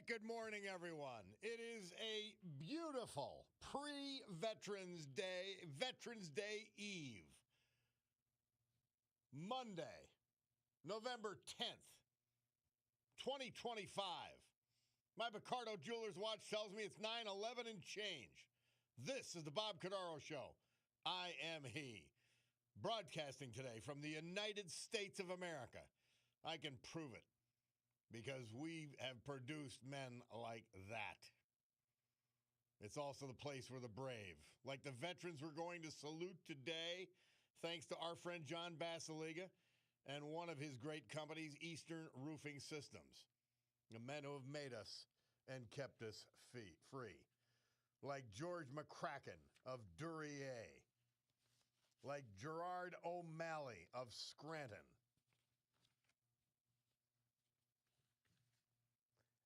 right, good morning, everyone. It is a beautiful pre-Veterans Day Eve, Monday, November 10th, 2025. My Cordaro Jewelers watch tells me it's 9/11 and change. This is the Bob Cordaro Show. I am he. Broadcasting today from the United States of America. I can prove it because we have produced men like that. It's also the place where the brave, like the veterans we're going to salute today, thanks to our friend John Basiliga and one of his great companies, Eastern Roofing Systems. The men who have made us and kept us free. Like George McCracken of Duryea. Like Gerard O'Malley of Scranton.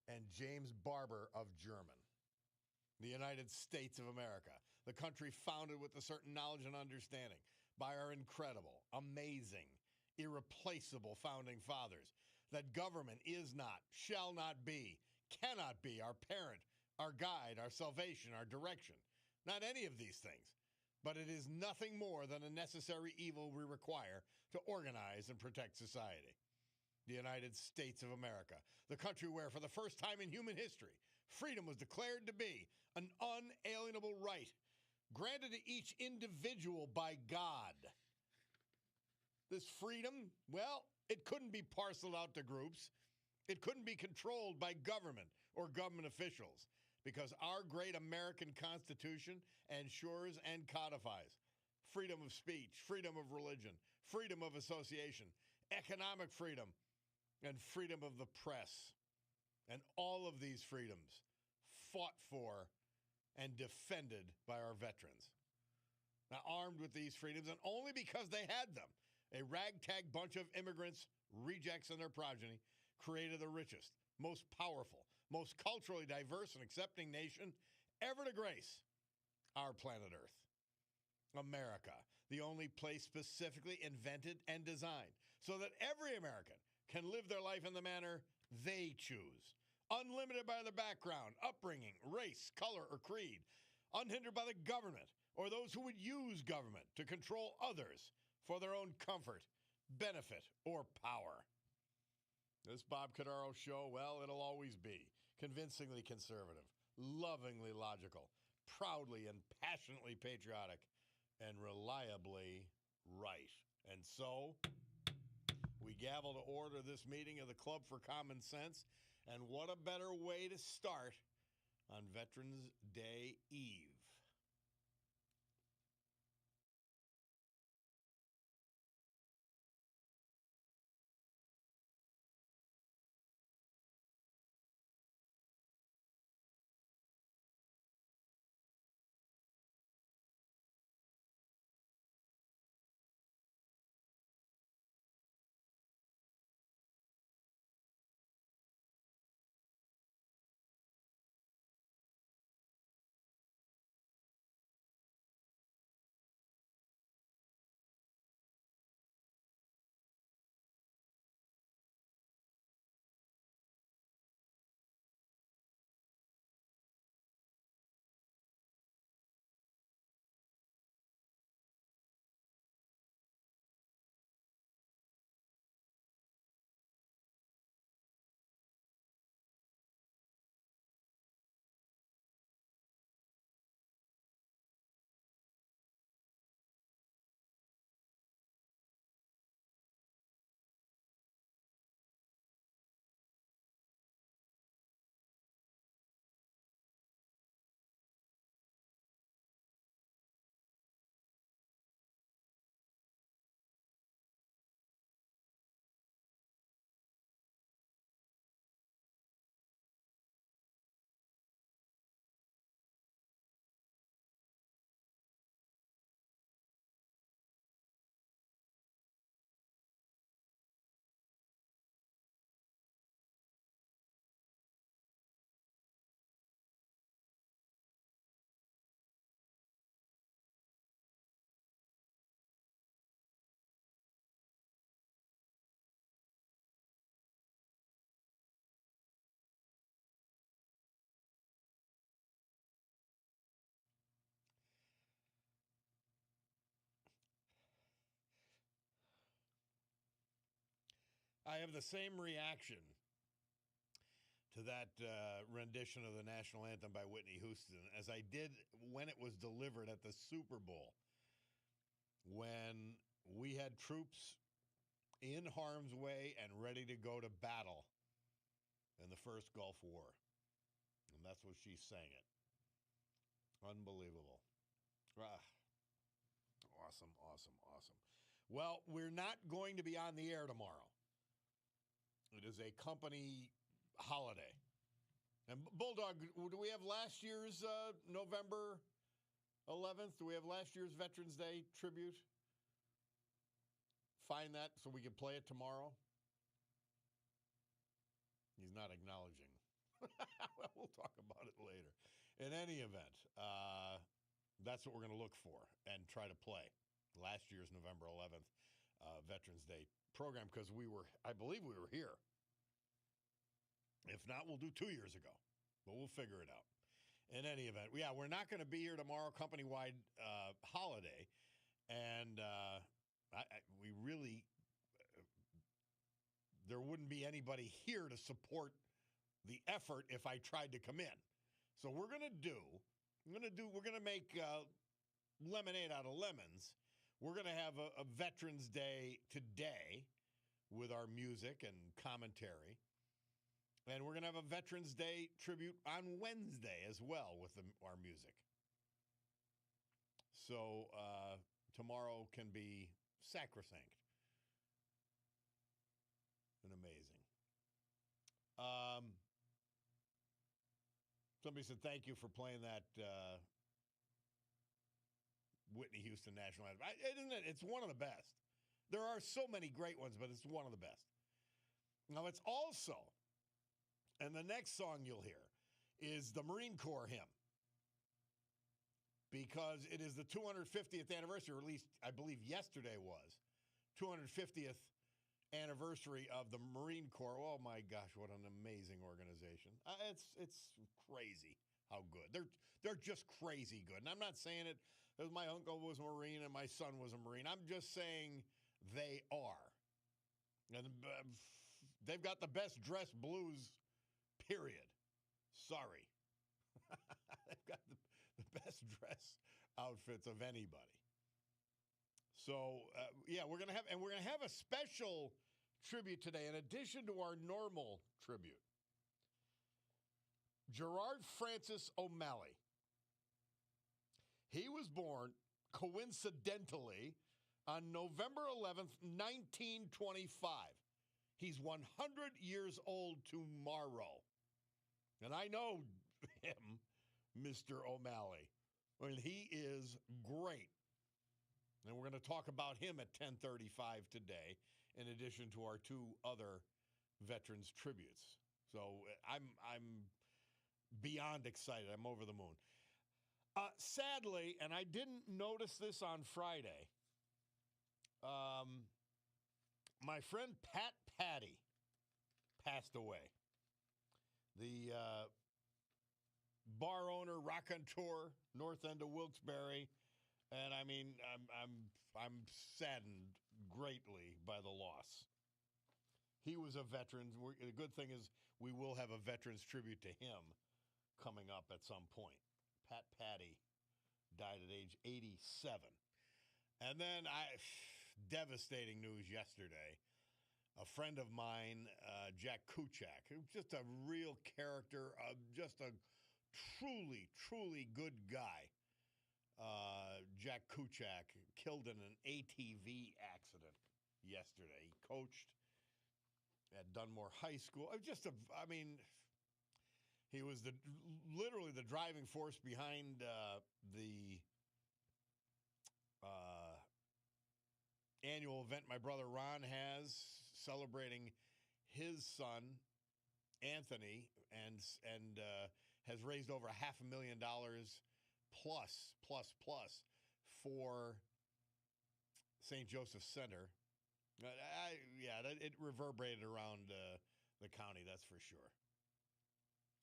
And James Barber of German. The United States of America, the country founded with a certain knowledge and understanding by our incredible, amazing, irreplaceable founding fathers, that government is not, shall not be, cannot be our parent, our guide, our salvation, our direction. Not any of these things, but it is nothing more than a necessary evil we require to organize and protect society. The United States of America, the country where, for the first time in human history, freedom was declared to be an unalienable right, granted to each individual by God. This freedom, well, it couldn't be parceled out to groups. It couldn't be controlled by government or government officials, because our great American Constitution ensures and codifies freedom of speech, freedom of religion, freedom of association, economic freedom, and freedom of the press. And all of these freedoms fought for and defended by our veterans. Now, armed with these freedoms, and only because they had them, a ragtag bunch of immigrants, rejects, and their progeny created the richest, most powerful, most culturally diverse and accepting nation ever to grace our planet Earth. America, the only place specifically invented and designed so that every American can live their life in the manner they choose, unlimited by their background, upbringing, race, color, or creed, unhindered by the government or those who would use government to control others for their own comfort, benefit, or power. This Bob Cordaro Show, well, it'll always be convincingly conservative, lovingly logical, proudly and passionately patriotic, and reliably right. And so, we gavel to order this meeting of the Club for Common Sense, and what a better way to start on Veterans Day Eve. I have the same reaction to that rendition of the national anthem by Whitney Houston as I did when it was delivered at the Super Bowl, when we had troops in harm's way and ready to go to battle in the first Gulf War. And that's what she sang it. Unbelievable. Ah, awesome, awesome, awesome. Well, we're not going to be on the air tomorrow. It is a company holiday. And Bulldog, do we have last year's November 11th? Do we have last year's Veterans Day tribute? Find that so we can play it tomorrow. He's not acknowledging. Well, we'll talk about it later. In any event, that's what we're going to look for and try to play last year's November 11th Veterans Day program because I believe we were here. If not, we'll do 2 years ago, but we'll figure it out. In any event, yeah, we're not going to be here tomorrow, company-wide holiday, and we really, there wouldn't be anybody here to support the effort if I tried to come in. So we're going to make lemonade out of lemons. We're going to have a Veterans Day today with our music and commentary. And we're going to have a Veterans Day tribute on Wednesday as well with our music. So tomorrow can be sacrosanct and amazing. Somebody said thank you for playing that Whitney Houston national anthem. Isn't it? It's one of the best. There are so many great ones, but it's one of the best. Now, it's also, and the next song you'll hear is the Marine Corps hymn, because it is the 250th anniversary, or at least I believe yesterday was, 250th anniversary of the Marine Corps. Oh my gosh, what an amazing organization. It's crazy how good. They're just crazy good. And I'm not saying it because my uncle was a Marine and my son was a Marine. I'm just saying they are. And they've got the best dressed blues, period. Sorry. They've got the best dress outfits of anybody. So, yeah, we're going to have a special tribute today in addition to our normal tribute. Gerard Francis O'Malley. He was born coincidentally on November 11th, 1925. He's 100 years old tomorrow. And I know him, Mr. O'Malley. I mean, he is great. And we're going to talk about him at 10:35 today, in addition to our two other veterans tributes. So I'm beyond excited. I'm over the moon. Sadly, and I didn't notice this on Friday, my friend Pat Patty passed away. The bar owner, raconteur, north end of Wilkes-Barre. And I mean, I'm saddened greatly by the loss. He was a veteran. The good thing is we will have a veterans tribute to him coming up at some point. Pat Patty died at age 87. And then devastating news yesterday. A friend of mine, Jack Kuchak, who's just a real character, just a truly, truly good guy. Jack Kuchak killed in an ATV accident yesterday. He coached at Dunmore High School. He was literally the driving force behind the annual event my brother Ron has celebrating his son, Anthony, and has raised over $500,000 plus for St. Joseph Center. It reverberated around the county, that's for sure.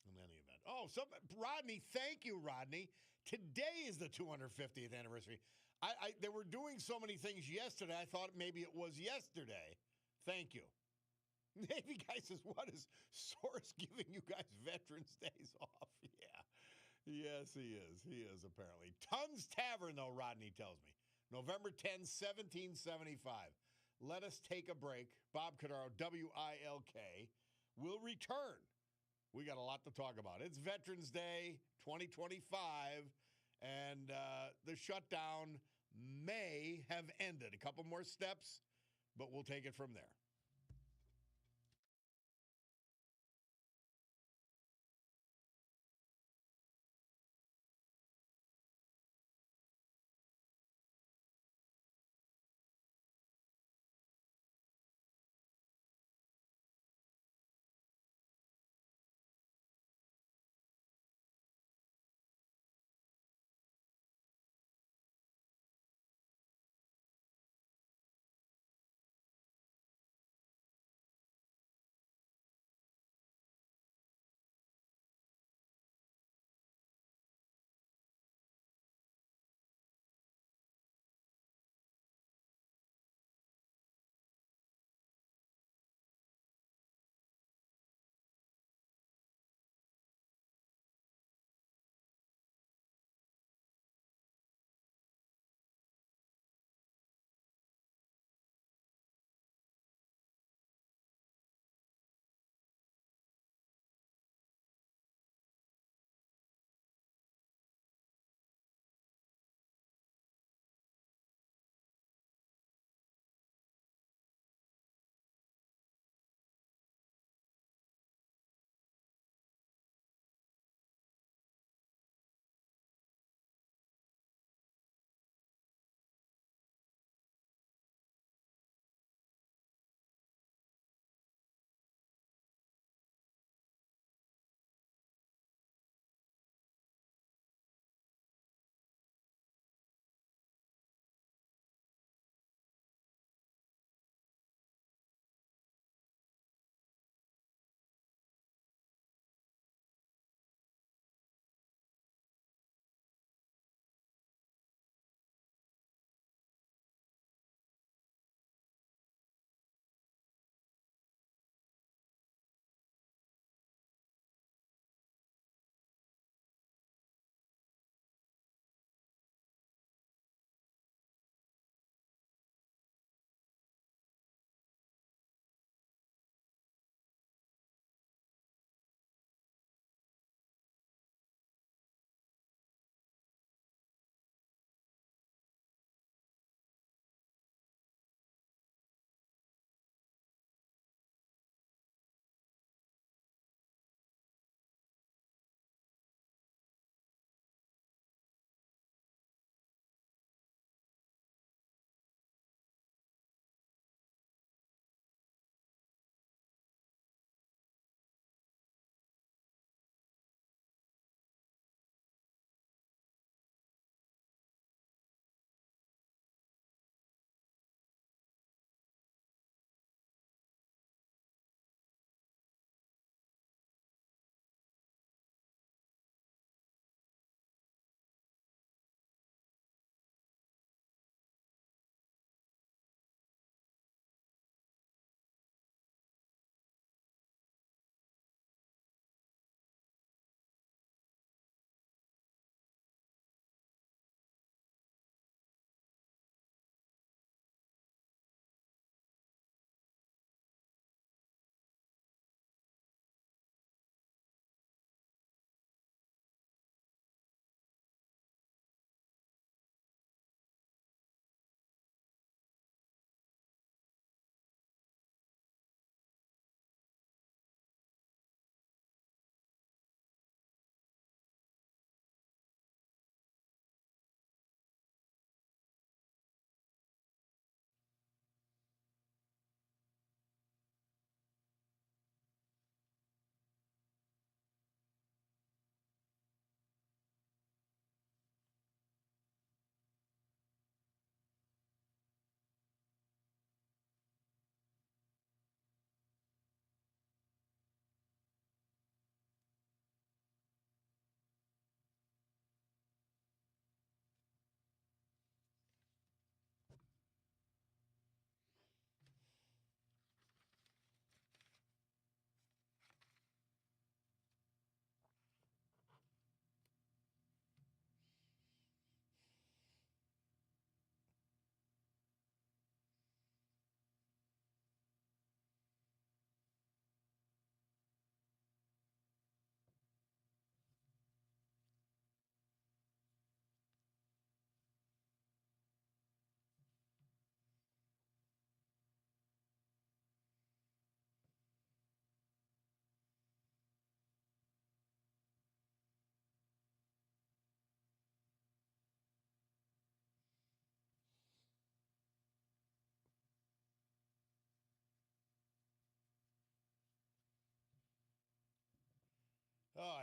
In any event. Rodney, thank you, Rodney. Today is the 250th anniversary. They were doing so many things yesterday, I thought maybe it was yesterday. Thank you. Navy guy says, what is Source giving you guys Veterans Days off? Yeah. Yes, he is. He is, apparently. Tons Tavern, though, Rodney tells me. November 10, 1775. Let us take a break. Bob Cordaro, WILK, will return. We got a lot to talk about. It's Veterans Day 2025, and the shutdown may have ended. A couple more steps, but we'll take it from there.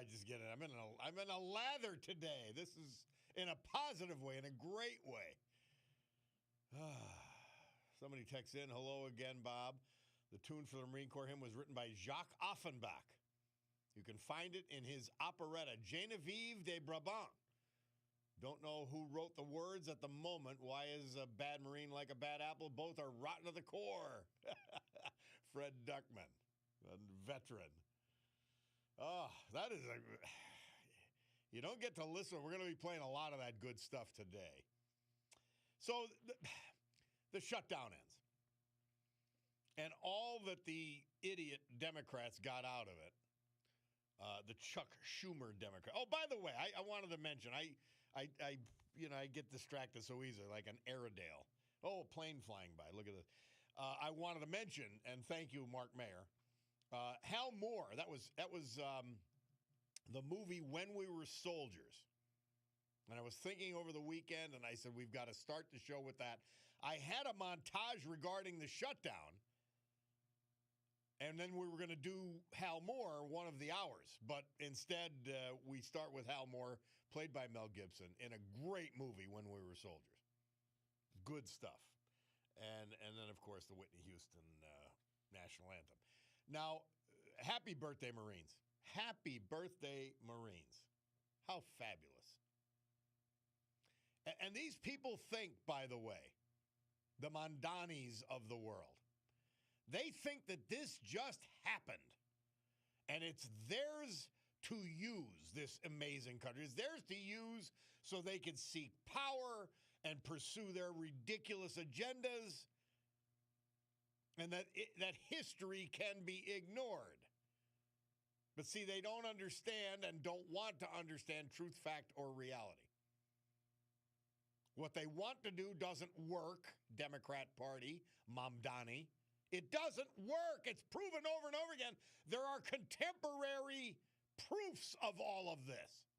I just get it. I'm in a lather today. This is in a positive way, in a great way. Somebody texts in, hello again, Bob. The tune for the Marine Corps hymn was written by Jacques Offenbach. You can find it in his operetta, Genevieve de Brabant. Don't know who wrote the words at the moment. Why is a bad Marine like a bad apple? Both are rotten to the core. Fred Duckman, a veteran. Oh, that is a... You don't get to listen. We're going to be playing a lot of that good stuff today. So the shutdown ends. And all that the idiot Democrats got out of it, the Chuck Schumer Democrat. Oh, by the way, I wanted to mention, I get distracted so easily, like an Airedale. Oh, a plane flying by. Look at this. I wanted to mention, and thank you, Mark Mayer, Hal Moore. That was the movie When We Were Soldiers. And I was thinking over the weekend, and I said, we've got to start the show with that. I had a montage regarding the shutdown, and then we were going to do Hal Moore one of the hours. But instead, we start with Hal Moore, played by Mel Gibson, in a great movie, When We Were Soldiers. Good stuff. And then, of course, the Whitney Houston national anthem. Now, happy birthday, Marines. Happy birthday, Marines. How fabulous. And these people think, by the way, the Mondanis of the world, they think that this just happened. And it's theirs to use, this amazing country. It's theirs to use so they can seek power and pursue their ridiculous agendas, and that history can be ignored. But see, they don't understand and don't want to understand truth, fact, or reality. What they want to do doesn't work, Democrat Party, Mamdani. It doesn't work. It's proven over and over again. There are contemporary proofs of all of this.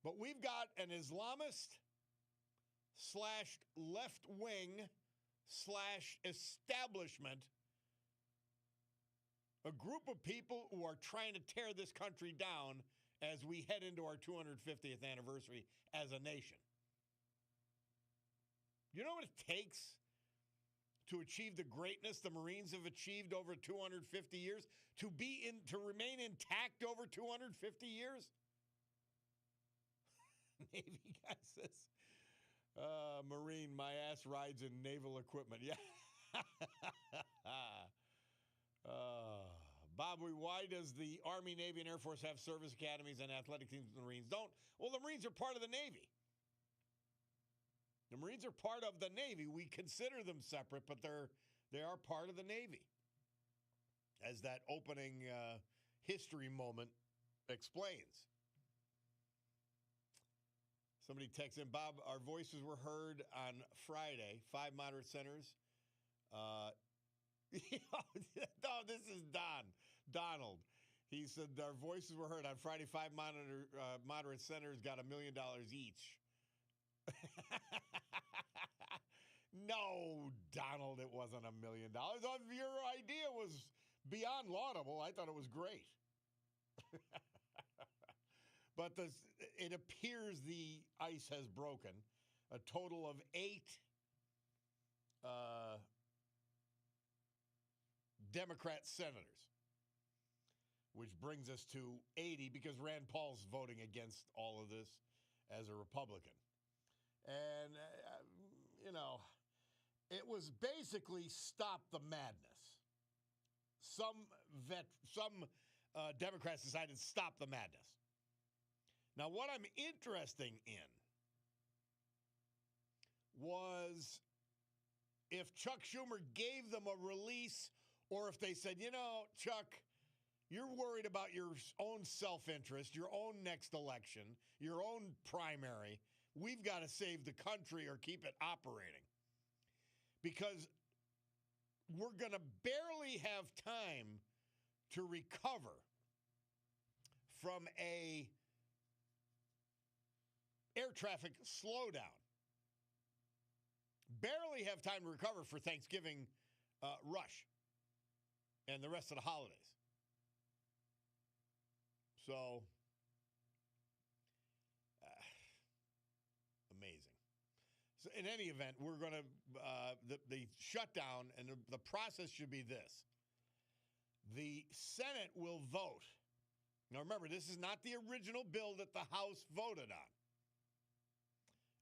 But we've got an Islamist slash left-wing slash establishment, a group of people who are trying to tear this country down as we head into our 250th anniversary as a nation. You know what it takes to achieve the greatness the Marines have achieved over 250 years? To remain intact over 250 years? Navy guy says, Marine, my ass rides in naval equipment. Yeah. Bob, why does the Army, Navy, and Air Force have service academies and athletic teams? The Marines don't. Well, the Marines are part of the Navy. The Marines are part of the Navy. We consider them separate, but they are part of the Navy. As that opening history moment explains. Somebody texts in, Bob, our voices were heard on Friday, 5 moderate centers. No, this is Donald. He said our voices were heard on Friday. 5 moderate senators got $1 million each. No, Donald, it wasn't $1 million. Your idea was beyond laudable. I thought it was great. But it appears the ice has broken. A total of 8 Democrat senators, which brings us to 80 because Rand Paul's voting against all of this as a Republican. And, it was basically stop the madness. Some Democrats decided to stop the madness. Now, what I'm interested in was if Chuck Schumer gave them a release or if they said, Chuck, you're worried about your own self-interest, your own next election, your own primary. We've got to save the country or keep it operating. Because we're going to barely have time to recover from a air traffic slowdown. Barely have time to recover for Thanksgiving rush and the rest of the holidays. So, amazing. So in any event, we're going to, the shutdown and the process should be this. The Senate will vote. Now remember, this is not the original bill that the House voted on.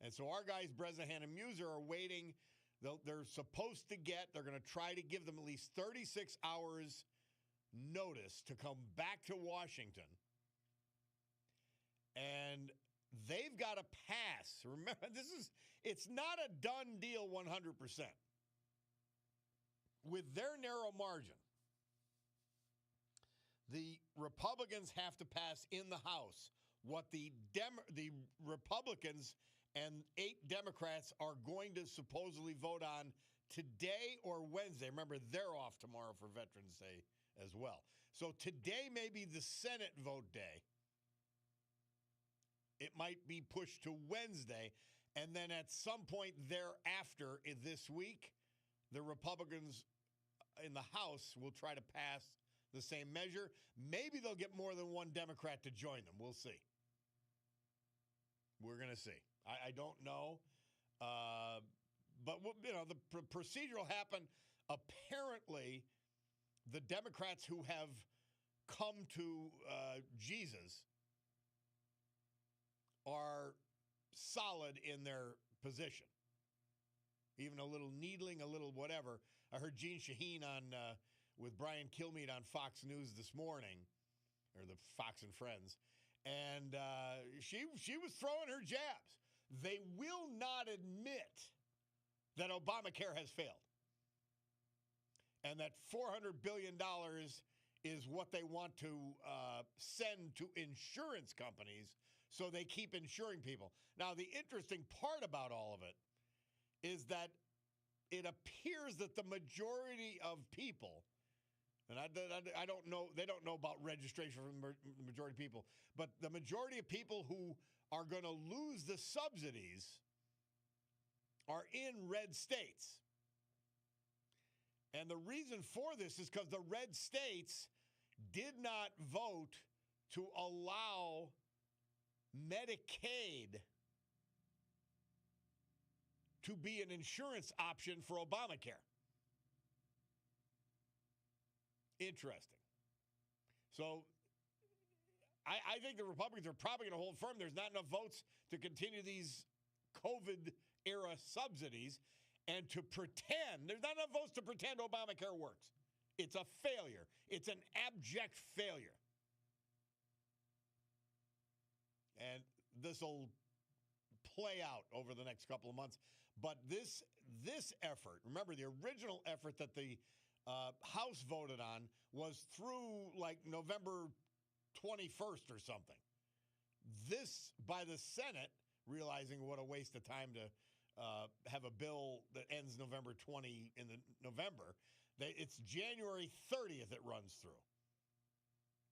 And so our guys, Brezahan and Muser, are waiting. They're supposed to they're going to try to give them at least 36 hours notice to come back to Washington. And they've got to pass. Remember, it's not a done deal 100%. With their narrow margin, the Republicans have to pass in the House what the Republicans and 8 Democrats are going to supposedly vote on today or Wednesday. Remember, they're off tomorrow for Veterans Day as well. So today may be the Senate vote day. It might be pushed to Wednesday. And then at some point thereafter this week, the Republicans in the House will try to pass the same measure. Maybe they'll get more than one Democrat to join them. We'll see. We're going to see. I don't know. But, the procedure will happen. Apparently, the Democrats who have come to Jesus are solid in their position. Even a little needling, a little whatever. I heard Jean Shaheen with Brian Kilmeade on Fox News this morning, or the Fox and Friends, and she was throwing her jabs. They will not admit that Obamacare has failed and that $400 billion is what they want to send to insurance companies so they keep insuring people. Now, the interesting part about all of it is that it appears that the majority of people, and I don't know, they don't know about registration for the majority of people, but the majority of people who are going to lose the subsidies are in red states. And the reason for this is because the red states did not vote to allow Medicaid to be an insurance option for Obamacare. Interesting. So I think the Republicans are probably going to hold firm. There's not enough votes to continue these COVID-era subsidies and to pretend. There's not enough votes to pretend Obamacare works. It's a failure. It's an abject failure. And this will play out over the next couple of months. But this effort, remember the original effort that the House voted on was through like November 21st or something. This, by the Senate, realizing what a waste of time to have a bill that ends November 20 in the November, it's January 30th it runs through.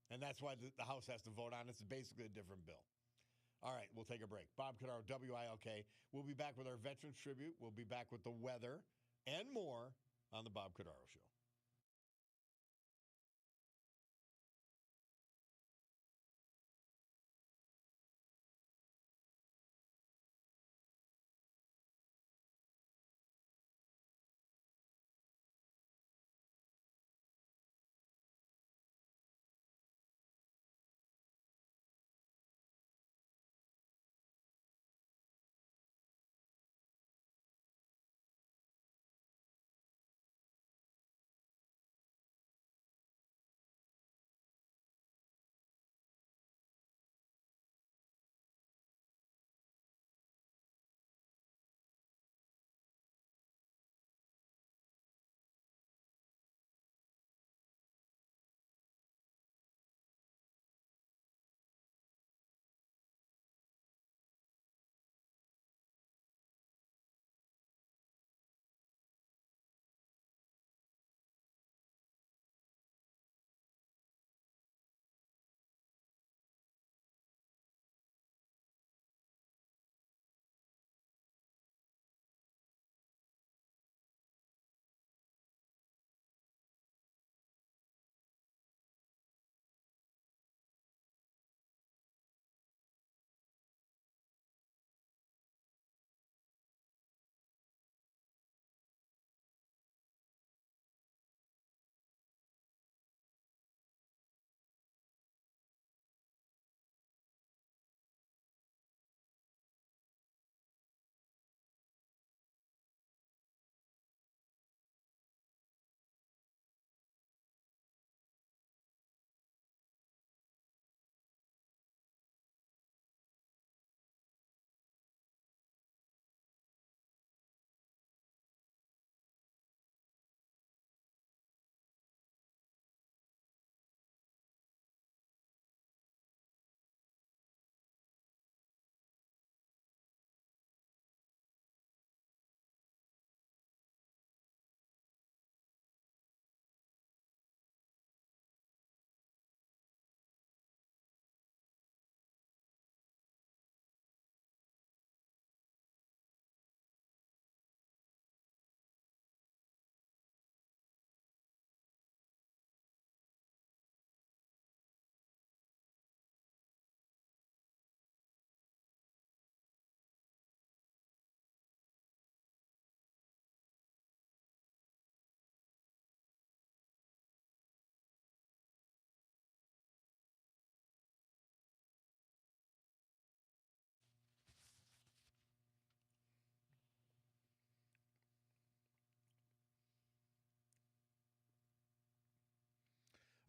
And that's why the House has to vote on it. It's basically a different bill. All right, we'll take a break. Bob Cordaro, WILK. We'll be back with our Veterans Tribute. We'll be back with the weather and more on the Bob Cordaro Show.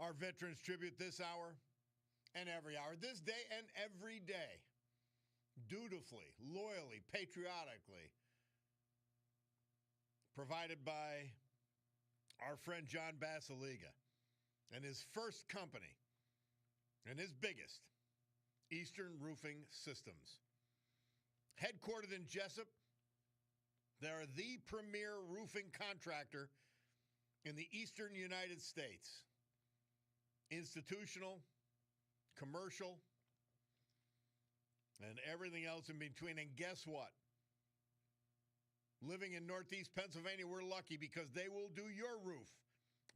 our Veterans Tribute this hour and every hour, this day and every day, dutifully, loyally, patriotically, provided by our friend John Basiliga and his first company and his biggest, Eastern Roofing Systems. Headquartered in Jessup, they are the premier roofing contractor in the eastern United States. Institutional, commercial, and everything else in between. And guess what? Living in Northeast Pennsylvania, we're lucky because they will do your roof,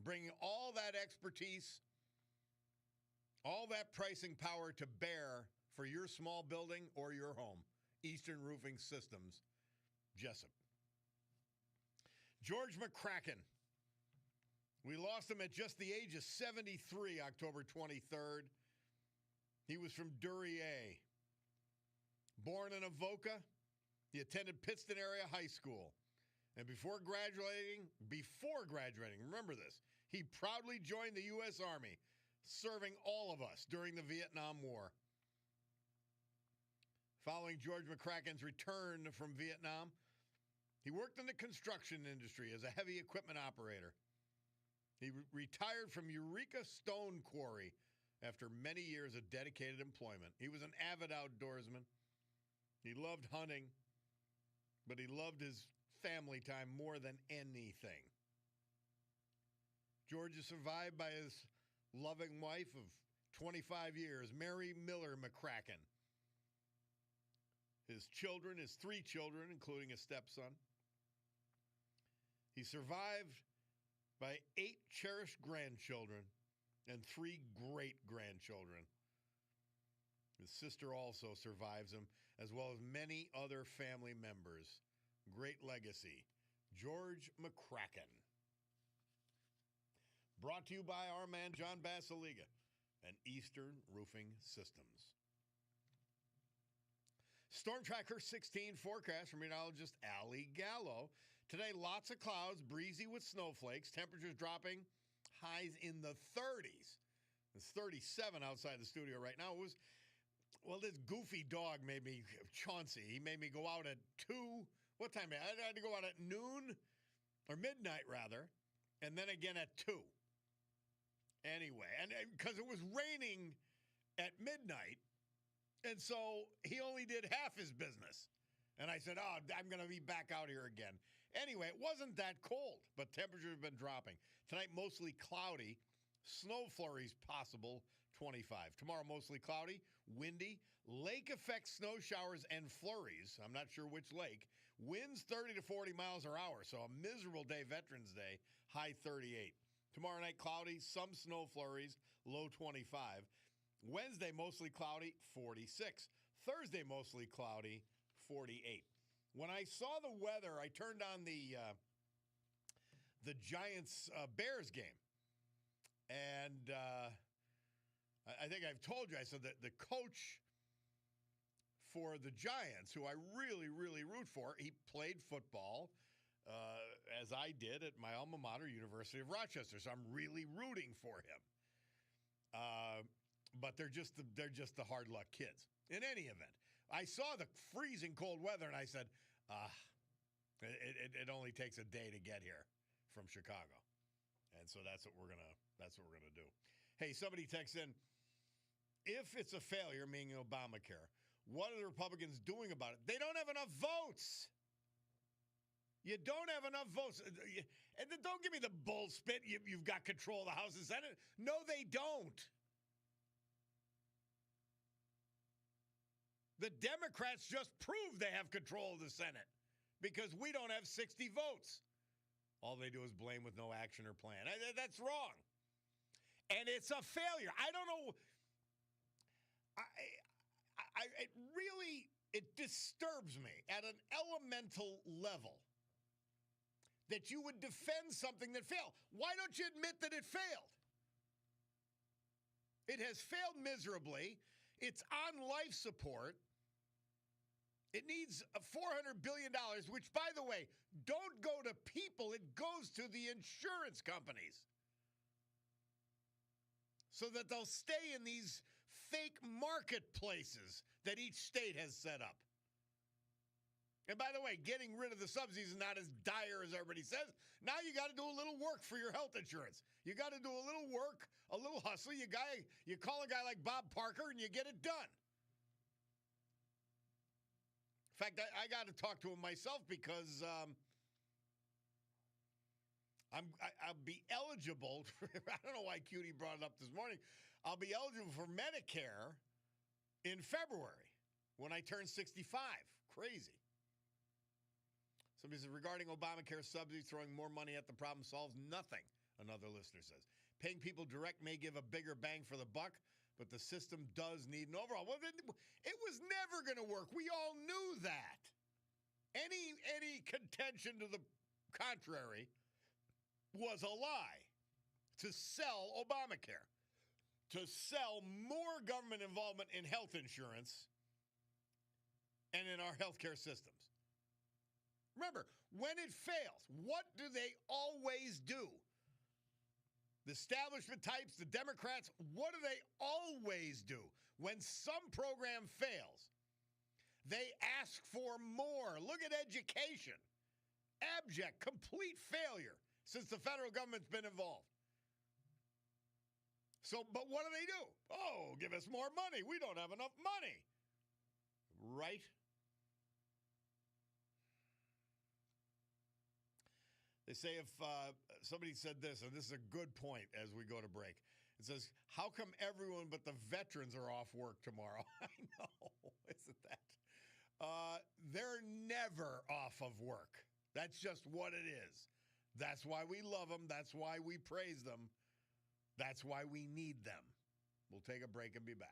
bringing all that expertise, all that pricing power to bear for your small building or your home. Eastern Roofing Systems, Jessup. George McCracken. We lost him at just the age of 73, October 23rd. He was from Duryea. Born in Avoca, he attended Pittston Area High School. And before graduating, remember this, he proudly joined the U.S. Army, serving all of us during the Vietnam War. Following George McCracken's return from Vietnam, he worked in the construction industry as a heavy equipment operator. He retired from Eureka Stone Quarry after many years of dedicated employment. He was an avid outdoorsman. He loved hunting, but he loved his family time more than anything. George is survived by his loving wife of 25 years, Mary Miller McCracken. His three children, including a stepson. He's survived by 8 cherished grandchildren and 3 great-grandchildren. His sister also survives him, as well as many other family members. Great legacy. George McCracken. Brought to you by our man, John Basiliga, and Eastern Roofing Systems. Storm Tracker 16 forecast from meteorologist Allie Gallo. Today, lots of clouds, breezy with snowflakes, temperatures dropping, highs in the 30s. It's 37 outside the studio right now. This goofy dog made me, Chauncey, he made me go out at 2, what time? I had to go out at noon, or midnight rather, and then again at 2. Anyway, and because it was raining at midnight, and so he only did half his business. And I said, I'm going to be back out here again. Anyway, it wasn't that cold, but temperatures have been dropping. Tonight, mostly cloudy. Snow flurries possible, 25. Tomorrow, mostly cloudy, windy. Lake effect snow showers and flurries. I'm not sure which lake. Winds 30 to 40 miles per hour. So a miserable day, Veterans Day, high 38. Tomorrow night, cloudy, some snow flurries, low 25. Wednesday, mostly cloudy, 46. Thursday, mostly cloudy, 48. When I saw the weather, I turned on the Giants-Bears game. And I think I've told you, I said that the coach for the Giants, who I really, really root for, he played football, as I did at my alma mater, University of Rochester. So I'm really rooting for him. But they're just the hard luck kids. In any event, I saw the freezing cold weather and I said, it only takes a day to get here from Chicago. And so that's what we're gonna do. Hey, somebody texts in, if it's a failure, meaning Obamacare, what are the Republicans doing about it? They don't have enough votes. You don't have enough votes. And don't give me the bullspit. You've got control of the House and Senate. No, they don't. The Democrats just proved they have control of the Senate because we don't have 60 votes. All they do is blame with no action or plan. That's wrong. And it's a failure. I don't know. It disturbs me at an elemental level that you would defend something that failed. Why don't you admit that it failed? It has failed miserably. It's on life support. It needs $400 billion, which, by the way, don't go to people. It goes to the insurance companies. so that they'll stay in these fake marketplaces that each state has set up. And by the way, getting rid of the subsidies is not as dire as everybody says. Now you got to do a little work for your health insurance. You got to do a little work, a little hustle. You call a guy like Bob Parker and you get it done. In fact, I got to talk to him myself because I'll be eligible. I don't know why Cutie brought it up this morning. I'll be eligible for Medicare in February when I turn 65. Crazy. Somebody says, regarding Obamacare subsidies, throwing more money at the problem solves nothing, another listener says. Paying people direct may give a bigger bang for the buck, but the system does need an overhaul. Well, it was never going to work. We all knew that. Any contention to the contrary was a lie. To sell Obamacare, to sell more government involvement in health insurance and in our healthcare systems. Remember, when it fails, what do they always do? The establishment types, the Democrats, what do they always do? When some program fails, they ask for more. Look at education. Abject, complete failure since the federal government's been involved. So, but what do? Oh, give us more money. We don't have enough money. Right? They say if somebody said this, and this is a good point as we go to break. It says, how come everyone but the veterans are off work tomorrow? I know, isn't that? They're never off of work. That's just what it is. That's why we love them. That's why we praise them. That's why we need them. We'll take a break and be back.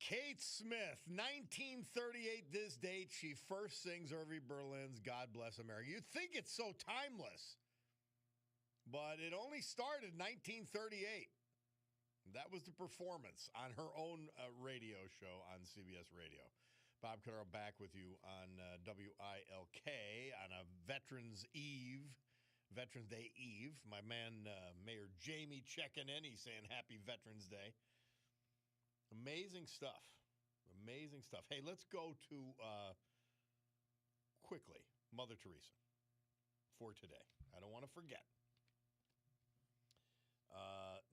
Kate Smith, 1938 this date. She first sings Irving Berlin's God Bless America. You'd think it's so timeless, but it only started 1938. That was the performance on her own radio show on CBS Radio. Bob Cordaro back with you on WILK on a Veterans Day Eve. My man, Mayor Jamie, checking in. He's saying Happy Veterans Day. Amazing stuff. Amazing stuff. Hey, let's go to, quickly, Mother Teresa for today. I don't want to forget.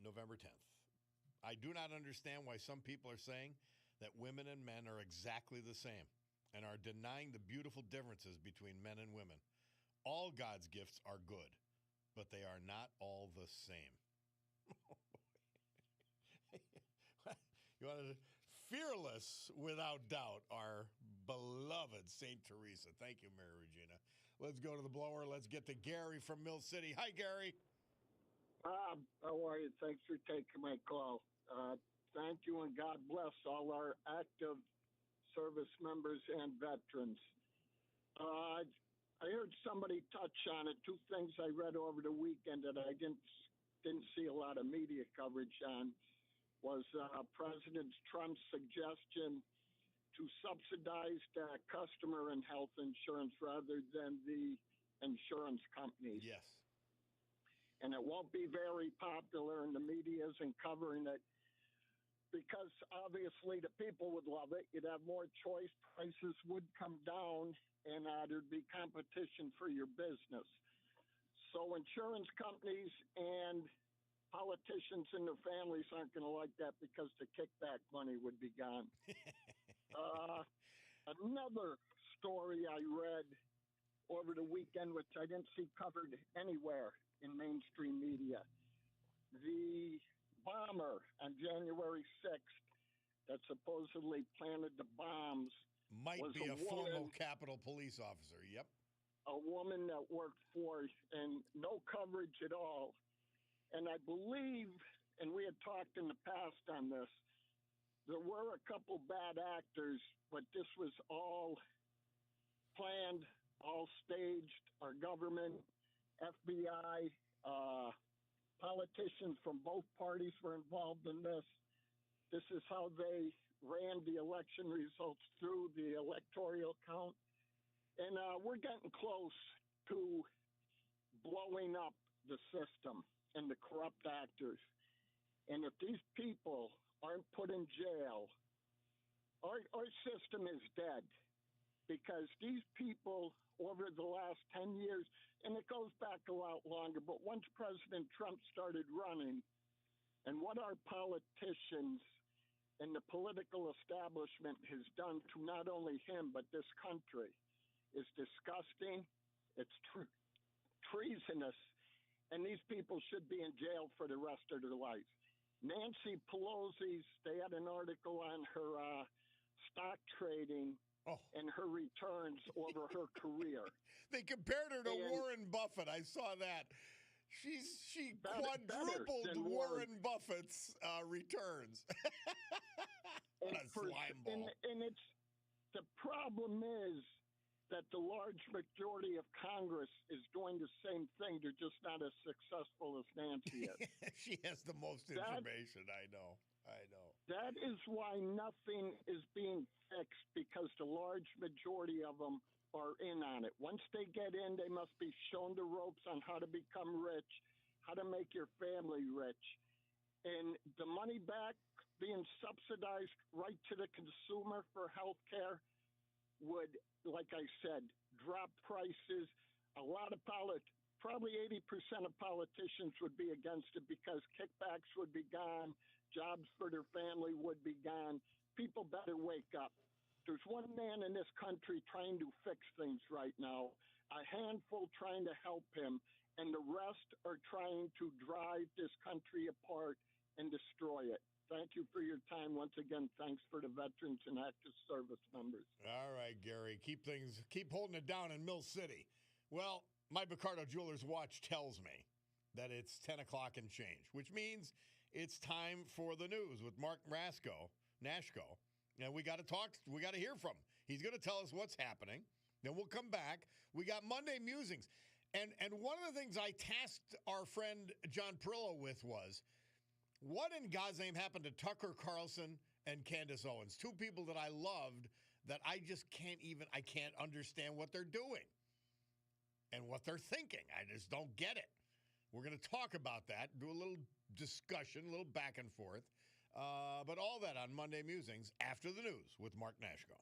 November 10th. I do not understand why some people are saying that women and men are exactly the same and are denying the beautiful differences between men and women. All God's gifts are good, but they are not all the same. You want to fearless, without doubt, our beloved St. Teresa. Thank you, Mary Regina. Let's go to the blower. Let's get to Gary from Mill City. Hi, Gary. Bob, how are you? Thanks for taking my call. Thank you, and God bless all our active service members and veterans. I heard somebody touch on it. Two things I read over the weekend that I didn't see a lot of media coverage on was President Trump's suggestion to subsidize customer and health insurance rather than the insurance companies. Yes. And it won't be very popular, and the media isn't covering it because obviously the people would love it. You'd have more choice, prices would come down, and there'd be competition for your business. So insurance companies and politicians and their families aren't going to like that because the kickback money would be gone. Another story I read over the weekend, which I didn't see covered anywhere in mainstream media. The bomber on January 6th that supposedly planted the bombs might was be a former woman, Capitol Police officer. Yep. A woman that worked for, and no coverage at all. And I believe, and we had talked in the past on this, there were a couple bad actors, but this was all planned, all staged. Our government, FBI, politicians from both parties were involved in this. This is how they ran the election results through the electoral count. And we're getting close to blowing up the system and the corrupt actors. And if these people aren't put in jail, our system is dead, because these people over the last 10 years, and it goes back a lot longer, but once President Trump started running, and what our politicians and the political establishment has done to not only him but this country is disgusting. It's treasonous, and these people should be in jail for the rest of their lives. Nancy Pelosi's, they had an article on her stock trading and her returns over her career. They compared her to Warren Buffett. I saw that. She quadrupled Warren Buffett's returns. What a slime ball. And it's the problem is that the large majority of Congress is doing the same thing. They're just not as successful as Nancy is. She has the most information. I know. That is why nothing is being fixed, because the large majority of them are in on it. Once they get in, they must be shown the ropes on how to become rich, how to make your family rich. And the money back being subsidized right to the consumer for health care would, like I said, drop prices. A lot of probably 80% of politicians would be against it, because kickbacks would be gone, jobs for their family would be gone. People better wake up. There's one man in this country trying to fix things right now, a handful trying to help him, and the rest are trying to drive this country apart and destroy it. Thank you for your time. Once again, thanks for the veterans and active service members. All right, Gary. Keep holding it down in Mill City. Well, my Picardo Jewelers watch tells me that it's 10 o'clock and change, which means it's time for the news with Mark Nashko And we got to talk. We got to hear from him. He's going to tell us what's happening. Then we'll come back. We got Monday Musings. And one of the things I tasked our friend John Perillo with was, what in God's name happened to Tucker Carlson and Candace Owens? Two people that I loved that I just I can't understand what they're doing and what they're thinking. I just don't get it. We're going to talk about that, do a little discussion, a little back and forth. But all that on Monday Musings after the news with Mark Nashko.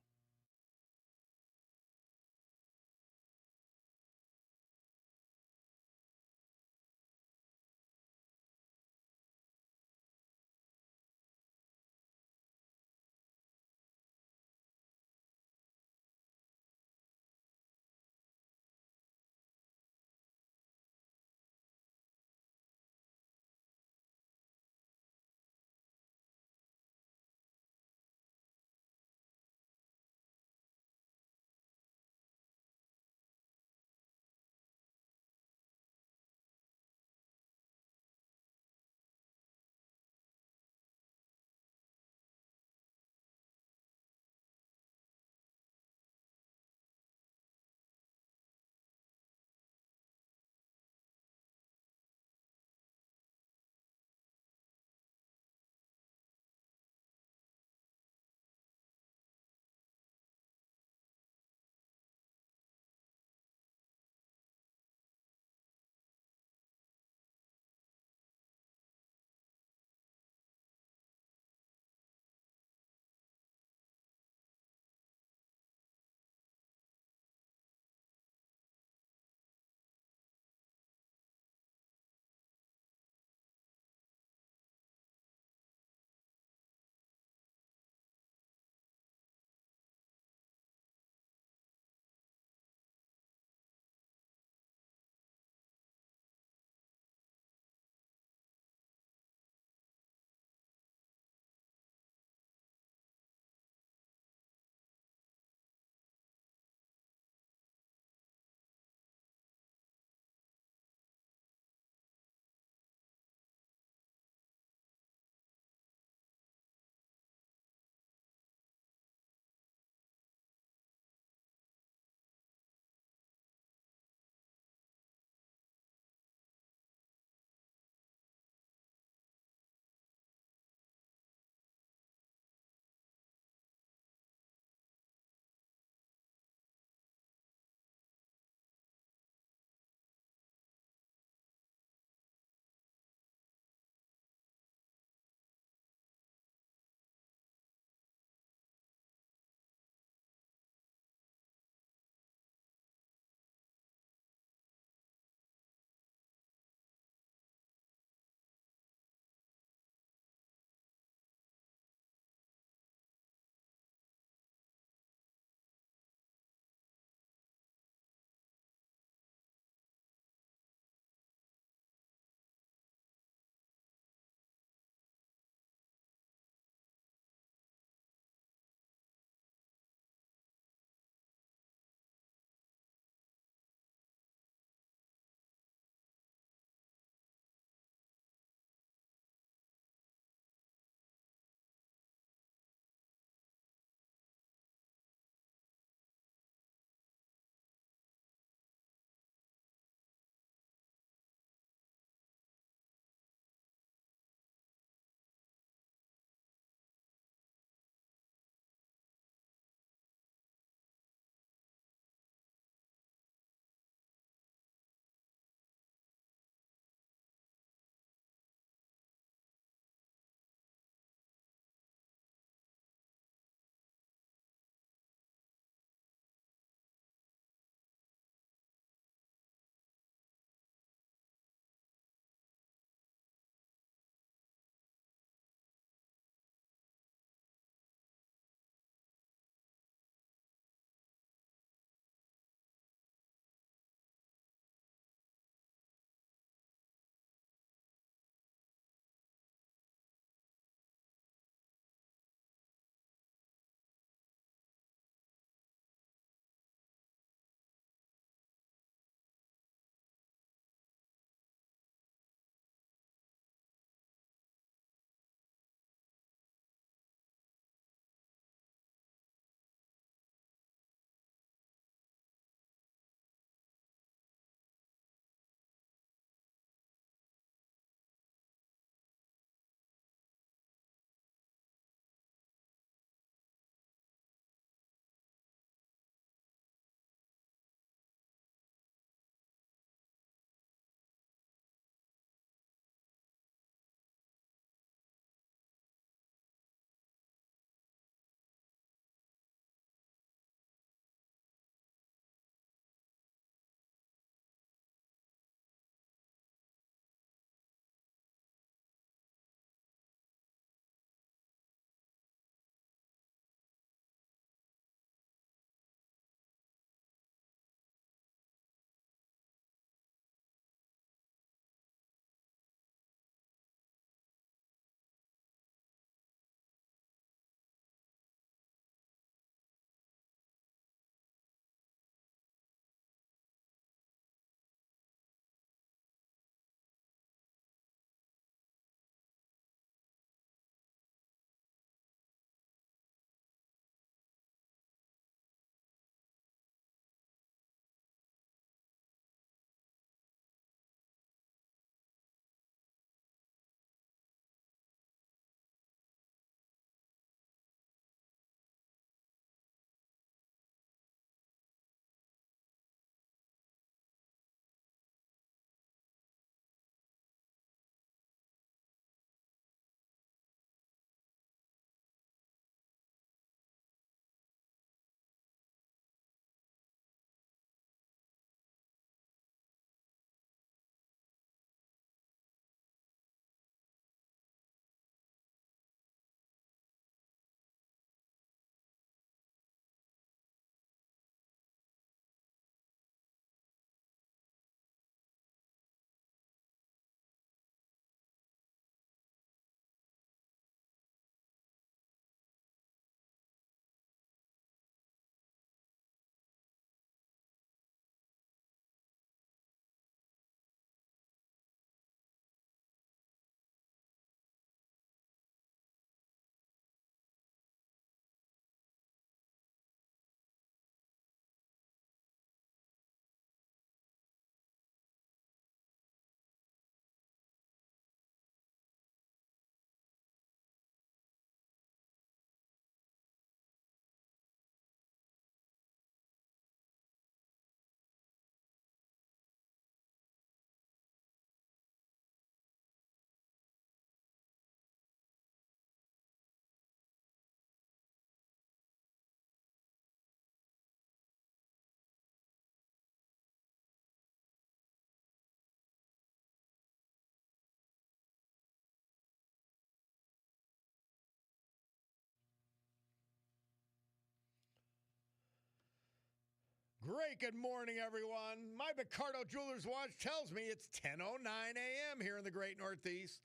Great. Good morning, everyone. My Cordaro Jewelers watch tells me it's 10:09 a.m. here in the great Northeast.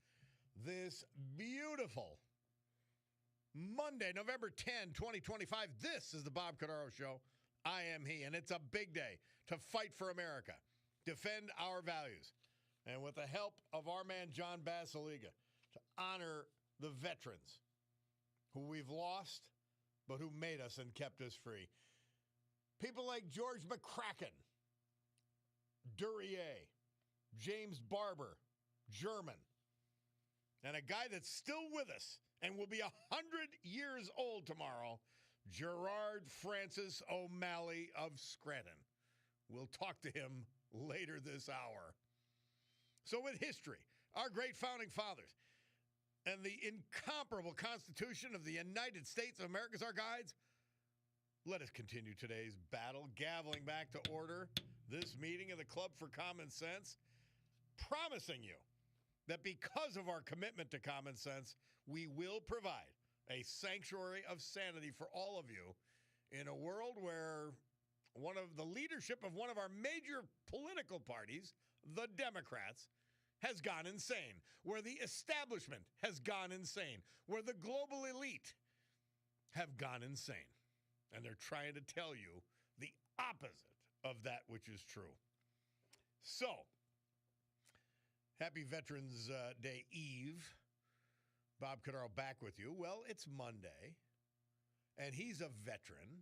This beautiful Monday, November 10, 2025. This is the Bob Cordaro Show. I am he, and it's a big day to fight for America, defend our values, and with the help of our man, John Basiliga, to honor the veterans who we've lost, but who made us and kept us free. People like George McCracken, Duryea, James Barber, German, and a guy that's still with us and will be 100 years old tomorrow, Gerard Francis O'Malley of Scranton. We'll talk to him later this hour. So with history, our great founding fathers, and the incomparable Constitution of the United States of America as our guides, let us continue today's battle, gaveling back to order this meeting of the Club for Common Sense, promising you that because of our commitment to common sense, we will provide a sanctuary of sanity for all of you in a world where the leadership of one of our major political parties, the Democrats, has gone insane, where the establishment has gone insane, where the global elite have gone insane. And they're trying to tell you the opposite of that which is true. So, happy Veterans Day Eve. Bob Cordaro back with you. Well, it's Monday, and he's a veteran,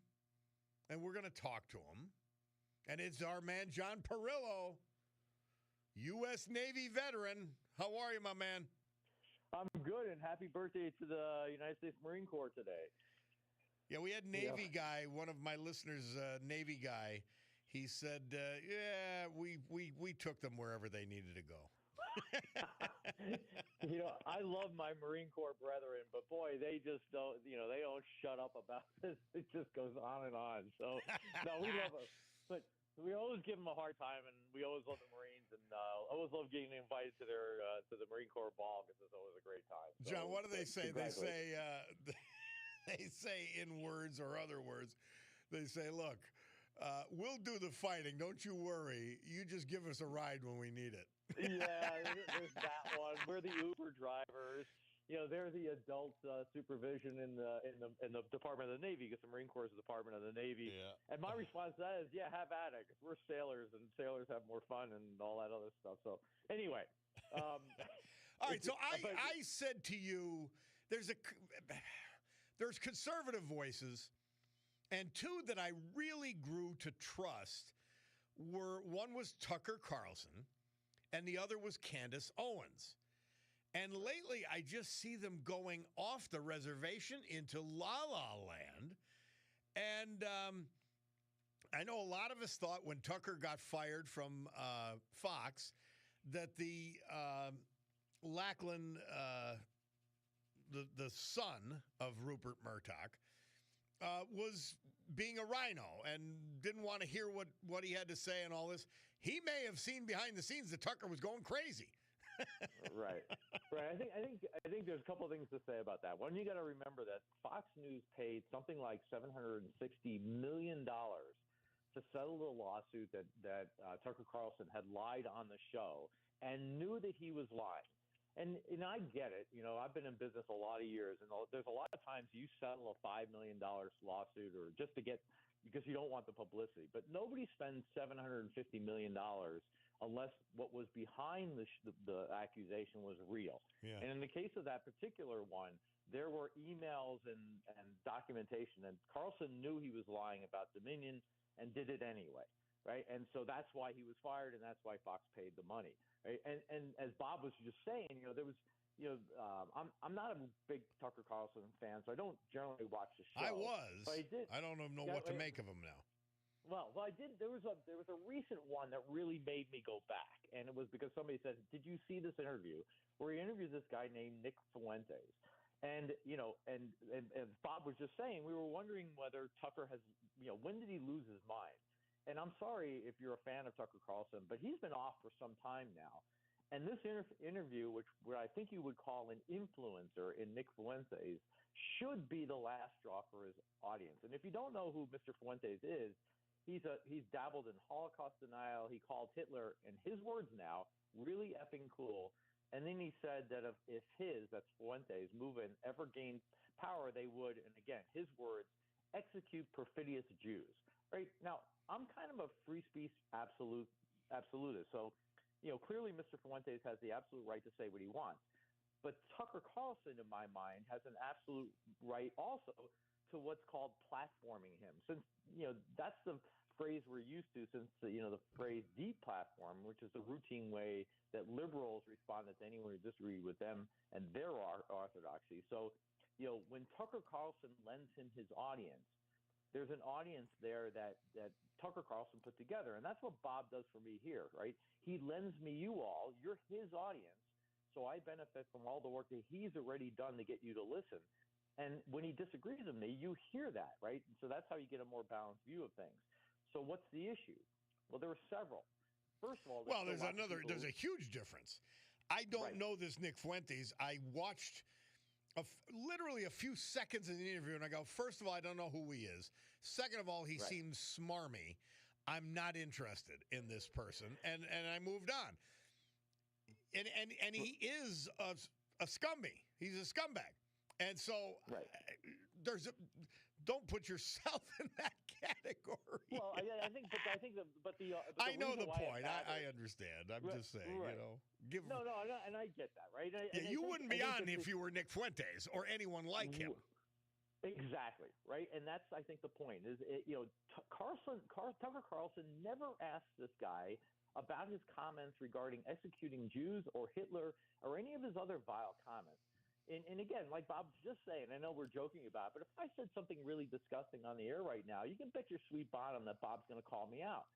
and we're going to talk to him. And it's our man, John Perillo, U.S. Navy veteran. How are you, my man? I'm good, and happy birthday to the United States Marine Corps today. Yeah, we had Navy guy, one of my listeners, Navy guy. He said, we took them wherever they needed to go. I love my Marine Corps brethren, but boy, they just don't, they don't shut up about this. It just goes on and on. So, no, we love them. But we always give them a hard time, and we always love the Marines, and always love getting invited to their to the Marine Corps ball because it's always a great time. So, John, what do they say? They say, they say in words or other words, they say, look, we'll do the fighting. Don't you worry. You just give us a ride when we need it. Yeah, there's that one. We're the Uber drivers. They're the adult supervision in the Department of the Navy, because the Marine Corps is the Department of the Navy. Yeah. And my response to that is, yeah, have at it. 'Cause we're sailors, and sailors have more fun and all that other stuff. So anyway. All right, so I said to you, there's conservative voices, and two that I really grew to trust one was Tucker Carlson, and the other was Candace Owens. And lately, I just see them going off the reservation into La La Land. And I know a lot of us thought when Tucker got fired from Fox that the Lackland, the son of Rupert Murdoch, was being a rhino and didn't want to hear what he had to say and all this. He may have seen behind the scenes that Tucker was going crazy. Right. I think there's a couple of things to say about that. One, you got to remember that Fox News paid something like $760 million to settle the lawsuit that Tucker Carlson had lied on the show and knew that he was lying. And I get it. I've been in business a lot of years, and there's a lot of times you settle a $5 million lawsuit or just to get, because you don't want the publicity. But nobody spends $750 million unless what was behind the accusation was real. Yeah. And in the case of that particular one, there were emails and documentation, and Carlson knew he was lying about Dominion and did it anyway. Right. And so that's why he was fired, and that's why Fox paid the money. Right? And as Bob was just saying, there was, I'm not a big Tucker Carlson fan, so I don't generally watch the show. I was. But I did. I don't know what to make of him now. Well, I did. There was a recent one that really made me go back, and it was because somebody said, "Did you see this interview where he interviewed this guy named Nick Fuentes?" And and Bob was just saying, we were wondering whether Tucker has, when did he lose his mind? And I'm sorry if you're a fan of Tucker Carlson, but he's been off for some time now. And this interview, which I think you would call an influencer in Nick Fuentes, should be the last straw for his audience. And if you don't know who Mr. Fuentes is, He's dabbled in Holocaust denial. He called Hitler, in his words now, really effing cool. And then he said that if that's Fuentes, movement ever gained power, they would, and again, his words, execute perfidious Jews. Right now, I'm kind of a free speech absolutist. So, clearly Mr. Fuentes has the absolute right to say what he wants. But Tucker Carlson, in my mind, has an absolute right also to what's called platforming him. Since, that's the phrase we're used to since, the phrase deplatform, which is the routine way that liberals respond to anyone who disagrees with them and their orthodoxy. So, when Tucker Carlson lends him his audience, there's an audience there that Tucker Carlson put together. And that's what Bob does for me here, right? He lends me you all. You're his audience. So I benefit from all the work that he's already done to get you to listen. And when he disagrees with me, you hear that, right? So that's how you get a more balanced view of things. So what's the issue? Well, there were several. First of all, there's a huge difference. I don't know this Nick Fuentes. I watched literally a few seconds in the interview, and I go, first of all, I don't know who he is. Second of all, he seems smarmy. I'm not interested in this person, and I moved on. And he is a scumbag. He's a scumbag, and so don't put yourself in that category. Well, I know the point. I understand. I'm just saying, No, and I get that, right? You wouldn't be on if you were Nick Fuentes or anyone like him. Exactly, right? And that's, I think, the point is, Tucker Carlson never asked this guy about his comments regarding executing Jews or Hitler or any of his other vile comments. And again, like Bob's just saying, I know we're joking about it, but if I said something really disgusting on the air right now, you can bet your sweet bottom that Bob's going to call me out.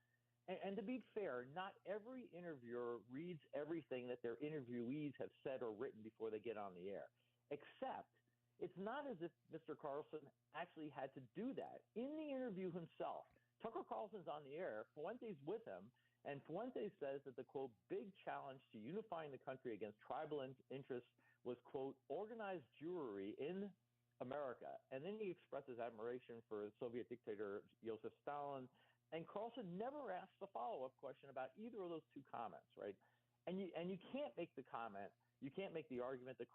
And to be fair, not every interviewer reads everything that their interviewees have said or written before they get on the air, except it's not as if Mr. Carlson actually had to do that. In the interview himself, Tucker Carlson's on the air, Fuentes with him, and Fuentes says that the, quote, big challenge to unifying the country against tribal interests was, quote, organized Jewry in America. And then he expresses admiration for Soviet dictator Joseph Stalin. And Carlson never asks a follow-up question about either of those two comments, right? And you can't make the comment, you can't make the argument that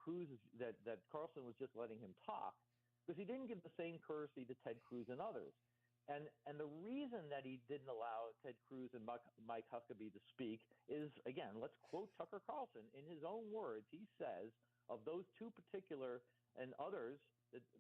that Carlson was just letting him talk, because he didn't give the same courtesy to Ted Cruz and others. And the reason that he didn't allow Ted Cruz and Mike Huckabee to speak is, again, let's quote Tucker Carlson. In his own words, he says, of those two particular and others,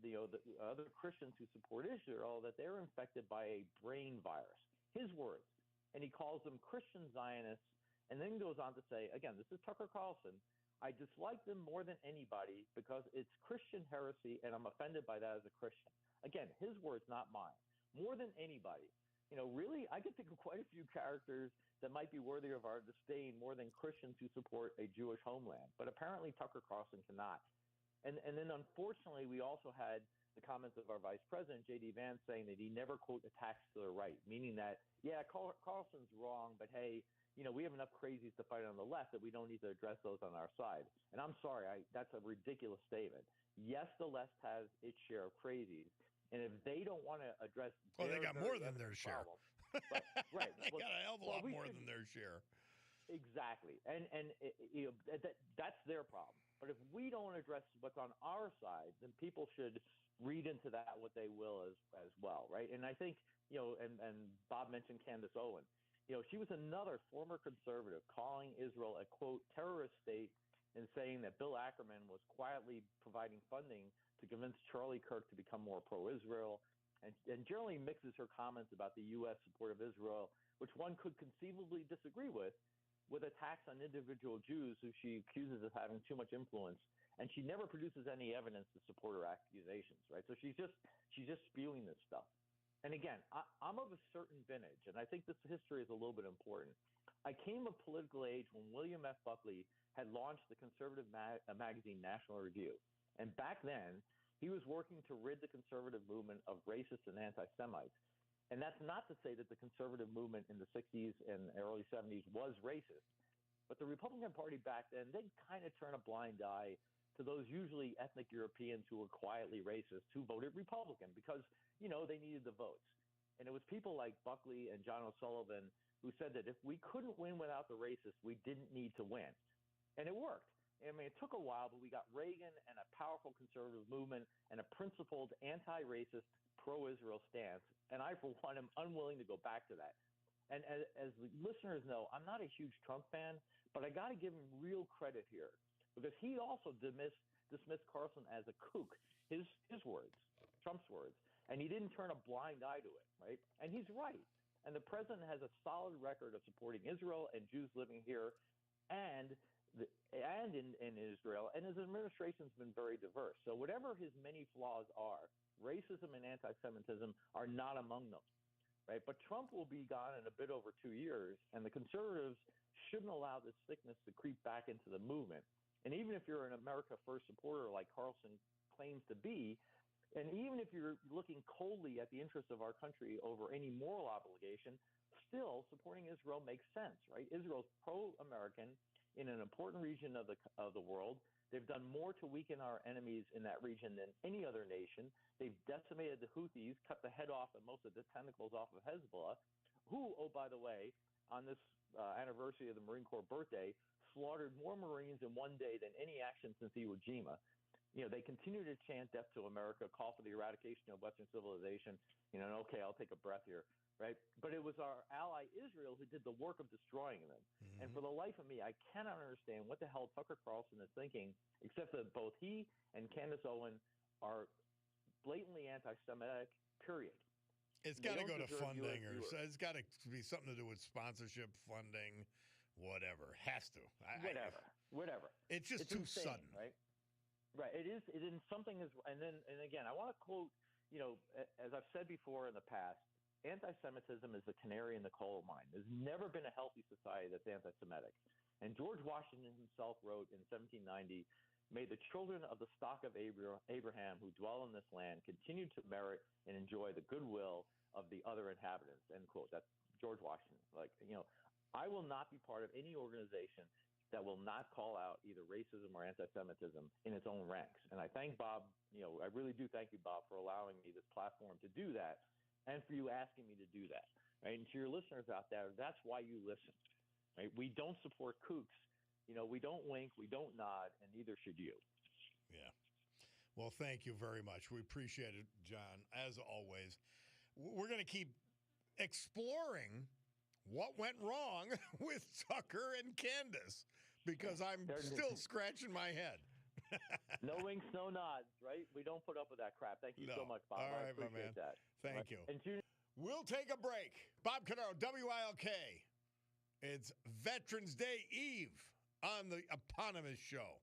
the other Christians who support Israel, that they're infected by a brain virus. His words. And he calls them Christian Zionists, and then goes on to say, again, this is Tucker Carlson, I dislike them more than anybody because it's Christian heresy, and I'm offended by that as a Christian. Again, his words, not mine. More than anybody. Really, I could think of quite a few characters that might be worthy of our disdain more than Christians who support a Jewish homeland. But apparently Tucker Carlson cannot. And then, unfortunately, we also had the comments of our vice president, J.D. Vance, saying that he never, quote, attacks to the right, meaning that, yeah, Carlson's wrong, but hey, we have enough crazies to fight on the left that we don't need to address those on our side. And I'm sorry, that's a ridiculous statement. Yes, the left has its share of crazies. And if they don't want to address they got more than their share. Right. They got a hell of a lot more than their share. Exactly. And that's their problem. But if we don't address what's on our side, then people should read into that what they will as well, right? And I think, and Bob mentioned Candace Owen. She was another former conservative calling Israel a, quote, terrorist state and saying that Bill Ackerman was quietly providing funding to convince Charlie Kirk to become more pro-Israel, and generally mixes her comments about the U.S. support of Israel, which one could conceivably disagree with attacks on individual Jews who she accuses of having too much influence, and she never produces any evidence to support her accusations, right? So she's just spewing this stuff. And again, I'm of a certain vintage, and I think this history is a little bit important. I came of political age when William F. Buckley had launched the conservative magazine National Review. And back then, he was working to rid the conservative movement of racists and anti-Semites. And that's not to say that the conservative movement in the 60s and early 70s was racist. But the Republican Party back then, they'd kind of turn a blind eye to those usually ethnic Europeans who were quietly racist who voted Republican because, they needed the votes. And it was people like Buckley and John O'Sullivan who said that if we couldn't win without the racists, we didn't need to win. And it worked. I mean, it took a while, but we got Reagan and a powerful conservative movement and a principled anti-racist, pro-Israel stance. And I, for one, am unwilling to go back to that. And as the listeners know, I'm not a huge Trump fan, but I got to give him real credit here because he also dismissed Carlson as a kook, his words, Trump's words, and he didn't turn a blind eye to it, right? And he's right. And the president has a solid record of supporting Israel and Jews living here and in Israel, and his administration's been very diverse. So whatever his many flaws are, racism and anti-Semitism are not among them, right? But Trump will be gone in a bit over 2 years, and the conservatives shouldn't allow this sickness to creep back into the movement. And even if you're an America First supporter like Carlson claims to be, and even if you're looking coldly at the interests of our country over any moral obligation, still supporting Israel makes sense, right? Israel's pro-American in an important region of the world. They've done more to weaken our enemies in that region than any other nation. They've decimated the Houthis, cut the head off and most of the tentacles off of Hezbollah, who, oh, by the way, on this anniversary of the Marine Corps birthday, slaughtered more Marines in one day than any action since Iwo Jima. You know, they continue to chant death to America, call for the eradication of Western civilization. You know, and okay, I'll take a breath here, right? But it was our ally Israel who did the work of destroying them. Mm-hmm. And for the life of me, I cannot understand what the hell Tucker Carlson is thinking, except that both he and Candace Owen are blatantly anti-Semitic, period. It's got to go to funding, or it's got to be something to do with sponsorship, funding, whatever. Has to. Whatever. It's just too insane, sudden, right? Right. It is. Something is. And again, I want to quote. You know, as I've said before in the past, anti-Semitism is the canary in the coal mine. There's never been a healthy society that's anti-Semitic. And George Washington himself wrote in 1790, "May the children of the stock of Abraham who dwell in this land continue to merit and enjoy the goodwill of the other inhabitants." End quote. That's George Washington. Like, you know, I will not be part of any organization that will not call out either racism or anti-Semitism in its own ranks. And I thank Bob, you know, I really do thank you, Bob, for allowing me this platform to do that and for you asking me to do that. Right? And to your listeners out there, that's why you listen. Right? We don't support kooks. You know, we don't wink, we don't nod, and neither should you. Yeah. Well, thank you very much. We appreciate it, John, as always. We're going to keep exploring what went wrong with Tucker and Candace, because I'm still scratching my head. No winks, no nods, right? We don't put up with that crap. Thank you so much, Bob. All right, I appreciate that. Thank you. And we'll take a break. Bob Cordaro, WILK. It's Veterans Day Eve on the eponymous show.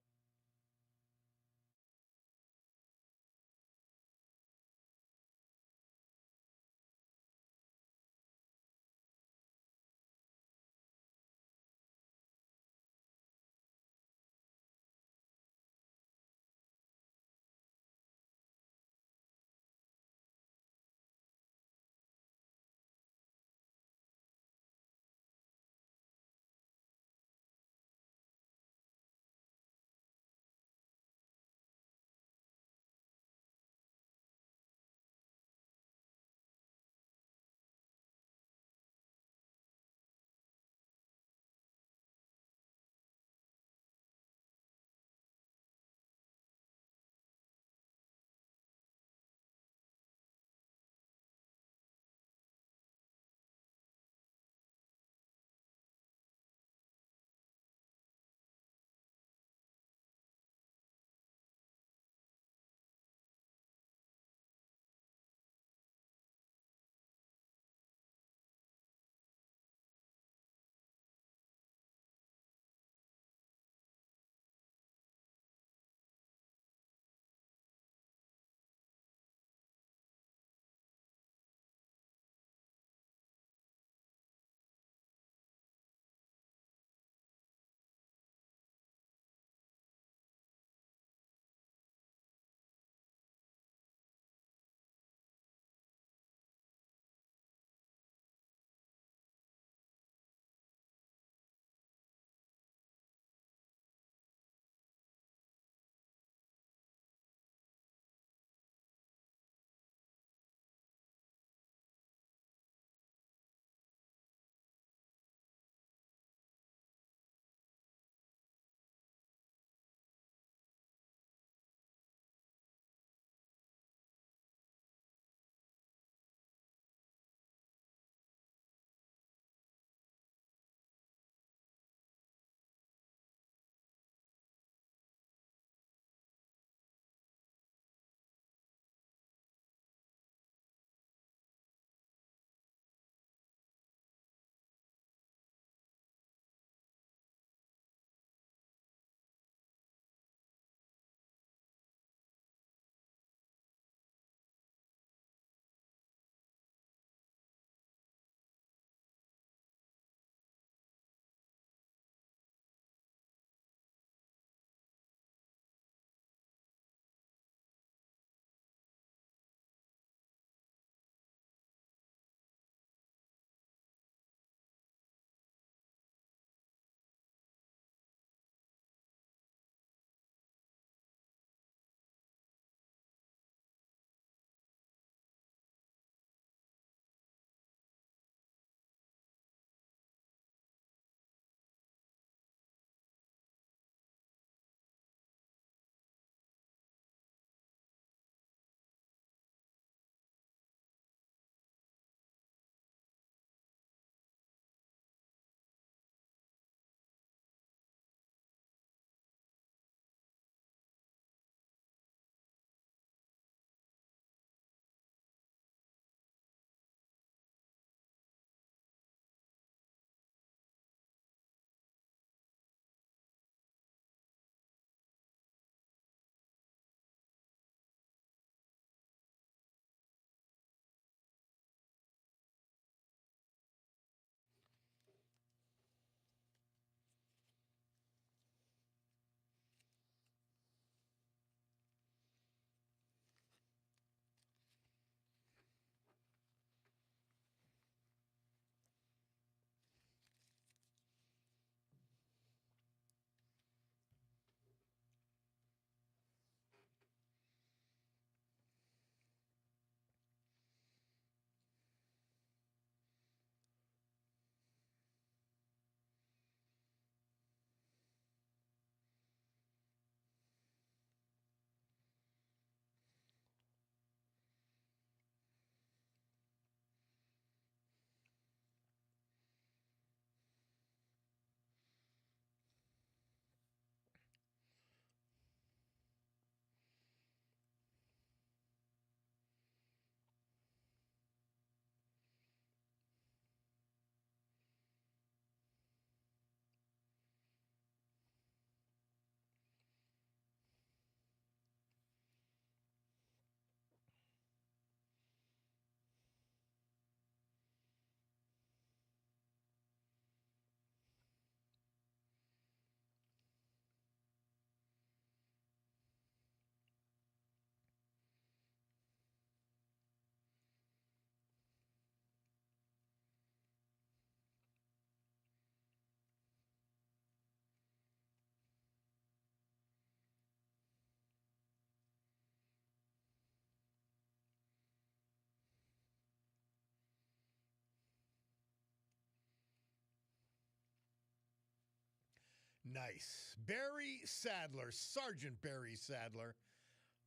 Nice. Barry Sadler, Sergeant Barry Sadler,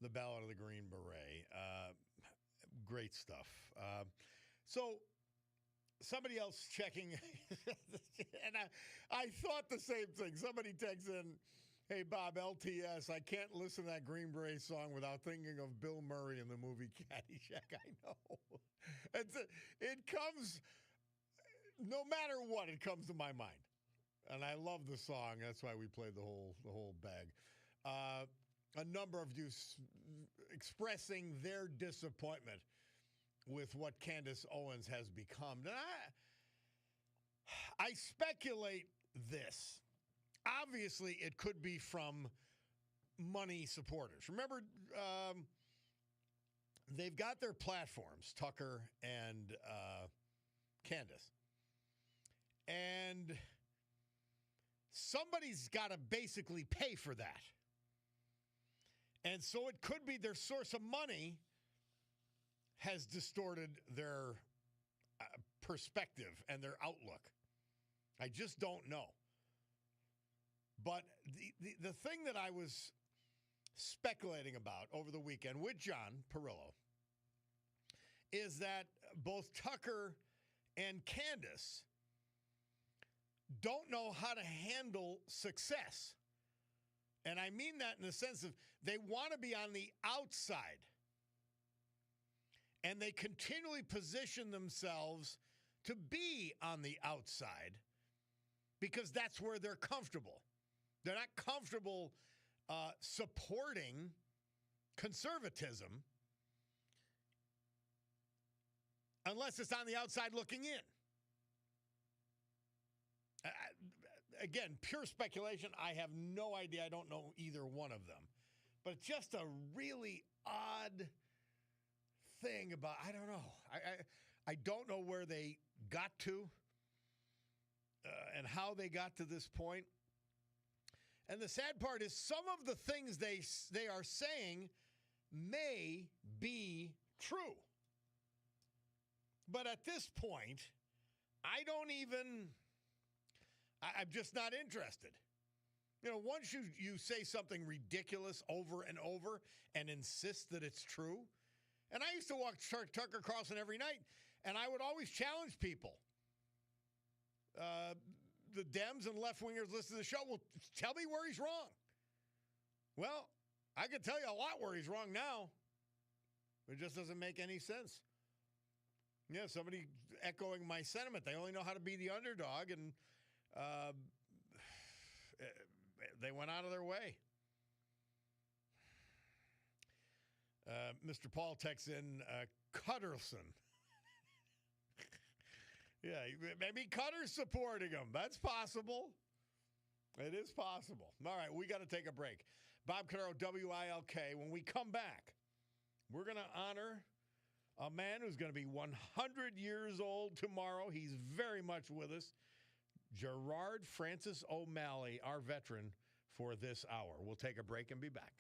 The Ballad of the Green Beret. Great stuff. So somebody else checking, and I thought the same thing. Somebody texts in, hey, Bob, LTS, I can't listen to that Green Beret song without thinking of Bill Murray in the movie Caddyshack. I know. It comes, no matter what, it comes to my mind. And I love the song. That's why we played the whole bag. A number of you expressing their disappointment with what Candace Owens has become. And I speculate this. Obviously, it could be from money supporters. Remember, they've got their platforms, Tucker and Candace. And somebody's got to basically pay for that. And so it could be their source of money has distorted their perspective and their outlook. I just don't know. But the thing that I was speculating about over the weekend with John Perillo is that both Tucker and Candace don't know how to handle success. And I mean that in the sense of they want to be on the outside. And they continually position themselves to be on the outside because that's where they're comfortable. They're not comfortable supporting conservatism unless it's on the outside looking in. Again, pure speculation. I have no idea. I don't know either one of them. But it's just a really odd thing about, I don't know. I don't know where they got to and how they got to this point. And the sad part is some of the things they are saying may be true. But at this point, I'm just not interested. You know, once you say something ridiculous over and over and insist that it's true, and I used to watch Tucker Carlson every night, and I would always challenge people. The Dems and left-wingers listen to the show. Well, tell me where he's wrong. Well, I can tell you a lot where he's wrong now. It just doesn't make any sense. Yeah, somebody echoing my sentiment. They only know how to be the underdog, and they went out of their way. Mr. Paul texts in Cutterson. Yeah, maybe Cutter's supporting him. That's possible. It is possible. All right, we got to take a break. Bob Cordaro, WILK. When we come back, we're going to honor a man who's going to be 100 years old tomorrow. He's very much with us. Gerard Francis O'Malley, our veteran for this hour. We'll take a break and be back.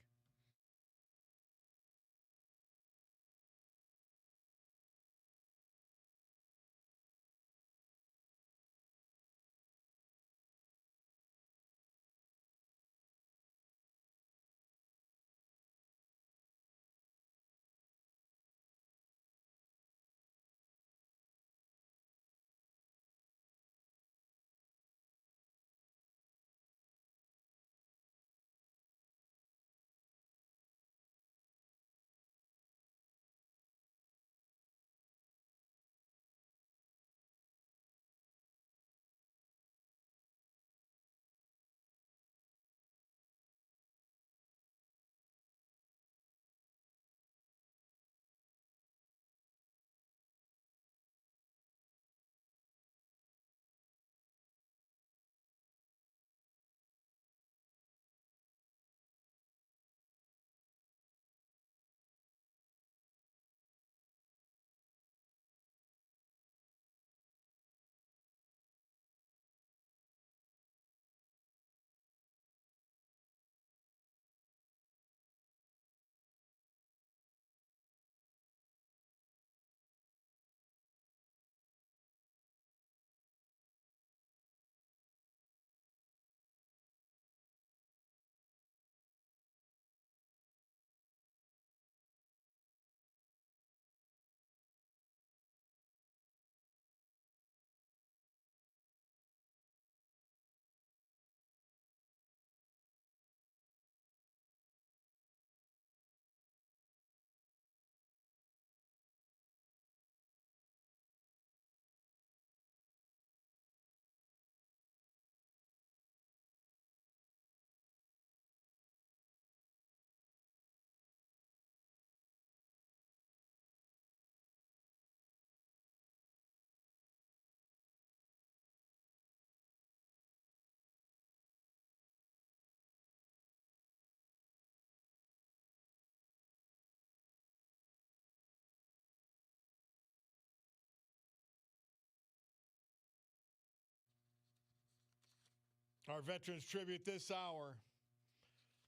Our Veterans Tribute this hour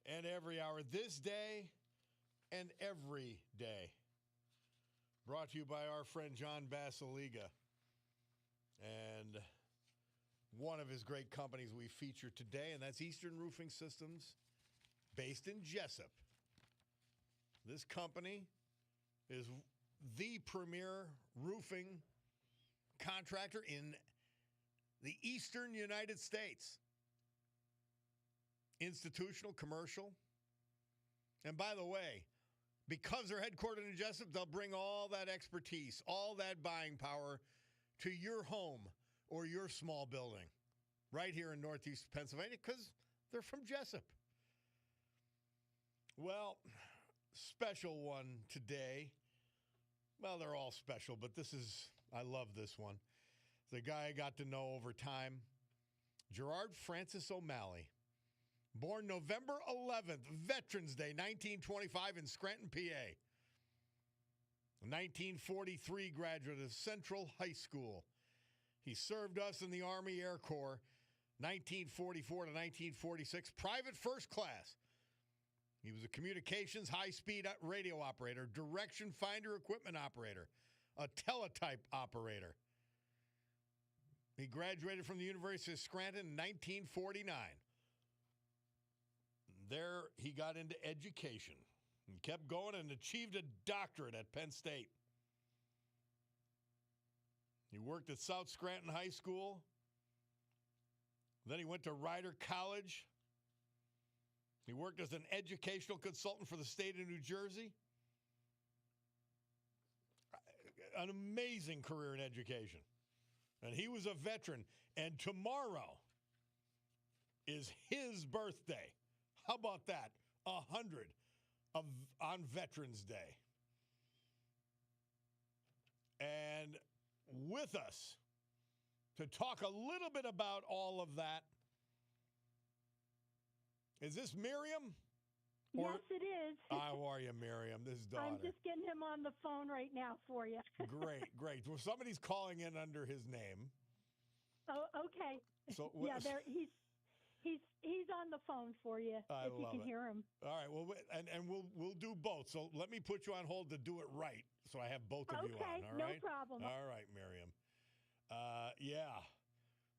and every hour, this day and every day. Brought to you by our friend John Basiliga and one of his great companies we feature today, and that's Eastern Roofing Systems, based in Jessup. This company is the premier roofing contractor in the eastern United States. Institutional, commercial. And by the way, because they're headquartered in Jessup, they'll bring all that expertise, all that buying power to your home or your small building right here in Northeast Pennsylvania because they're from Jessup. Well, special one today. Well, they're all special, but I love this one. The guy I got to know over time, Gerard Francis O'Malley. Born November 11th, Veterans Day, 1925 in Scranton, PA. 1943 graduate of Central High School. He served us in the Army Air Corps, 1944 to 1946, private first class. He was a communications high-speed radio operator, direction finder equipment operator, a teletype operator. He graduated from the University of Scranton in 1949. There, he got into education and kept going and achieved a doctorate at Penn State. He worked at South Scranton High School. Then he went to Rider College. He worked as an educational consultant for the state of New Jersey. An amazing career in education. And he was a veteran. And tomorrow is his birthday. How about that? 100 on Veterans Day. And with us to talk a little bit about all of that, is this Miriam? Yes, it is. How are you, Miriam? This is daughter. I'm just getting him on the phone right now for you. Great. Well, somebody's calling in under his name. Oh, okay. So yeah, he's on the phone for you. If you can hear him. All right. Well, and we'll do both. So let me put you on hold to do it right, so I have both of you on. All right. No problem. All right, Miriam. Yeah.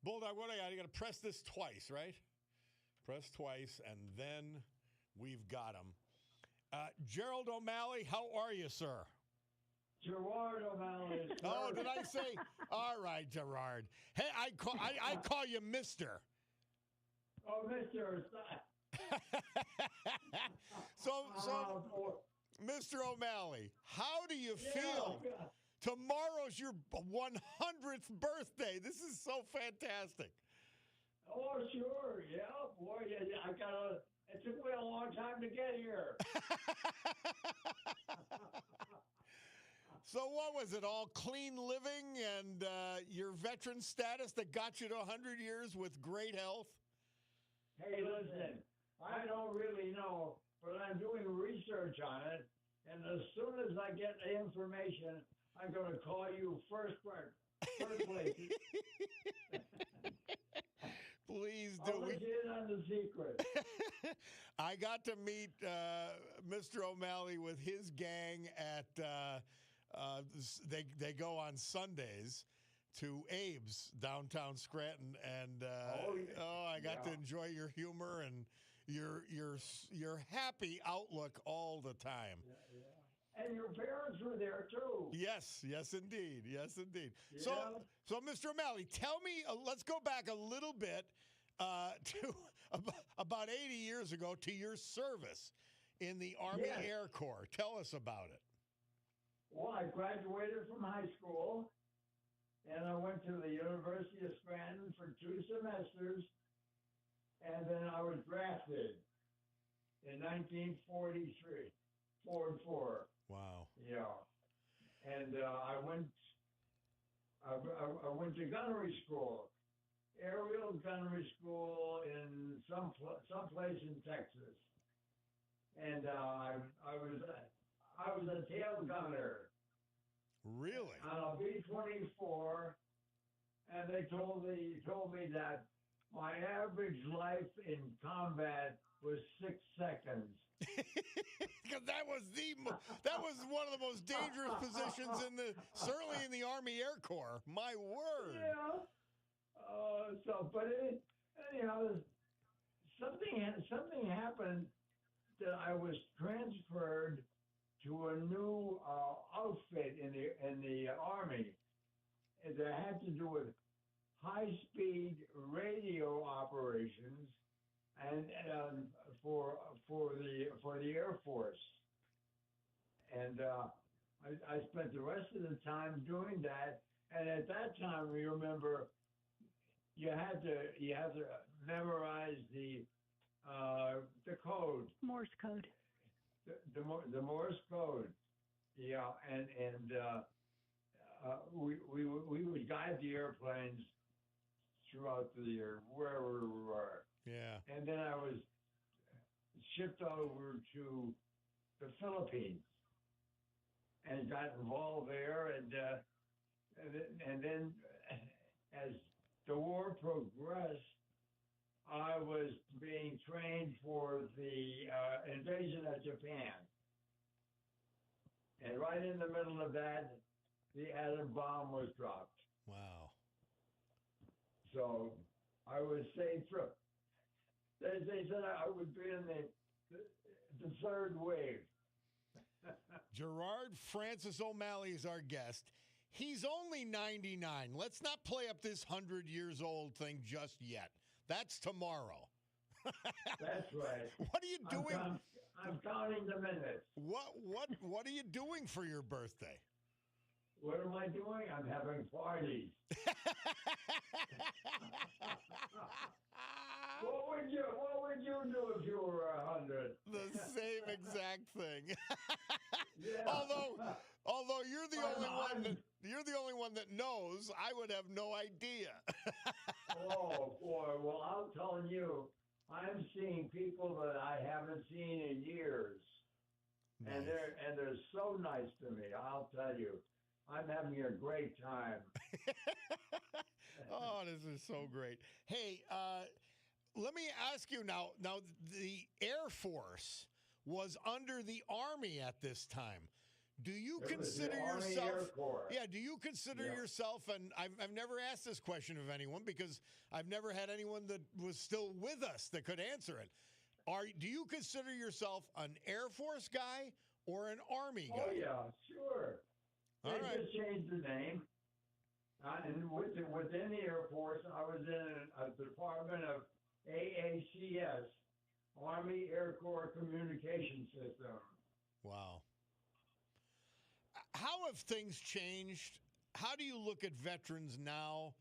Bulldog, what I got? You got to press this twice, right? Press twice, and then we've got him. Gerald O'Malley, how are you, sir? Gerard O'Malley. Oh, did I say? All right, Gerard. Hey, I call you Mister. Oh, Mr. So, Mr. O'Malley, how do you feel? Tomorrow's your 100th birthday. This is so fantastic. Oh, sure. Yeah, boy. It took me a long time to get here. So what was it, all clean living and your veteran status that got you to 100 years with great health? Hey, listen, I don't really know, but I'm doing research on it, and as soon as I get the information, I'm going to call you first place. Please do. I'll let you in on the secret. I got to meet Mr. O'Malley with his gang at they go on Sundays to Abe's downtown Scranton, and I got to enjoy your humor and your happy outlook all the time. Yeah. And your parents were there too. Yes, indeed. Yeah. So Mr. O'Malley, tell me. Let's go back a little bit to about 80 years ago to your service in the Army Air Corps. Tell us about it. Well, I graduated from high school, and I went to the University of Scranton for 2 semesters, and then I was drafted in 1943, 4. Wow. Yeah, and I went to gunnery school, aerial gunnery school in some place in Texas, and I was a tail gunner. Really? On a B-24, and they told me that my average life in combat was 6 seconds. Because that was one of the most dangerous positions certainly in the Army Air Corps. My word. Yeah. Anyhow, something happened that I was transferred to a new outfit in the Army that had to do with high-speed radio operations and for the Air Force. And I spent the rest of the time doing that. And at that time, you remember, you had to memorize the code. Morse code. The Morse code. Yeah, and we would guide the airplanes throughout the year, wherever we were. Yeah. And then I was shipped over to the Philippines and got involved there, and then as the war progressed, I was being trained for the invasion of Japan. And right in the middle of that, the atom bomb was dropped. Wow. So I was saved from. They said I would be in the third wave. Gerard Francis O'Malley is our guest. He's only 99. Let's not play up this 100 years old thing just yet. That's tomorrow. That's right. What are you doing? I'm counting the minutes. What are you doing for your birthday? What am I doing? I'm having parties. What would you do if you were 100? The same exact thing. Yeah. Although you're the only one that knows, I would have no idea. Oh boy! Well, I'm telling you, I'm seeing people that I haven't seen in years, Nice. and they're so nice to me. I'll tell you, I'm having a great time. Oh, this is so great. Hey, let me ask you now. Now, the Air Force was under the Army at this time. Do you consider yourself? Yeah. Do you consider yourself? And I've never asked this question of anyone because I've never had anyone that was still with us that could answer it. Do you consider yourself an Air Force guy or an Army guy? Oh yeah, sure. All They right. just changed the name. And within the Air Force, I was in a department of AACS, Army Air Corps Communication System. Wow. How have things changed? How do you look at veterans now,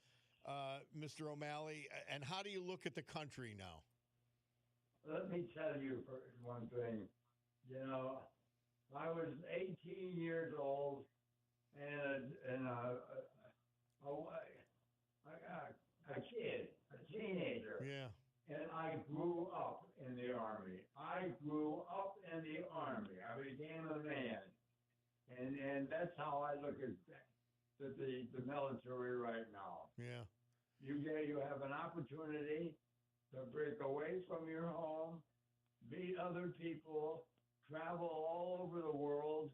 Mr. O'Malley, and how do you look at the country now? Let me tell you for one thing. You know, I was 18 years old, and a kid, a teenager. Yeah. And I grew up in the Army. I became a man. And that's how I look at the military right now. Yeah. You have an opportunity to break away from your home, meet other people, travel all over the world,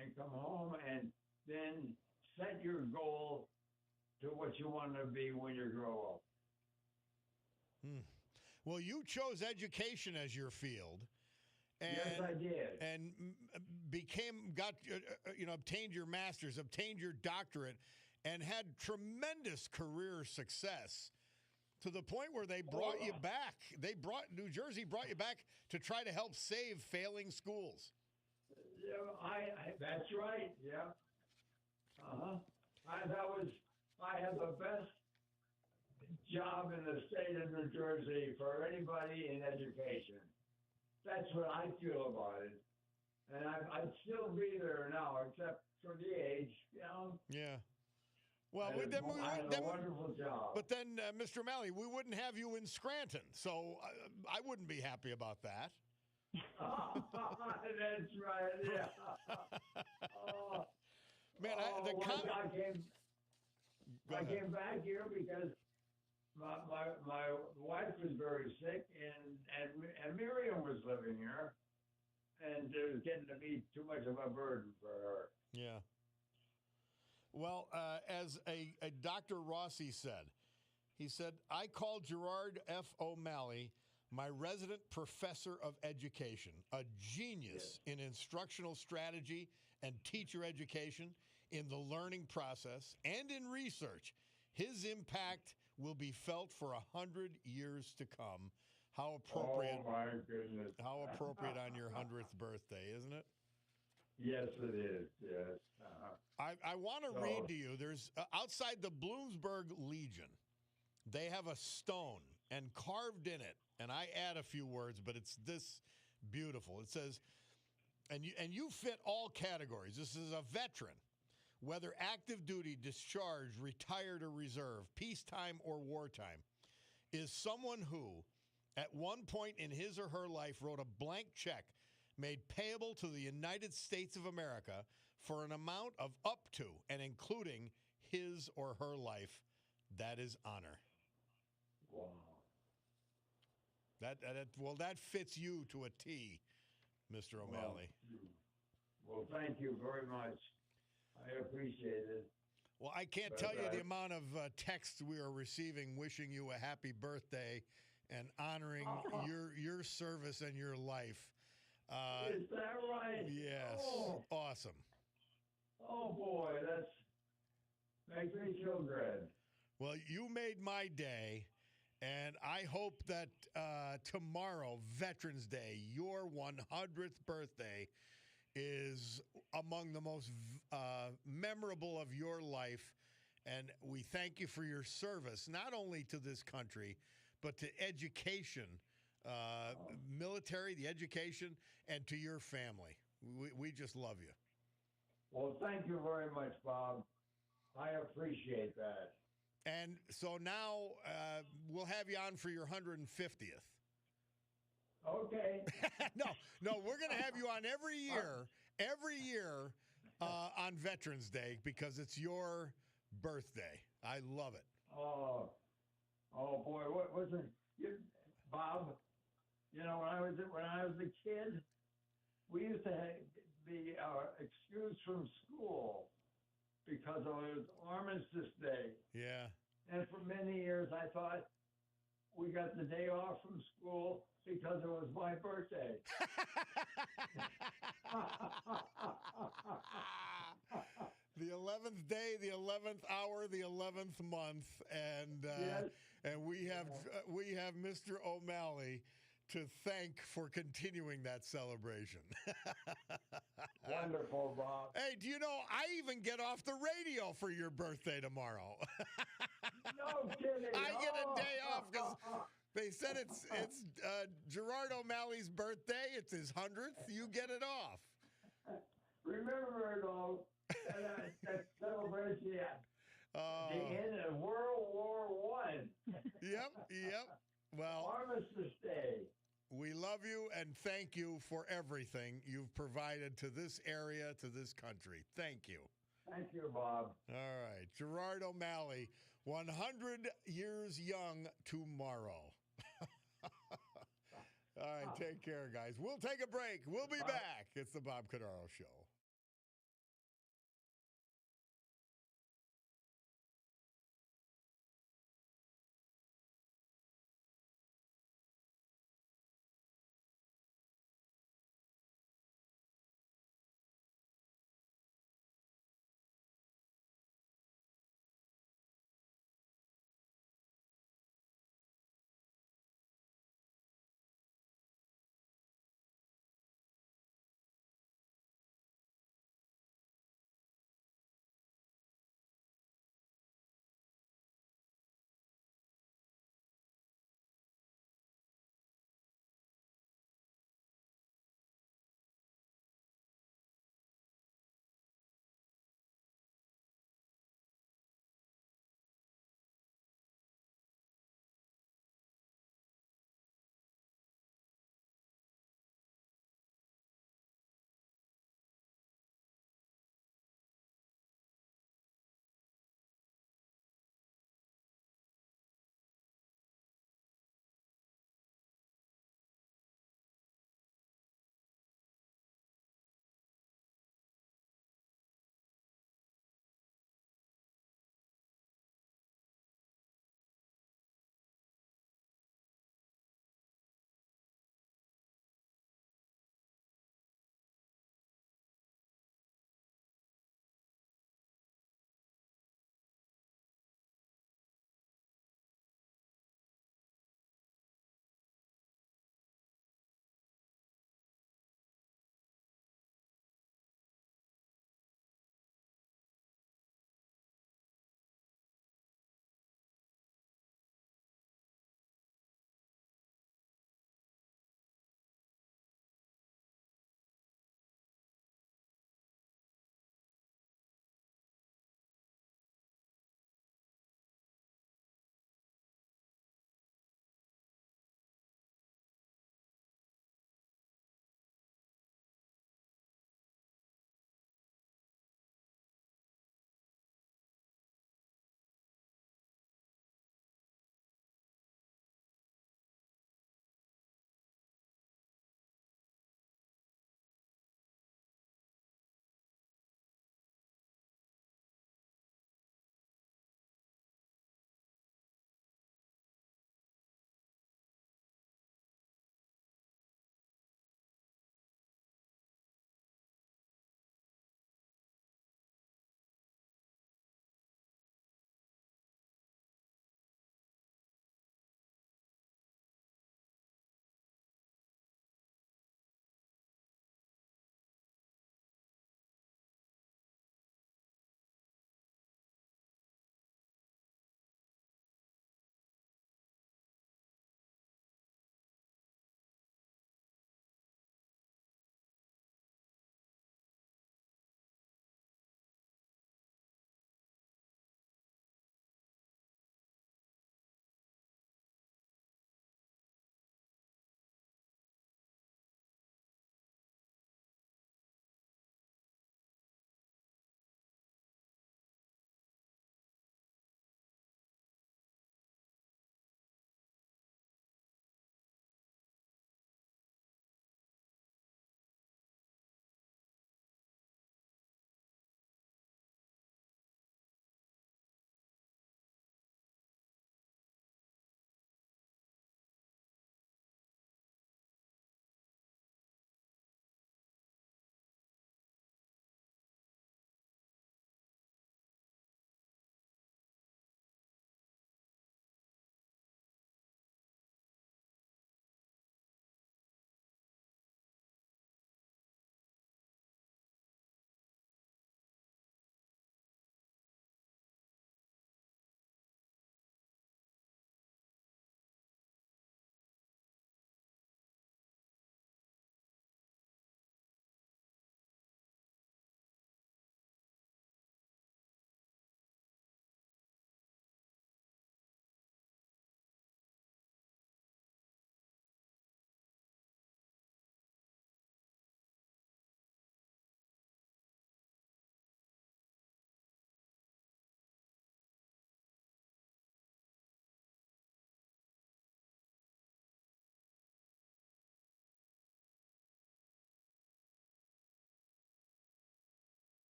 and come home and then set your goal to what you want to be when you grow up. Well, you chose education as your field. And, yes, I did. And obtained your master's, obtained your doctorate, and had tremendous career success to the point where they brought you back. New Jersey brought you back to try to help save failing schools. Yeah, that's right. Yeah. I had the best job in the state of New Jersey for anybody in education. That's what I feel about it. And I'd still be there now, except for the age, you know. Yeah. Well, I had a wonderful job. But then, Mr. O'Malley, we wouldn't have you in Scranton, so I wouldn't be happy about that. That's right, yeah. Man, I came back here because my wife was very sick, and Miriam was living here, and it was getting to be too much of a burden for her. Yeah. Well, as a Dr. Rossi said, he said, I called Gerard F. O'Malley my resident professor of education, a genius in instructional strategy and teacher education, in the learning process, and in research. His impact will be felt for 100 years to come. How appropriate! Oh my goodness! How appropriate on your 100th birthday, isn't it? Yes, it is. Yes. I want to read to you. There's outside the Bloomsburg Legion, they have a stone, and carved in it, and I add a few words, but it's this beautiful. It says, and you fit all categories. This is a veteran, whether active duty, discharged, retired, or reserve, peacetime or wartime, is someone who, at one point in his or her life, wrote a blank check made payable to the United States of America for an amount of up to and including his or her life. That is honor. Wow. That fits you to a T, Mr. O'Malley. Well, thank you very much. I appreciate it. Well, I can't tell you the amount of texts we are receiving wishing you a happy birthday and honoring your service and your life. Is that right? Yes. Oh. Awesome. Oh, boy. That makes me feel good. Well, you made my day, and I hope that tomorrow, Veterans Day, your 100th birthday, is among the most memorable of your life. And we thank you for your service, not only to this country, but to education, military, the education, and to your family. We just love you. Well, thank you very much, Bob. I appreciate that. And so now we'll have you on for your 150th. Okay. No, we're going to have you on every year on Veterans Day because it's your birthday. I love it. Oh boy, what was it, Bob? You know, when I was a kid, we used to be excused from school because it was Armistice Day. Yeah. And for many years, I thought we got the day off from school because it was my birthday. The 11th day, the 11th hour, the 11th month, and yes. And we have Mr. O'Malley to thank for continuing that celebration. Wonderful, Bob. Hey, do you know I even get off the radio for your birthday tomorrow? No kidding. I get a day off because they said it's Gerard O'Malley's birthday. It's his 100th. You get it off. Remember it all. That celebration at the end of World War I. Yep. Well, Armistice Day. We love you and thank you for everything you've provided to this area, to this country. Thank you. Thank you, Bob. All right. Gerard O'Malley, 100 years young tomorrow. All right. Take care, guys. We'll take a break. We'll be back. It's the Bob Cordaro Show.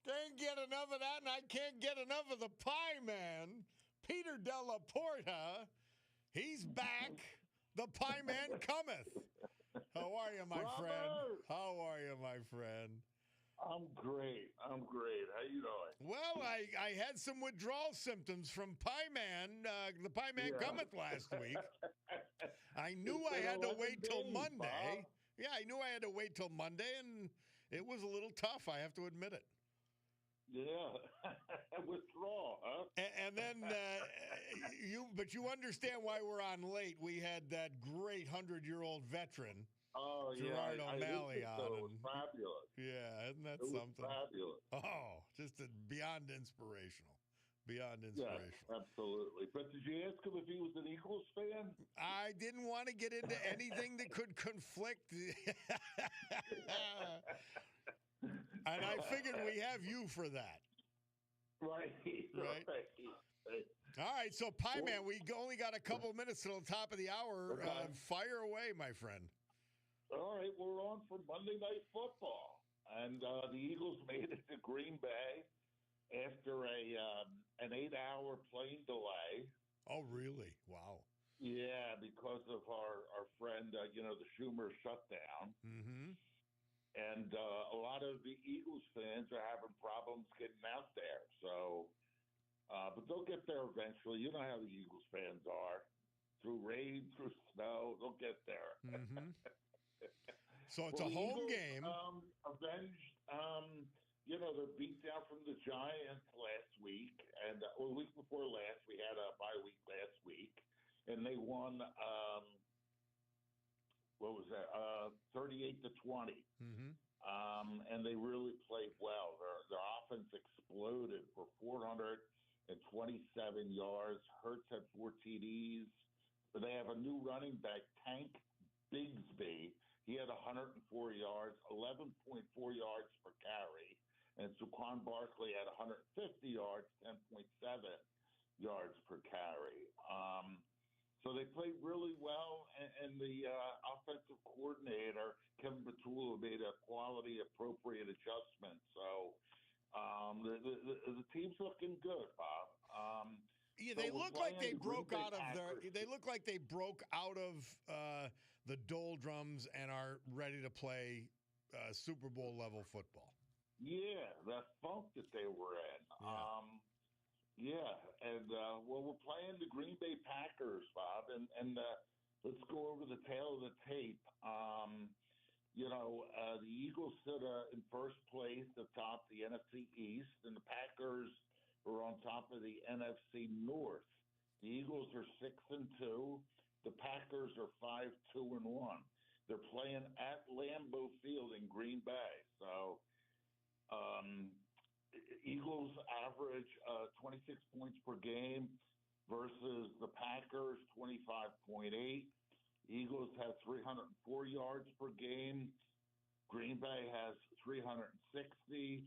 Can't get enough of that, and I can't get enough of the Pie Man, Peter Della Porta. He's back. The Pie Man cometh. How are you, my friend? How are you, my friend? I'm great. How you doing? Well, I had some withdrawal symptoms from Pie Man, the Pie Man cometh last week. I knew I had to wait till Monday. Bob. Yeah, I knew I had to wait till Monday, and it was a little tough, I have to admit it. Yeah, withdrawal, huh? And then but you understand why we're on late. We had that great 100-year-old veteran, Gerard O'Malley on. It was fabulous. Yeah, isn't that something? Fabulous. Oh, just beyond inspirational. Beyond inspirational. Yeah, absolutely. But did you ask him if he was an Eagles fan? I didn't want to get into anything that could conflict. And I figured we have you for that. Right. All right, so Pie Man, we only got a couple minutes till the top of the hour. Okay. Fire away, my friend. All right, we're on for Monday Night Football. And the Eagles made it to Green Bay after an 8-hour plane delay. Oh, really? Wow. Yeah, because of our friend, the Schumer shutdown. Mm-hmm. And a lot of the Eagles fans are having problems getting out there. So, but they'll get there eventually. You know how the Eagles fans are. Through rain, through snow, they'll get there. Mm-hmm. So it's a home game. Avenged, they're beat down from the Giants last week. And the week before last, we had a bye week last week. And they won... what was that? 38-20. Mm-hmm. And they really played well. Their offense exploded for 427 yards. Hurts had 4 TDs. But they have a new running back, Tank Bigsby. He had 104 yards, 11.4 yards per carry. And Saquon Barkley had 150 yards, 10.7 yards per carry. So they played really well, and the offensive coordinator, Kevin Petula, made a quality, appropriate adjustment. So the team's looking good, Bob. Yeah, they look like they broke out of They look like they broke out of the doldrums and are ready to play Super Bowl level football. Yeah, that funk that they were in. Yeah. We're playing the Green Bay Packers, Bob, and let's go over the tail of the tape. The Eagles sit in first place atop the NFC East, and the Packers are on top of the NFC North. The Eagles are 6-2. The Packers are 5-2-1. They're playing at Lambeau Field in Green Bay, so. Eagles average 26 points per game versus the Packers 25.8. Eagles have 304 yards per game. Green Bay has 360.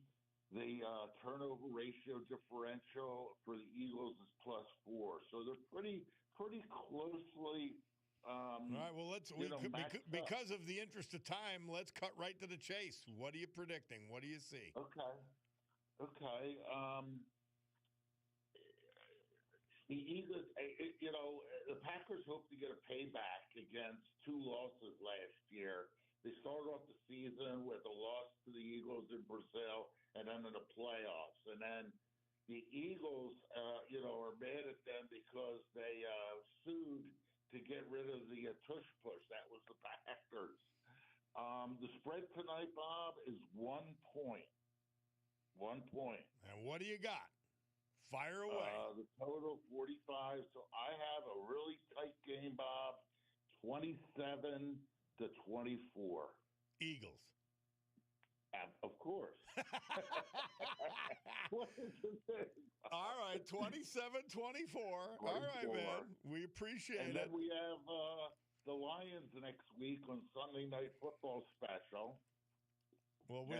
The turnover ratio differential for the Eagles is +4. So they're pretty closely. All right. Well, because of the interest of time, let's cut right to the chase. What are you predicting? What do you see? Okay. The Eagles, the Packers hope to get a payback against 2 losses last year. They started off the season with a loss to the Eagles in Brazil and then in the playoffs. And then the Eagles, are mad at them because they sued to get rid of the tush push. That was the Packers. The spread tonight, Bob, is 1 point. 1 point. And what do you got? Fire away. The total 45. So I have a really tight game, Bob. 27-24. Eagles. Of course. All right, 27-24. All right, man. We appreciate it. And then we have the Lions next week on Sunday Night Football special. Well, we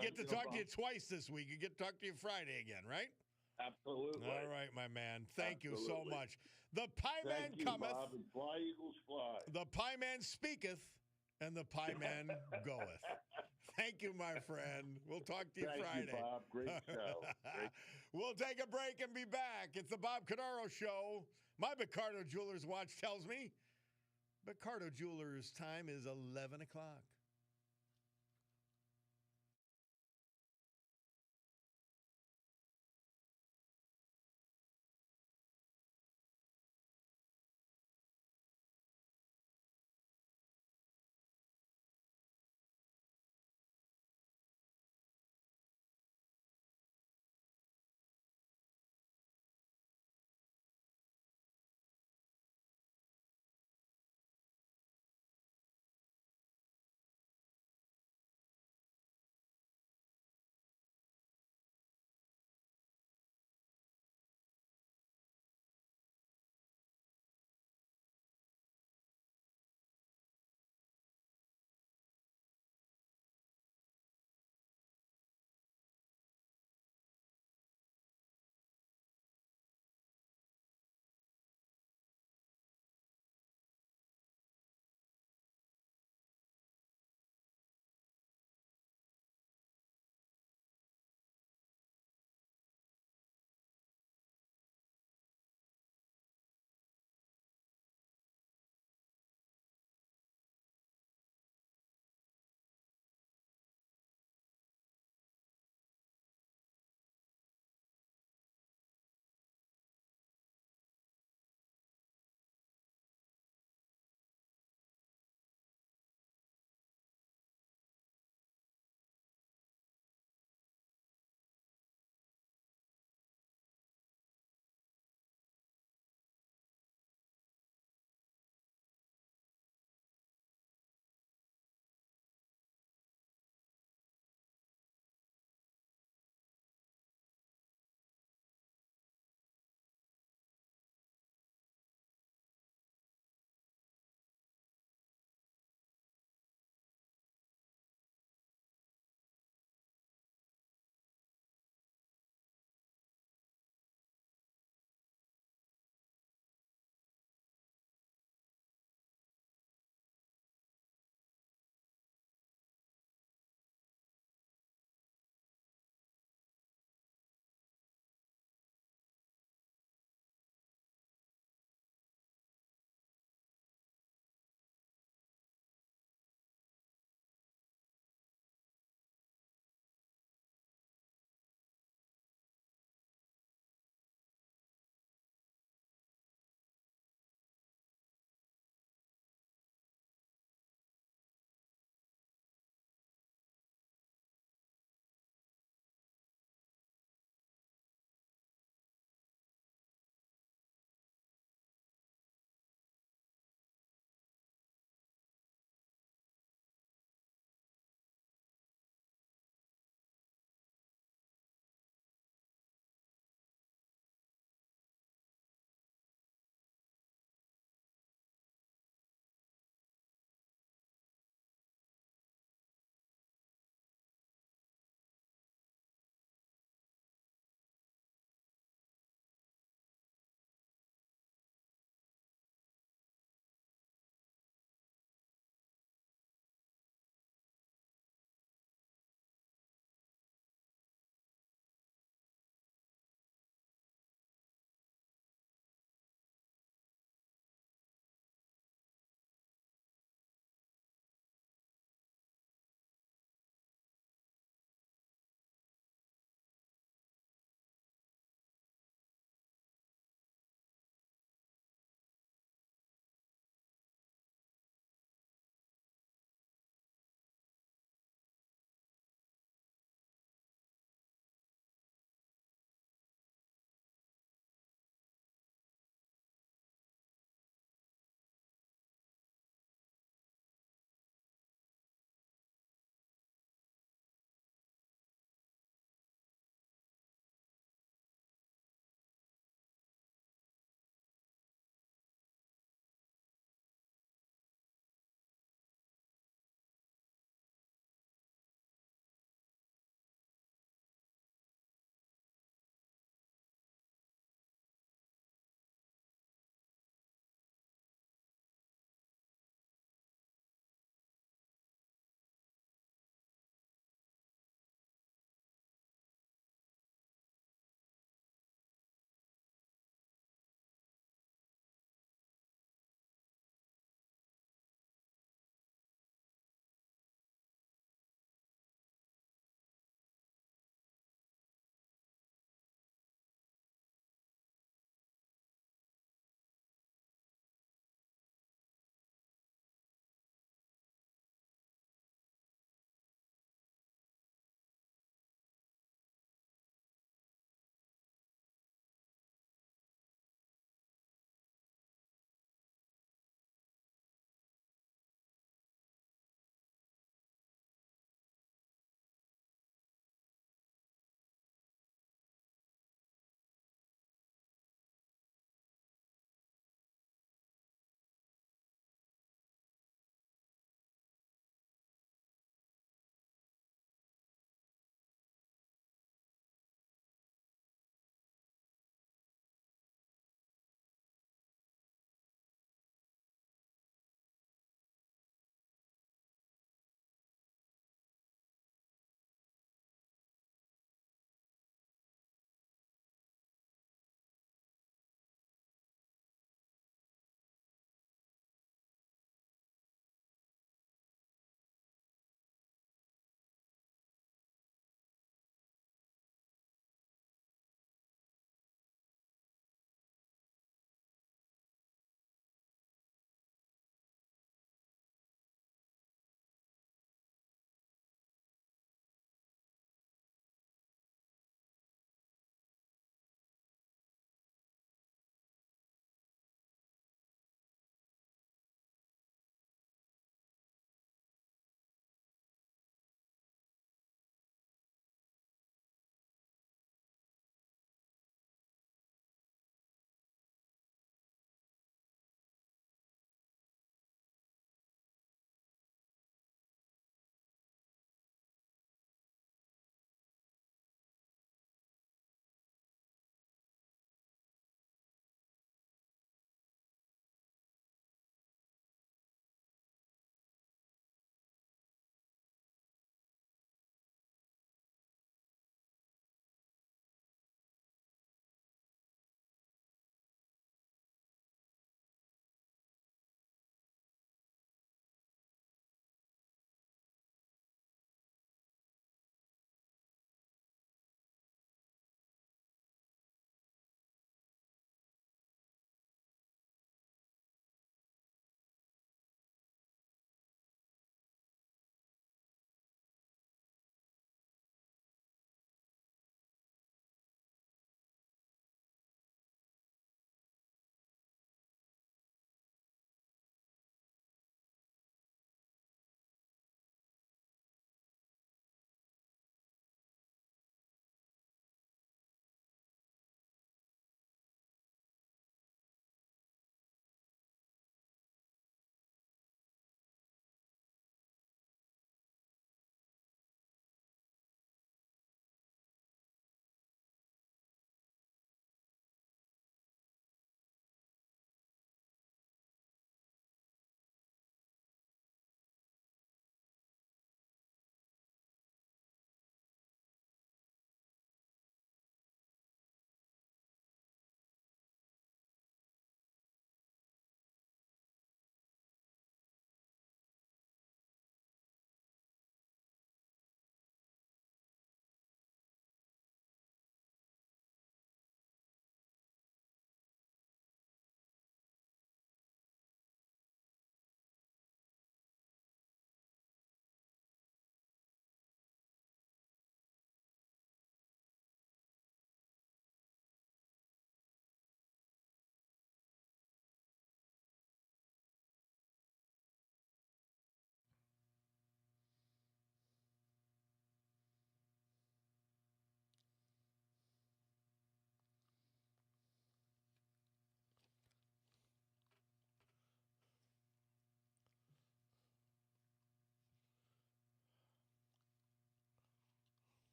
get to talk to you twice this week. You get to talk to you Friday again, right? Absolutely. All right, my man. Thank you so much. The Pie Man cometh. Bob, and fly, Eagles, fly. The Pie Man speaketh, and the Pie Man goeth. Thank you, my friend. We'll talk to you Thank Friday. you, Bob. Great show. Great. We'll take a break and be back. It's the Bob Cordaro Show. My Picardo Jewelers watch tells me Picardo Jewelers time is 11 o'clock.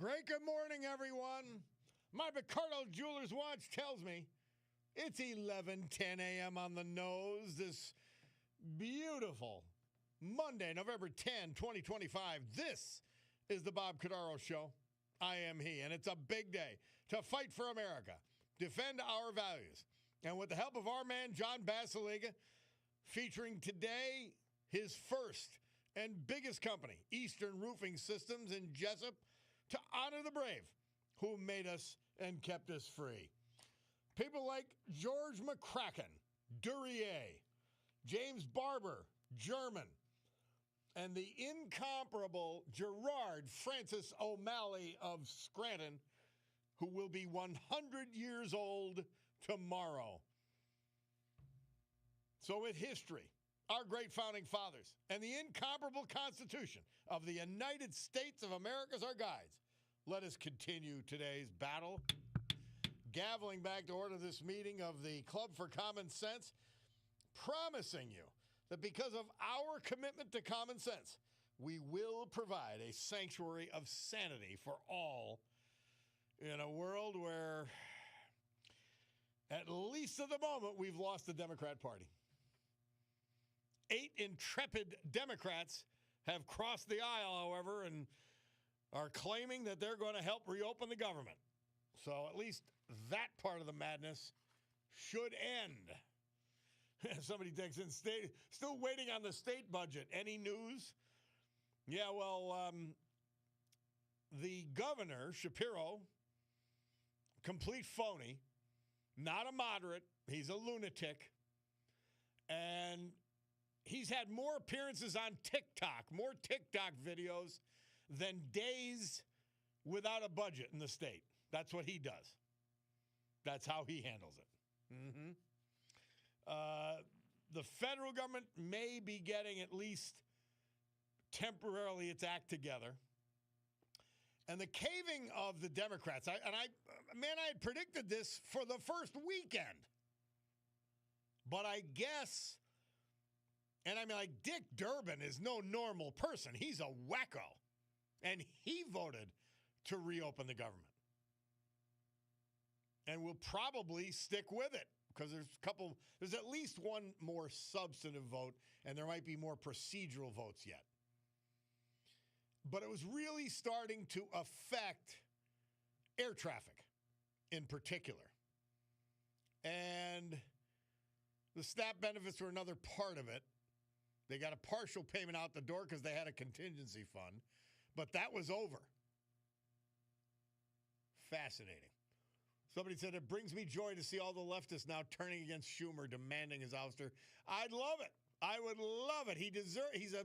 Great good morning, everyone. My Cordaro Jewelers watch tells me it's 11:10 a.m. on the nose this beautiful Monday, November 10, 2025. This is the Bob Cordaro Show. I am he, and it's a big day to fight for America, defend our values. And with the help of our man, John Basiliga, featuring today his first and biggest company, Eastern Roofing Systems in Jessup, to honor the brave who made us and kept us free. People like George McCracken, Duryea, James Barber, German, and the incomparable Gerard Francis O'Malley of Scranton, who will be 100 years old tomorrow. So with history, our great founding fathers, and the incomparable Constitution of the United States of America as our guides, let us continue today's battle. Gaveling back to order this meeting of the Club for Common Sense, promising you that because of our commitment to common sense, we will provide a sanctuary of sanity for all in a world where, at least at the moment, we've lost the Democrat Party. 8 intrepid Democrats have crossed the aisle, however, and are claiming that they're going to help reopen the government. So at least that part of the madness should end. Somebody texts in, still waiting on the state budget. Any news? Yeah, well, the governor, Shapiro, complete phony, not a moderate. He's a lunatic. And he's had more appearances on TikTok, more TikTok videos than days without a budget in the state. That's what he does. That's how he handles it. The federal government may be getting at least temporarily its act together. And the caving of the Democrats, I had predicted this for the first weekend. But I guess, and I mean, like, Dick Durbin is no normal person. He's a wacko. And he voted to reopen the government. And we'll probably stick with it because there's at least one more substantive vote, and there might be more procedural votes yet. But it was really starting to affect air traffic in particular. And the SNAP benefits were another part of it. They got a partial payment out the door because they had a contingency fund. But that was over. Fascinating. Somebody said, it brings me joy to see all the leftists now turning against Schumer, demanding his ouster. I'd love it. I would love it. He's a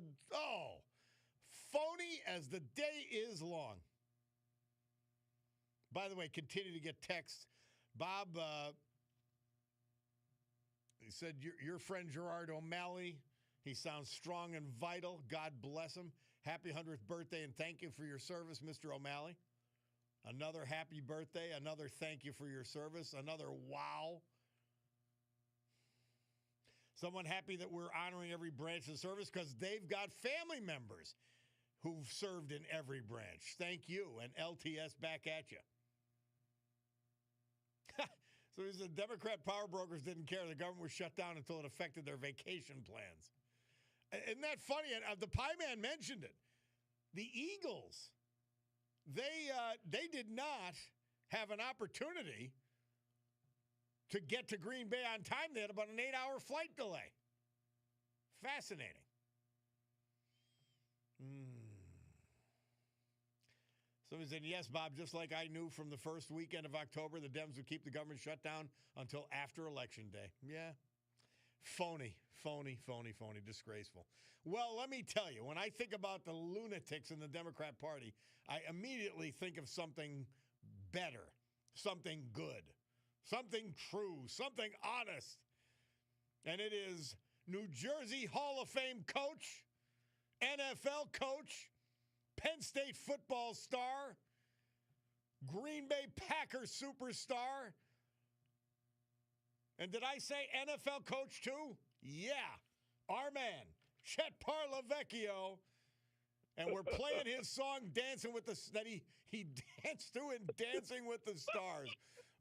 phony as the day is long. By the way, continue to get texts. Bob, he said, your friend Gerard O'Malley, he sounds strong and vital. God bless him. Happy 100th birthday, and thank you for your service, Mr. O'Malley. Another happy birthday, another thank you for your service, another wow. Someone happy that we're honoring every branch of service because they've got family members who've served in every branch. Thank you, and LTS back at you. So the Democrat power brokers didn't care. The government was shut down until it affected their vacation plans. Isn't that funny? And the Pie Man mentioned it. The Eagles, they did not have an opportunity to get to Green Bay on time. They had about an 8-hour flight delay. Fascinating. Somebody said, yes, Bob, just like I knew from the first weekend of October, the Dems would keep the government shut down until after Election Day. Yeah. Phony, disgraceful. Well, let me tell you, when I think about the lunatics in the Democrat Party, I immediately think of something better, something good, something true, something honest. And it is New Jersey Hall of Fame coach, NFL coach, Penn State football star, Green Bay Packers superstar. And did I say NFL coach too? Yeah. Our man, Chet Parlavecchio, And we're playing his song "Dancing with the" that he danced to in "Dancing with the Stars."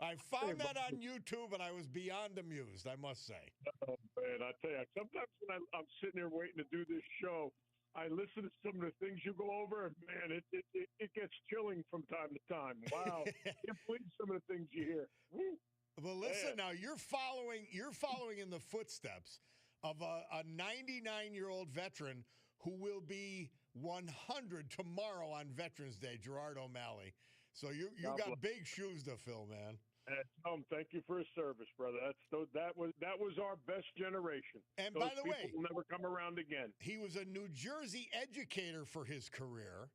I found that on YouTube, and I was beyond amused, I must say. Oh, man, I tell you, sometimes when I'm sitting here waiting to do this show, I listen to some of the things you go over, and, man, it gets chilling from time to time. Wow. Can't believe some of the things you hear. Woo. Well, listen, now you're following in the footsteps of a 99-year-old veteran who will be 100 tomorrow on Veterans Day, Gerard O'Malley. So you got big shoes to fill, man. Tom, thank you for his service, brother. That was our best generation. And Those by the way, will never come around again. He was a New Jersey educator for his career.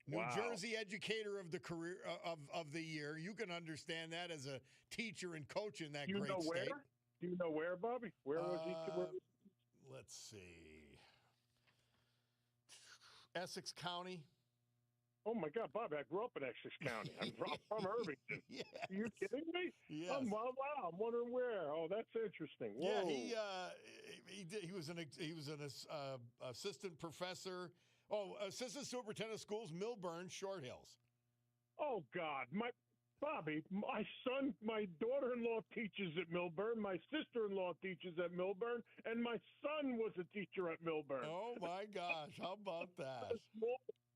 Wow. New Jersey Educator of the career of the year. You can understand that as a teacher and coach in that great state. Do you know where, Bobby? Where was he? Let's see. Essex County. Oh, my God, Bobby, I grew up in Essex County. I'm from Irvington. Yes. Are you kidding me? Yes. Wow, I'm wondering where. Oh, that's interesting. Whoa. Yeah, he was an assistant professor. Oh, assistant superintendent of schools, Millburn, Short Hills. Oh, God. Bobby, my daughter-in-law teaches at Millburn, my sister-in-law teaches at Millburn, and my son was a teacher at Millburn. Oh, my gosh. How about that?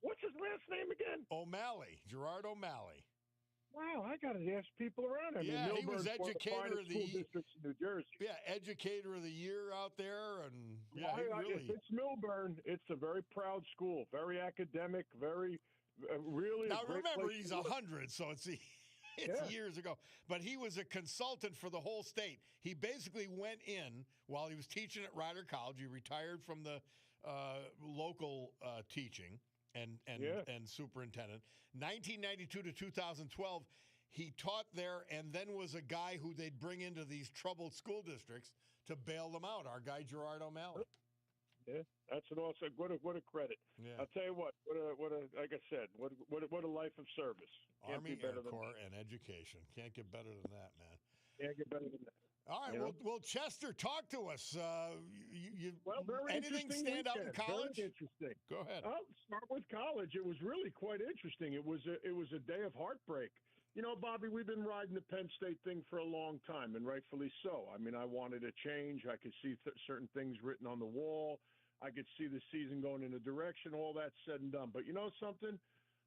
What's his last name again? O'Malley, Gerard O'Malley. Wow, I got to ask people around. He was educator of the districts in New Jersey. Yeah, educator of the year out there, and if it's Millburn, it's a very proud school, very academic, very really. Now remember, he's 100, so it's years ago. But he was a consultant for the whole state. He basically went in while he was teaching at Rider College. He retired from the local teaching and superintendent. 1992 to 2012, he taught there and then was a guy who they'd bring into these troubled school districts to bail them out. Our guy Gerard O'Malley. Yeah, that's an awesome. What a credit. Yeah. I'll tell you what a like I said, what a life of service. Army, Air Corps, and education. Can't get better than that, man. Can't get better than that. All right, well, Chester, talk to us. Very anything stand out in college? Very interesting. Go ahead. I'll start with college. It was really quite interesting. It was a day of heartbreak. You know, Bobby, we've been riding the Penn State thing for a long time, and rightfully so. I mean, I wanted a change. I could see certain things written on the wall. I could see the season going in a direction. All that said and done. But you know something?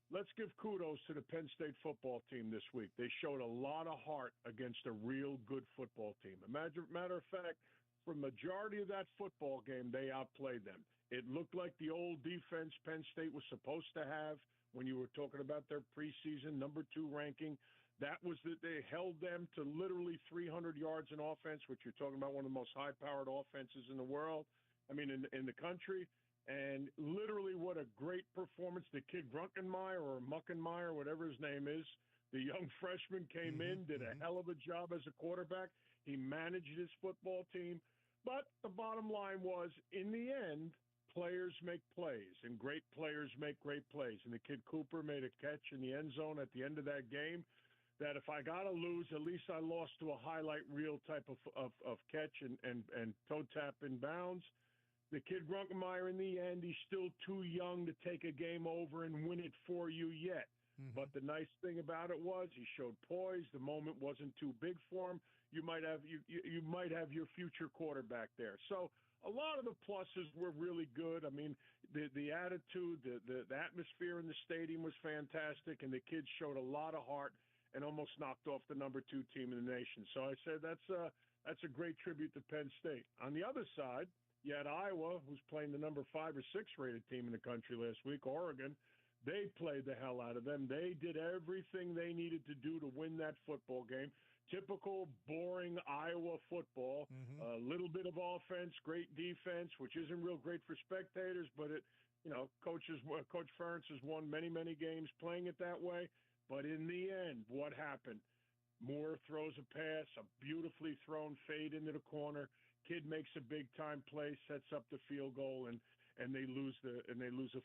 Let's give kudos to the Penn State football team this week. They showed a lot of heart against a real good football team. Matter of fact, for the majority of that football game, they outplayed them. It looked like the old defense Penn State was supposed to have when you were talking about their preseason number 2 ranking. That was that they held them to literally 300 yards in offense, which you're talking about one of the most high-powered offenses in the world. I mean, in the country. And literally what a great performance. The kid Grunkenmeyer or Muckenmeyer, whatever his name is, the young freshman came in, did a hell of a job as a quarterback. He managed his football team. But the bottom line was, in the end, players make plays, and great players make great plays. And the kid Cooper made a catch in the end zone at the end of that game that if I got to lose, at least I lost to a highlight reel type of catch and toe tap in bounds. The kid Grunkenmeyer, in the end, he's still too young to take a game over and win it for you yet. But the nice thing about it was he showed poise. The moment wasn't too big for him. You might have your future quarterback there. So a lot of the pluses were really good. I mean, the attitude, the atmosphere in the stadium was fantastic, and the kids showed a lot of heart and almost knocked off the number 2 team in the nation. So I said that's a great tribute to Penn State. On the other side, you had Iowa, who's playing the number 5 or 6 rated team in the country last week, Oregon. They played the hell out of them. They did everything they needed to do to win that football game. Typical boring Iowa football. A little bit of offense, great defense, which isn't real great for spectators, but Coach Ferentz has won many, many games playing it that way. But in the end, what happened? Moore throws a pass, a beautifully thrown fade into the corner. Kid makes a big time play, sets up the field goal, and they lose the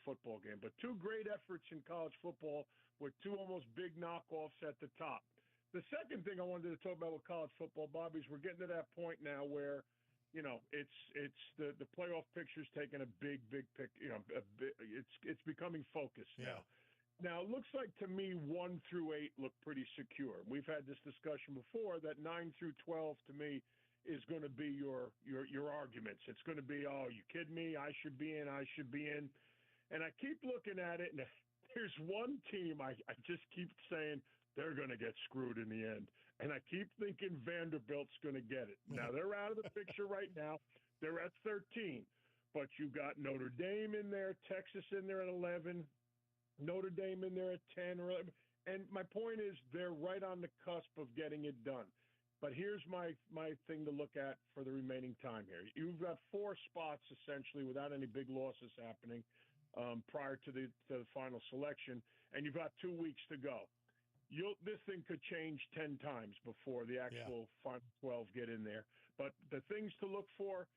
football game. But 2 great efforts in college football with 2 almost big knockoffs at the top. The second thing I wanted to talk about with college football, Bobby, is we're getting to that point now where, it's the playoff picture's taking a big pick. It's becoming focused now. Now, it looks like to me 1 through 8 look pretty secure. We've had this discussion before that 9 through 12 to me is going to be your arguments. It's going to be, oh, you kidding me? I should be in. And I keep looking at it, and there's one team I just keep saying they're going to get screwed in the end. And I keep thinking Vanderbilt's going to get it. Now, they're out of the picture right now. They're at 13. But you got Notre Dame in there, Texas in there at 11, Notre Dame in there at 10 or 11. And my point is they're right on the cusp of getting it done. But here's my thing to look at for the remaining time here. You've got 4 spots essentially without any big losses happening prior to the final selection, and you've got 2 weeks to go. This thing could change 10 times before the actual final 12 get in there. But the things to look for,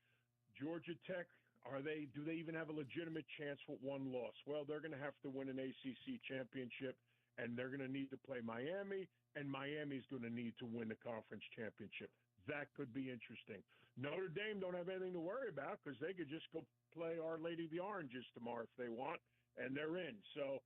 Georgia Tech, do they even have a legitimate chance with 1 loss? Well, they're going to have to win an ACC championship, and they're going to need to play Miami, and Miami's going to need to win the conference championship. That could be interesting. Notre Dame don't have anything to worry about because they could just go play Our Lady of the Oranges tomorrow if they want, and they're in. So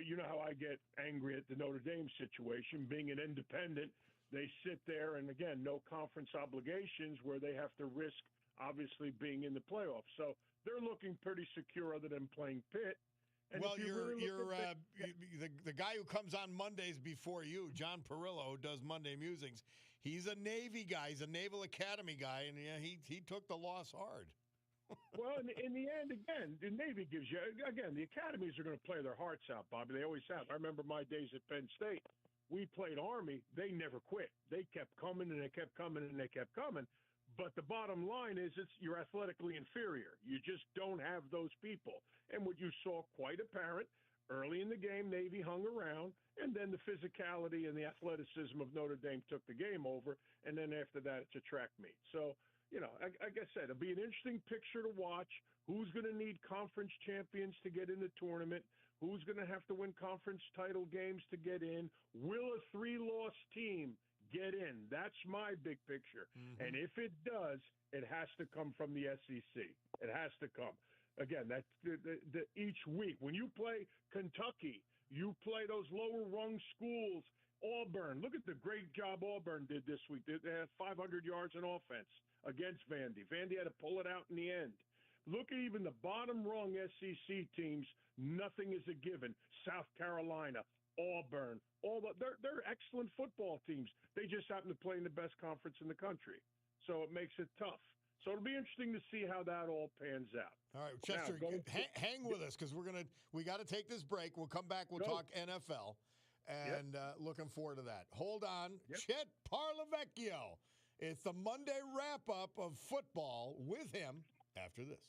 you know how I get angry at the Notre Dame situation. Being an independent, they sit there, and again, no conference obligations where they have to risk obviously being in the playoffs. So they're looking pretty secure other than playing Pitt. And well, the guy who comes on Mondays before you, John Perillo, who does Monday Musings, he's a Navy guy. He's a Naval Academy guy, and he took the loss hard. Well, in the end, again, the Navy gives you, again, the academies are going to play their hearts out, Bobby. They always have. I remember my days at Penn State. We played Army. They never quit. They kept coming, and they kept coming, and they kept coming. But the bottom line is you're athletically inferior. You just don't have those people. And what you saw quite apparent, early in the game, Navy hung around, and then the physicality and the athleticism of Notre Dame took the game over, and then after that, it's a track meet. So, like I said, it'll be an interesting picture to watch. Who's going to need conference champions to get in the tournament? Who's going to have to win conference title games to get in? Will a 3-loss team get in? That's my big picture. Mm-hmm. And if it does, it has to come from the SEC. It has to come. Again, that's each week. When you play Kentucky, you play those lower-rung schools. Auburn, look at the great job Auburn did this week. They had 500 yards in offense against Vandy. Vandy had to pull it out in the end. Look at even the bottom-rung SEC teams. Nothing is a given. South Carolina, Auburn, they're excellent football teams. They just happen to play in the best conference in the country. So it makes it tough. So it'll be interesting to see how that all pans out. All right, Chester, hang with us because we got to take this break. We'll come back. We'll talk NFL, and looking forward to that. Hold on, Chet Parlavecchio. It's the Monday wrap-up of football with him after this.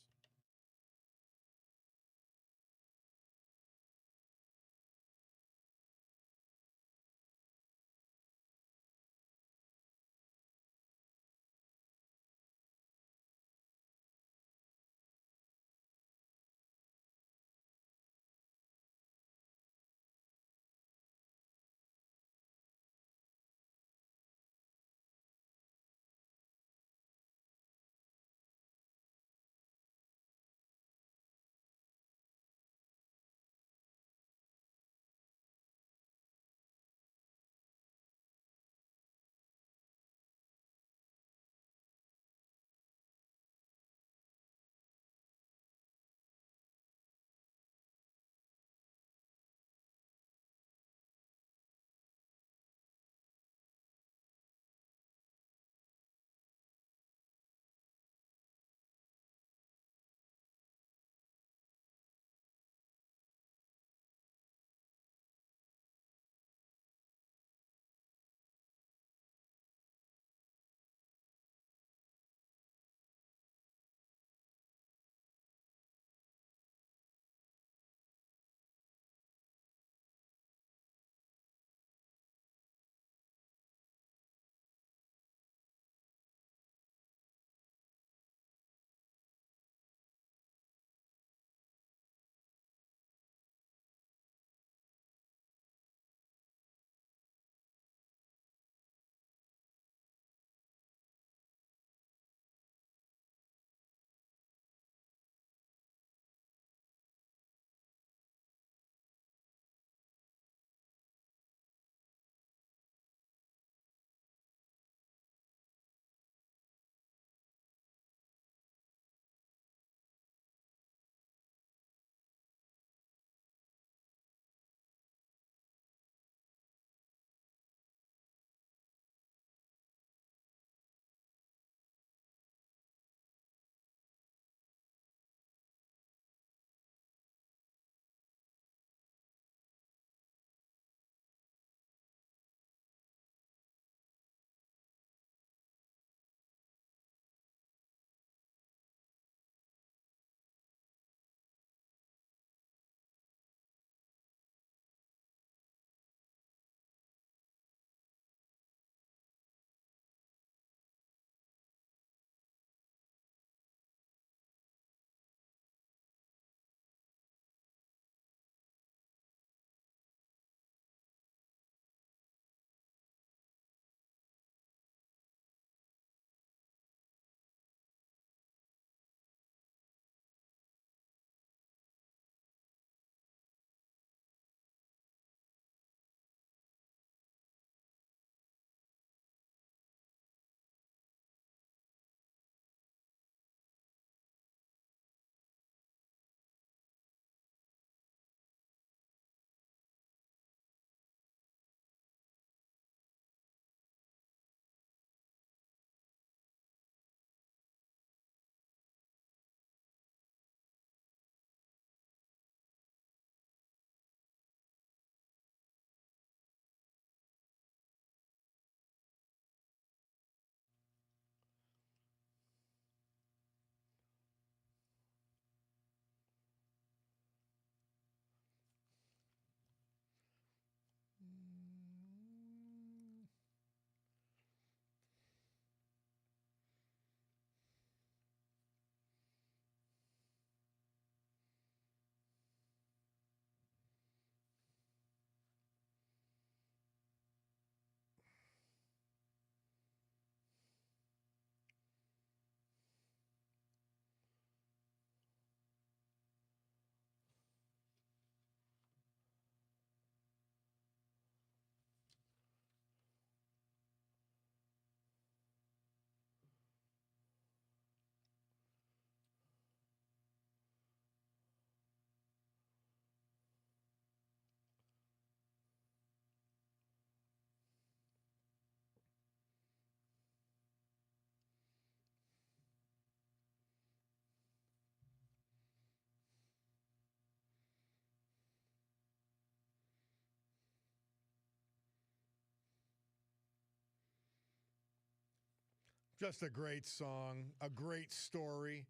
Just a great song, a great story,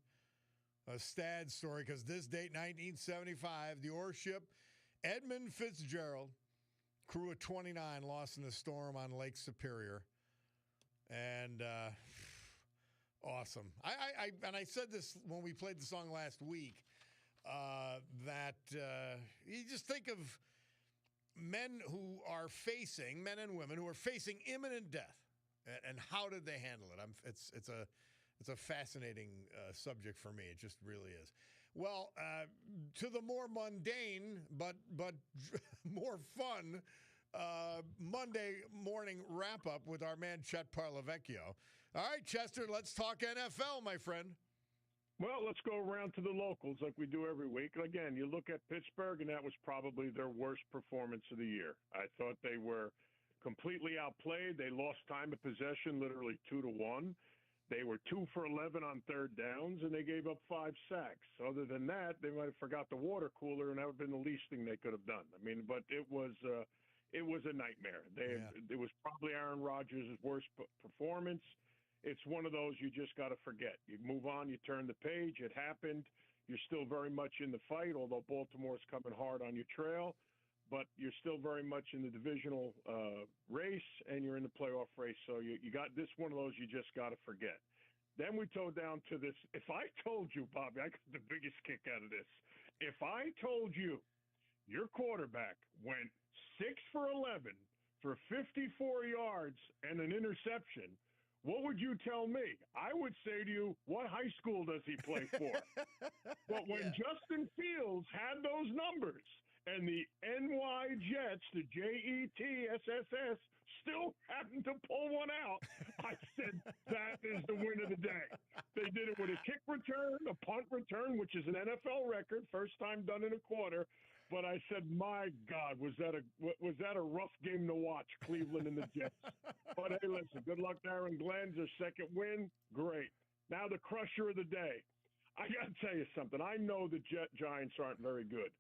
a sad story, because this date, 1975, the ore ship Edmund Fitzgerald, crew of 29, lost in a storm on Lake Superior. And awesome. I said this when we played the song last week, that you just think of men and women who are facing imminent death, and how did they handle it? It's a fascinating subject for me. It just really is. Well, to the more mundane but more fun Monday morning wrap up with our man Chet Parlavecchio. All right, Chester, let's talk NFL, my friend. Well, let's go around to the locals like we do every week. Again, you look at Pittsburgh, and that was probably their worst performance of the year. I thought they were completely outplayed. They lost time of possession, literally 2-1. They were 2 for 11 on third downs, and they gave up 5 sacks. Other than that, they might have forgot the water cooler, and that would have been the least thing they could have done. I mean, but it was a nightmare. It was probably Aaron Rodgers' worst performance. It's one of those you just got to forget. You move on, you turn the page. It happened. You're still very much in the fight, although Baltimore's coming hard on your trail. But you're still very much in the divisional race, and you're in the playoff race. So you got this one of those you just got to forget. Then we go down to this. If I told you, Bobby, I got the biggest kick out of this. If I told you your quarterback went 6 for 11 for 54 yards and an interception, what would you tell me? I would say to you, what high school does he play for? But when Justin Fields had those numbers and the NY Jets, the JETSSS, still happened to pull one out, I said, that is the win of the day. They did it with a kick return, a punt return, which is an NFL record, first time done in a quarter. But I said, my God, was that a rough game to watch, Cleveland and the Jets. But hey, listen, good luck to Aaron Glenn. Their second win, great. Now the crusher of the day. I got to tell you something. I know the Giants aren't very good.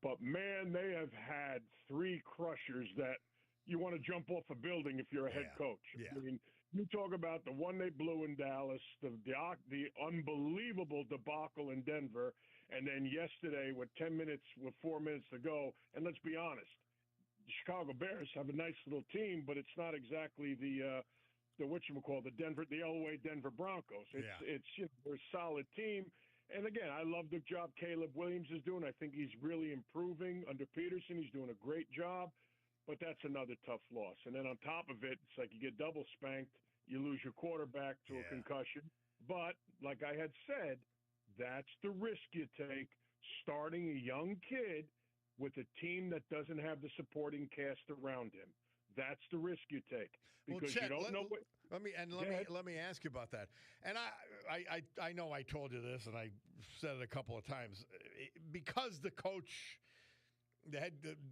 But, man, they have had 3 crushers that you want to jump off a building if you're a head coach. Yeah. I mean, you talk about the one they blew in Dallas, the unbelievable debacle in Denver, and then yesterday with 4 minutes to go, and let's be honest, the Chicago Bears have a nice little team, but it's not exactly the Elway Denver Broncos. It's they're a solid team. And again, I love the job Caleb Williams is doing. I think he's really improving under Peterson. He's doing a great job, but that's another tough loss. And then on top of it, it's like you get double spanked. You lose your quarterback to a concussion. But like I had said, that's the risk you take starting a young kid with a team that doesn't have the supporting cast around him. That's the risk you take because Chet, you don't know what. Let me ask you about that. And I know I told you this, and I said it a couple of times because the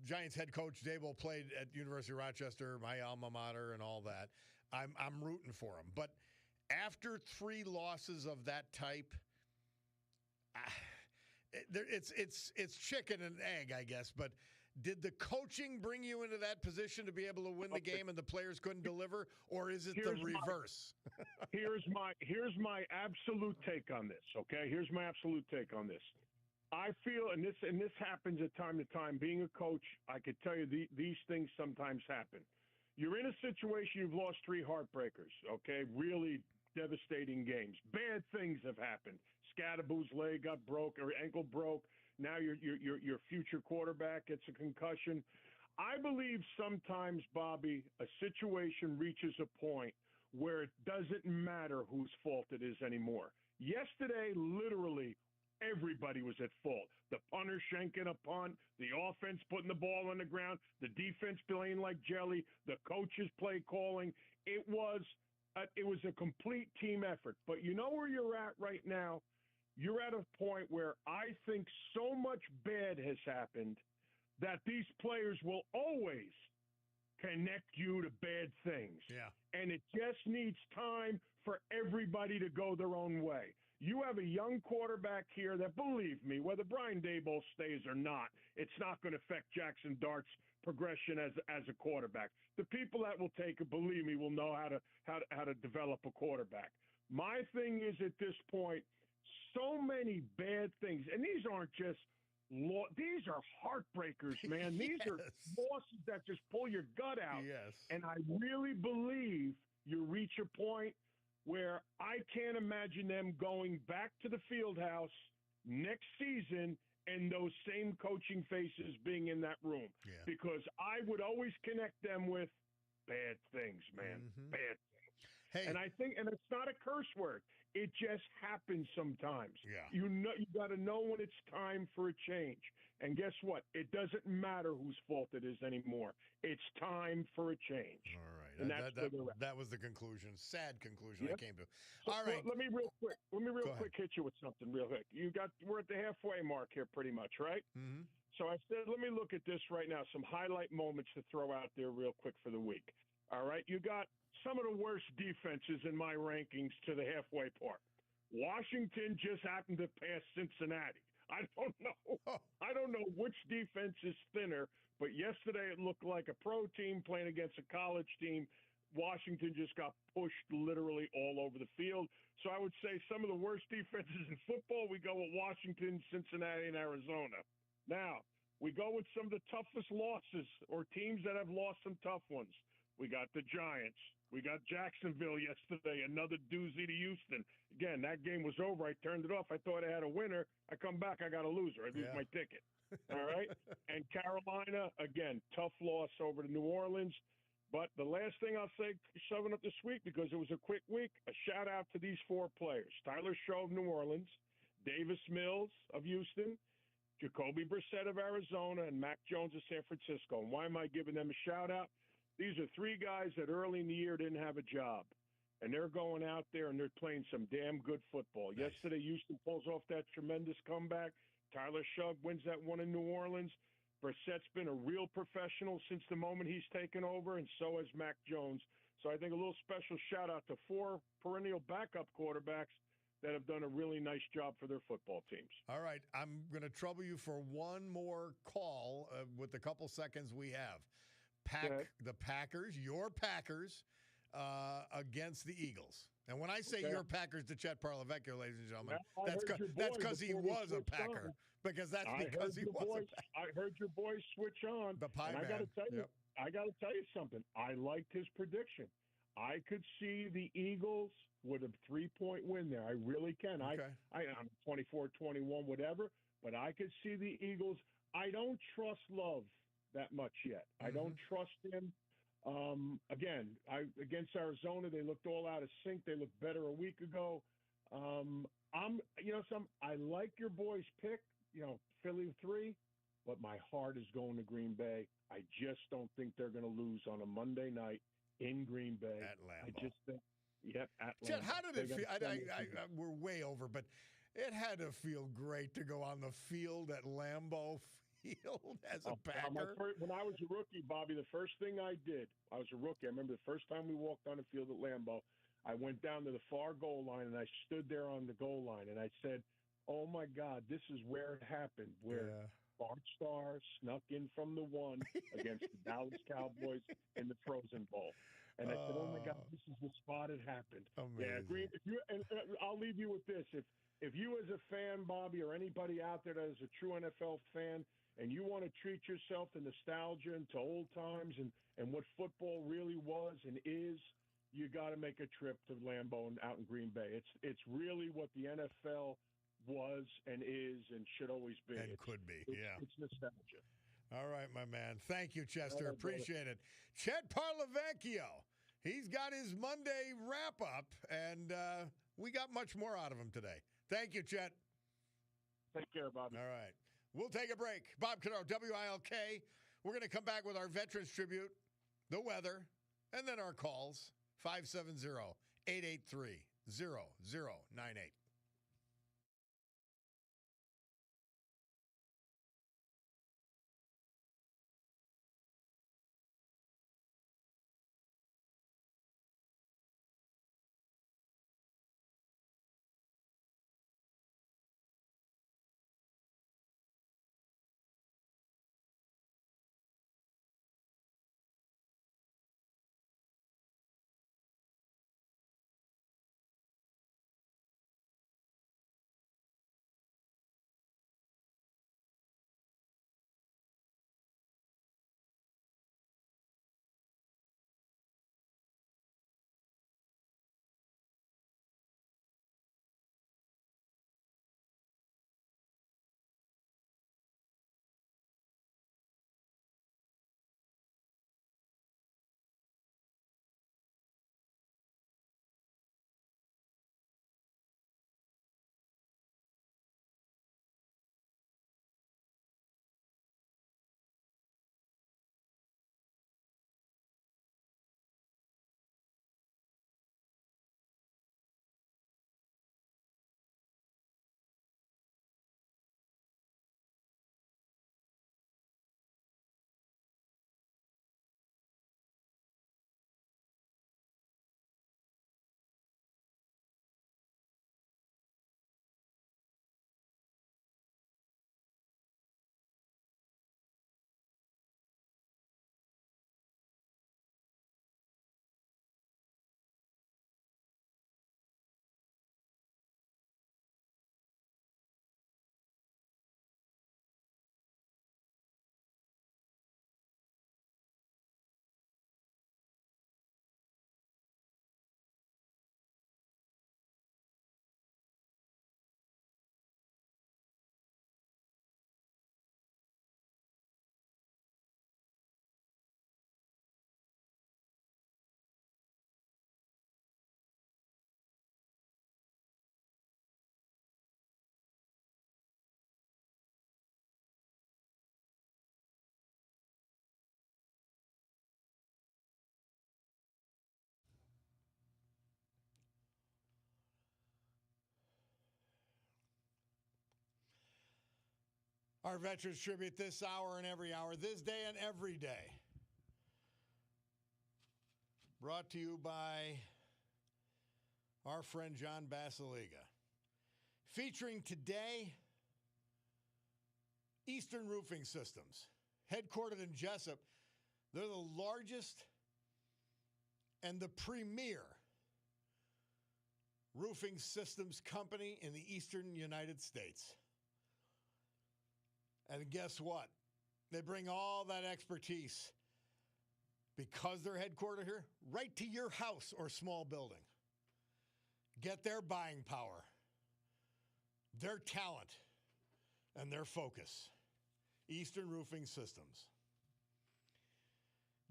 Giants head coach Dable played at University of Rochester, my alma mater, and all that. I'm rooting for him, but after 3 losses of that type, it's chicken and egg, I guess. But did the coaching bring you into that position to be able to win the game and the players couldn't deliver, or is it the reverse? Here's my absolute take on this. Okay, here's my absolute take on this. I feel, and this happens at time to time. Being a coach, I could tell you these things sometimes happen. You're in a situation, you've lost 3 heartbreakers. Okay, really devastating games. Bad things have happened. Scadaboo's leg got broke or ankle broke. Now your future quarterback gets a concussion. I believe sometimes, Bobby, a situation reaches a point where it doesn't matter whose fault it is anymore. Yesterday, literally, everybody was at fault. The punter shanking a punt, the offense putting the ball on the ground, the defense playing like jelly, the coaches play calling. It was a complete team effort. But you know where you're at right now? You're at a point where I think so much bad has happened that these players will always connect you to bad things. Yeah. And it just needs time for everybody to go their own way. You have a young quarterback here that, believe me, whether Brian Daboll stays or not, it's not going to affect Jackson Dart's progression as a quarterback. The people that will take it, believe me, will know how to develop a quarterback. My thing is at this point, so many bad things, and these aren't just these are heartbreakers, man. These are losses that just pull your gut out. Yes. And I really believe you reach a point where I can't imagine them going back to the field house next season and those same coaching faces being in that room. Yeah. Because I would always connect them with bad things, man. Mm-hmm. Bad things. Hey. And I think, and it's not a curse word. It just happens sometimes. Yeah. You got to know when it's time for a change. And guess what? It doesn't matter whose fault it is anymore. It's time for a change. All right. And that was the conclusion. Sad conclusion I came to. So, all right. Let me real quick hit you with something real quick. We're at the halfway mark here pretty much, right? Mm-hmm. So I said, let me look at this right now. Some highlight moments to throw out there real quick for the week. All right. You got some of the worst defenses in my rankings to the halfway part. Washington just happened to pass Cincinnati. I don't know. I don't know which defense is thinner, but yesterday it looked like a pro team playing against a college team. Washington just got pushed literally all over the field. So I would say some of the worst defenses in football, we go with Washington, Cincinnati, and Arizona. Now, we go with some of the toughest losses or teams that have lost some tough ones. We got the Giants. We got Jacksonville yesterday, another doozy to Houston. Again, that game was over. I turned it off. I thought I had a winner. I come back, I got a loser. I lose my ticket. All right? And Carolina, again, tough loss over to New Orleans. But the last thing I'll say, shoving up this week, because it was a quick week, a shout-out to these four players. Tyler Shaw of New Orleans, Davis Mills of Houston, Jacoby Brissett of Arizona, and Mac Jones of San Francisco. And why am I giving them a shout-out? These are three guys that early in the year didn't have a job, and they're going out there and they're playing some damn good football. Nice. Yesterday, Houston pulls off that tremendous comeback. Tyler Shug wins that one in New Orleans. Brissett's been a real professional since the moment he's taken over, and so has Mac Jones. So I think a little special shout-out to four perennial backup quarterbacks that have done a really nice job for their football teams. All right, I'm going to trouble you for one more call with the couple seconds we have. The Packers, your Packers, against the Eagles. And when I say your Packers to Chet Parlavecchio, ladies and gentlemen, that's because he was a Packer. Because that's because he was a Packer. I heard your boys switch on. The pie man. I got to tell you something. I liked his prediction. I could see the Eagles with a 3-point win there. I really can. Okay. I'm 24-21, whatever. But I could see the Eagles. I don't trust Love that much yet. I don't trust him. Again, against Arizona, they looked all out of sync. They looked better a week ago. I like your boys' pick, Philly 3, but my heart is going to Green Bay. I just don't think they're going to lose on a Monday night in Green Bay. At Lambeau. I just think, at Chet, Lambeau. how did it feel? We're way over, but it had to feel great to go on the field at Lambeau Field as a Packer. When I was a rookie, Bobby, the first thing I did, I was a rookie. I remember the first time we walked on the field at Lambeau, I went down to the far goal line and I stood there on the goal line and I said, oh my God, this is where it happened, where Bart Starr snuck in from the one against the Dallas Cowboys in the Frozen Bowl. And I said, oh my God, this is the spot it happened. Amazing. Yeah, I'll leave you with this. If you as a fan, Bobby, or anybody out there that is a true NFL fan, and you want to treat yourself to nostalgia and to old times and what football really was and is, you got to make a trip to Lambeau and out in Green Bay. It's really what the NFL was and is and should always be. And could be, It's nostalgia. All right, my man. Thank you, Chester. Appreciate it. Chet Parlavecchio. He's got his Monday wrap-up, and we got much more out of him today. Thank you, Chet. Take care, Bobby. All right. We'll take a break. Bob Cordaro, WILK. We're going to come back with our Veterans Tribute, the weather, and then our calls. 570-883-0098. Our Veterans Tribute this hour and every hour, this day and every day. Brought to you by our friend John Basiliga. Featuring today, Eastern Roofing Systems. Headquartered in Jessup, they're the largest and the premier roofing systems company in the eastern United States. And guess what? They bring all that expertise, because they're headquartered here, right to your house or small building. Get their buying power, their talent, and their focus. Eastern Roofing Systems.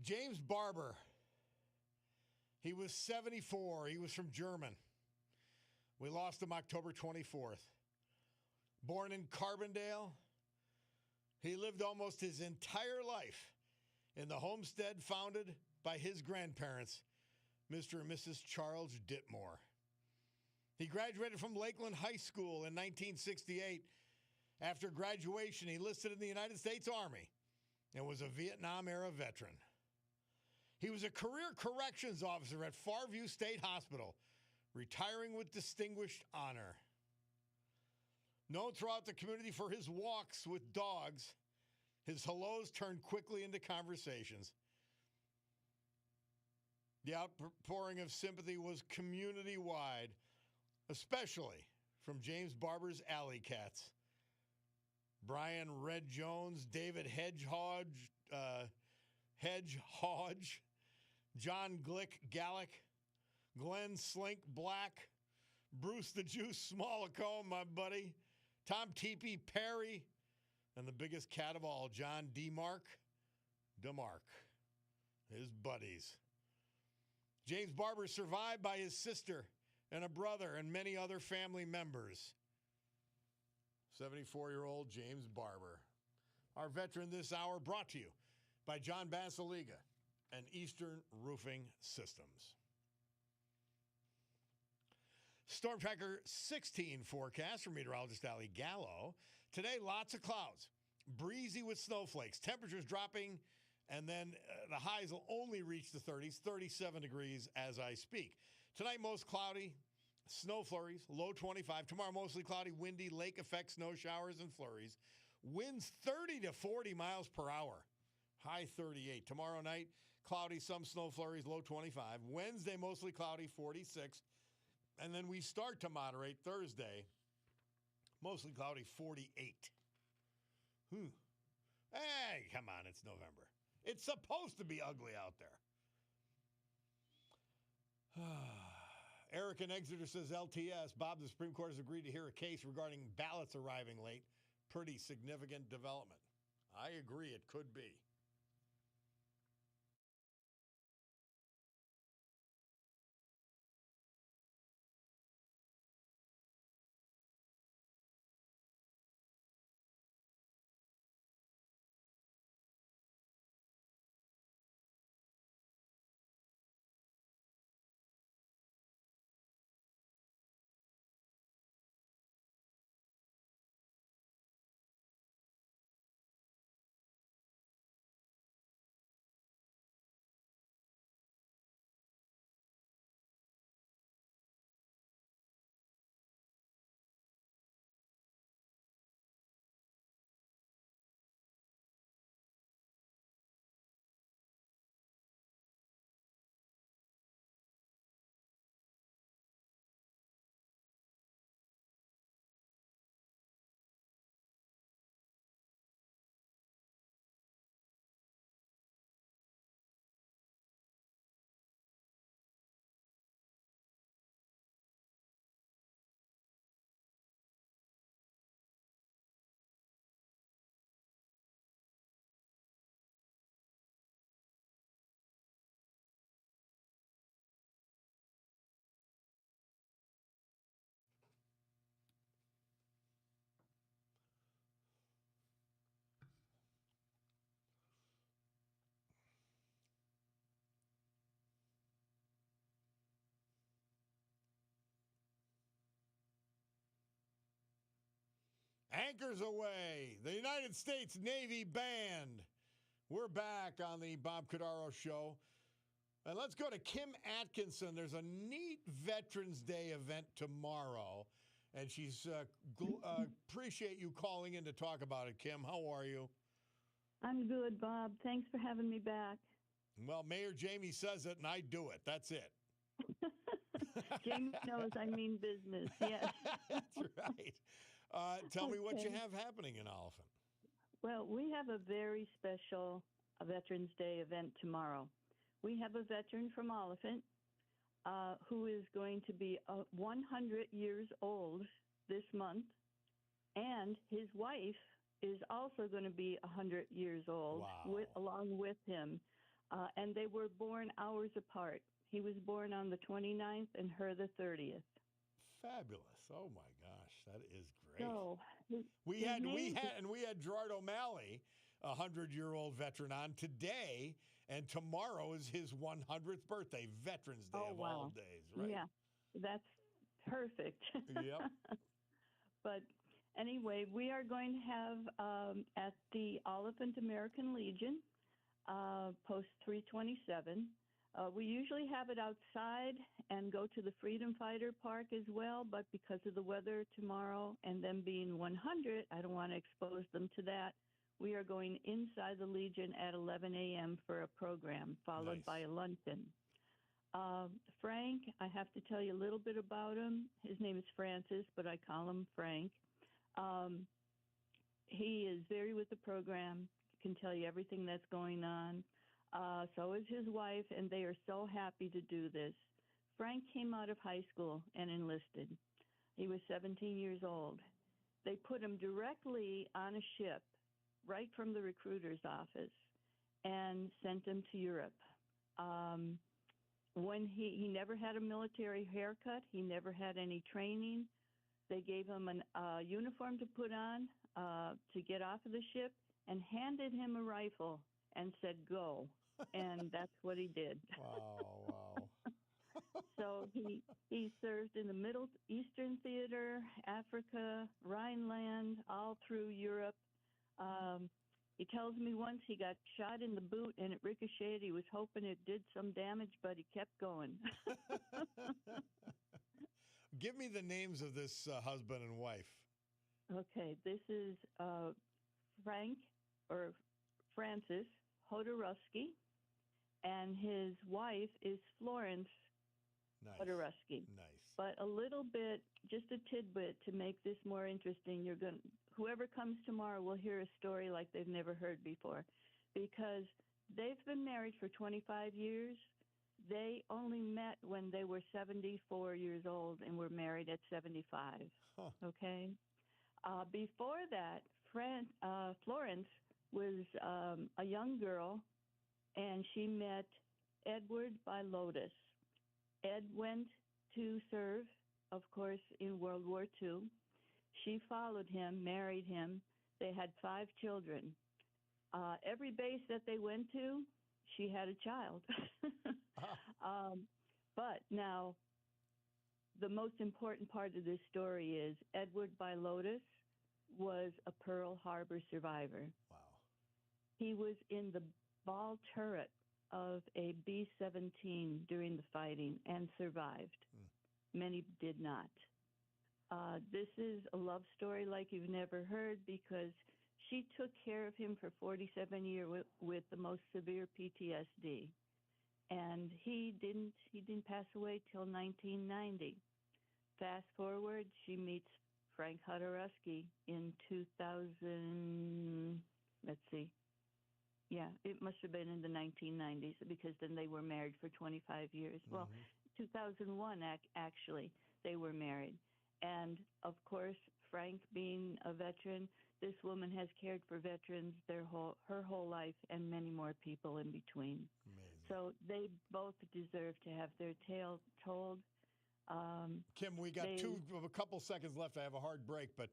James Barber, he was 74. He was from German. We lost him October 24th. Born in Carbondale, he lived almost his entire life in the homestead founded by his grandparents, Mr. and Mrs. Charles Ditmore. He graduated from Lakeland High School in 1968. After graduation, he enlisted in the United States Army and was a Vietnam-era veteran. He was a career corrections officer at Farview State Hospital, retiring with distinguished honor. Known throughout the community for his walks with dogs, his hellos turned quickly into conversations. The outpouring of sympathy was community-wide, especially from James Barber's alley cats. Brian Red Jones, David Hedgehog, John Glick Gallick, Glenn Slink Black, Bruce the Juice Smallacombe, my buddy, Tom Teepee Perry, and the biggest cat of all, John DeMark, his buddies. James Barber survived by his sister and a brother and many other family members. 74-year-old James Barber. Our veteran this hour brought to you by John Basiliga and Eastern Roofing Systems. Storm Tracker 16 forecast from meteorologist Ali Gallo. Today, lots of clouds, breezy with snowflakes, temperatures dropping, and then the highs will only reach the 30s, 37 degrees as I speak. Tonight, most cloudy, snow flurries, low 25. Tomorrow, mostly cloudy, windy, lake effect, snow showers and flurries. Winds 30 to 40 miles per hour, high 38. Tomorrow night, cloudy, some snow flurries, low 25. Wednesday, mostly cloudy, 46. And then we start to moderate Thursday, mostly cloudy, 48. Hey, come on, it's November. It's supposed to be ugly out there. Eric in Exeter says, LTS, Bob, the Supreme Court has agreed to hear a case regarding ballots arriving late. Pretty significant development. I agree, it could be. Anchors away. The United States Navy Band. We're back on the Bob Cordaro Show. And let's go to Kim Atkinson. There's a neat Veterans Day event tomorrow. And she's appreciate you calling in to talk about it, Kim. How are you? I'm good, Bob. Thanks for having me back. Well, Mayor Jamie says it, and I do it. That's it. Jamie knows I mean business, yes. That's right. Tell me what you have happening in Oliphant. Well, we have a very special Veterans Day event tomorrow. We have a veteran from Oliphant who is going to be 100 years old this month, and his wife is also going to be 100 years old along with him. And they were born hours apart. He was born on the 29th and her the 30th. Fabulous. Oh my gosh, that is great. So we had Gerard O'Malley, a 100-year-old veteran, on today, and tomorrow is his 100th birthday, Veterans Day of all days, right? Yeah, that's perfect. Yep. But anyway, we are going to have at the Oliphant American Legion, post 327. We usually have it outside and go to the Freedom Fighter Park as well, but because of the weather tomorrow and them being 100, I don't want to expose them to that. We are going inside the Legion at 11 a.m. for a program, followed by a luncheon. Frank, I have to tell you a little bit about him. His name is Francis, but I call him Frank. He is very with the program, can tell you everything that's going on. So is his wife, and they are so happy to do this. Frank came out of high school and enlisted. He was 17 years old. They put him directly on a ship right from the recruiter's office and sent him to Europe. When he never had a military haircut, he never had any training. They gave him a uniform to put on to get off of the ship and handed him a rifle and said, go. And that's what he did. Wow. So he served in the Middle Eastern Theater, Africa, Rhineland, all through Europe. He tells me once he got shot in the boot and it ricocheted. He was hoping it did some damage, but he kept going. Give me the names of this husband and wife. Okay, this is Frank or Francis Hodorowski, and his wife is Florence Hodorowski. Nice. But a little bit, just a tidbit to make this more interesting. Whoever comes tomorrow will hear a story like they've never heard before, because they've been married for 25 years. They only met when they were 74 years old and were married at 75. Huh. Okay. Before that, Florence was a young girl, and she met Edward by Lotus. Ed went to serve, of course, in World War II. She followed him, married him. They had 5 children. Every base that they went to, she had a child. But now, the most important part of this story is Edward by Lotus was a Pearl Harbor survivor. Wow. He was in the ball turret of a B-17 during the fighting and survived. Many did not. This is a love story like you've never heard, because she took care of him for 47 years with the most severe PTSD. And he didn't pass away till 1990. Fast forward, she meets Frank Hodorowski in 2000, let's see. Yeah, it must have been in the 1990s, because then they were married for 25 years. Mm-hmm. Well, 2001, actually, they were married. And, of course, Frank being a veteran, this woman has cared for veterans her whole life, and many more people in between. Amazing. So they both deserve to have their tale told. Kim, we got a couple seconds left. I have a hard break, but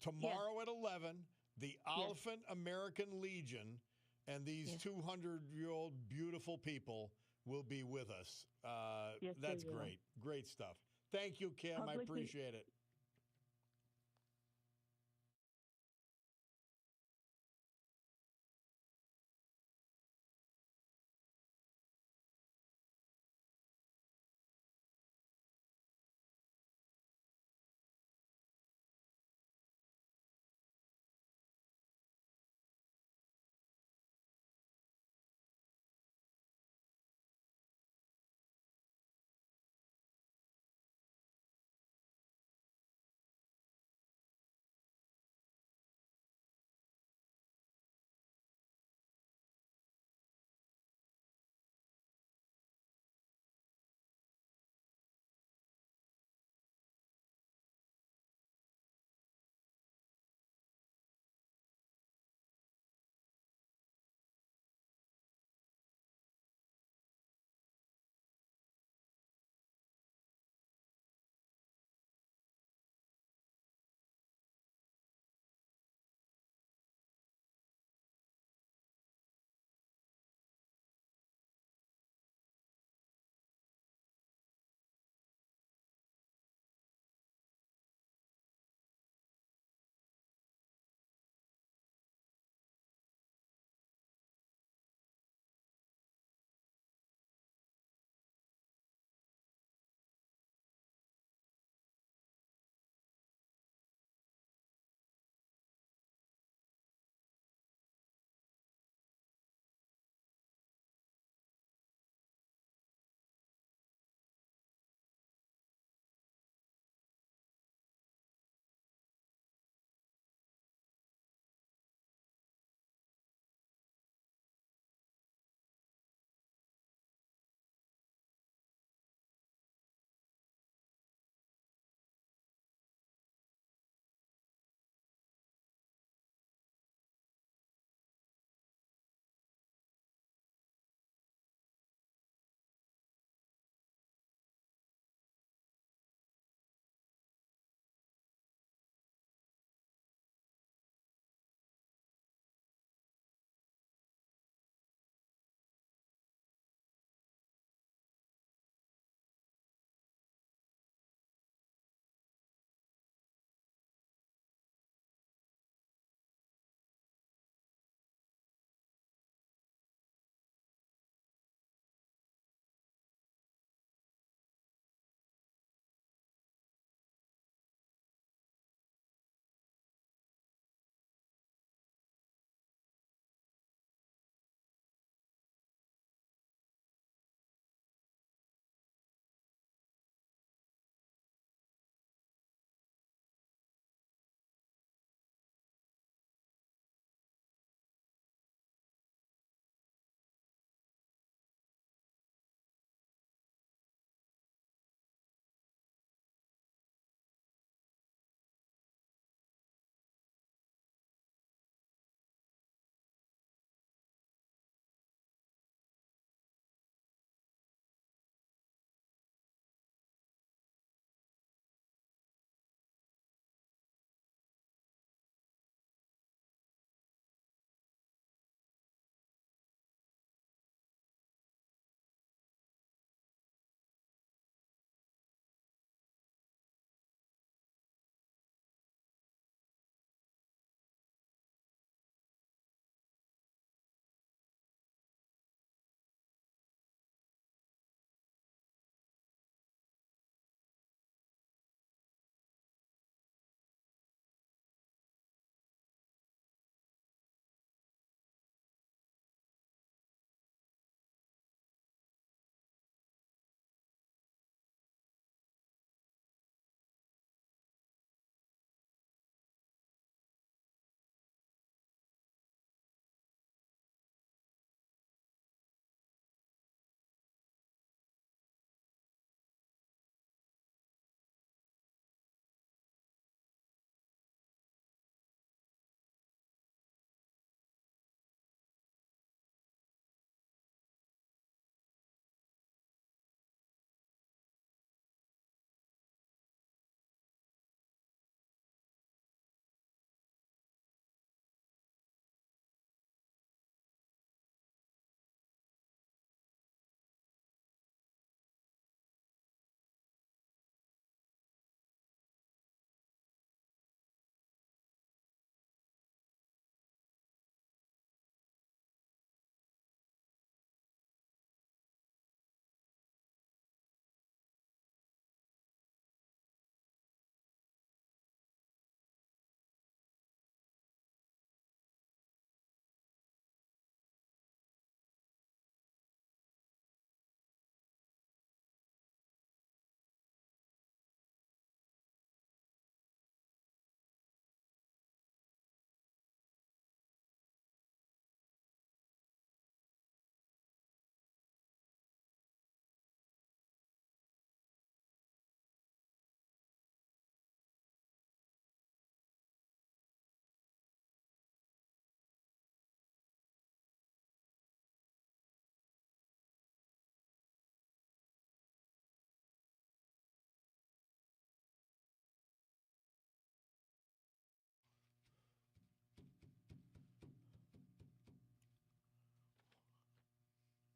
tomorrow at 11, the Oliphant American Legion and these 200-year-old beautiful people will be with us. That's great. Great stuff. Thank you, Kim. I appreciate it.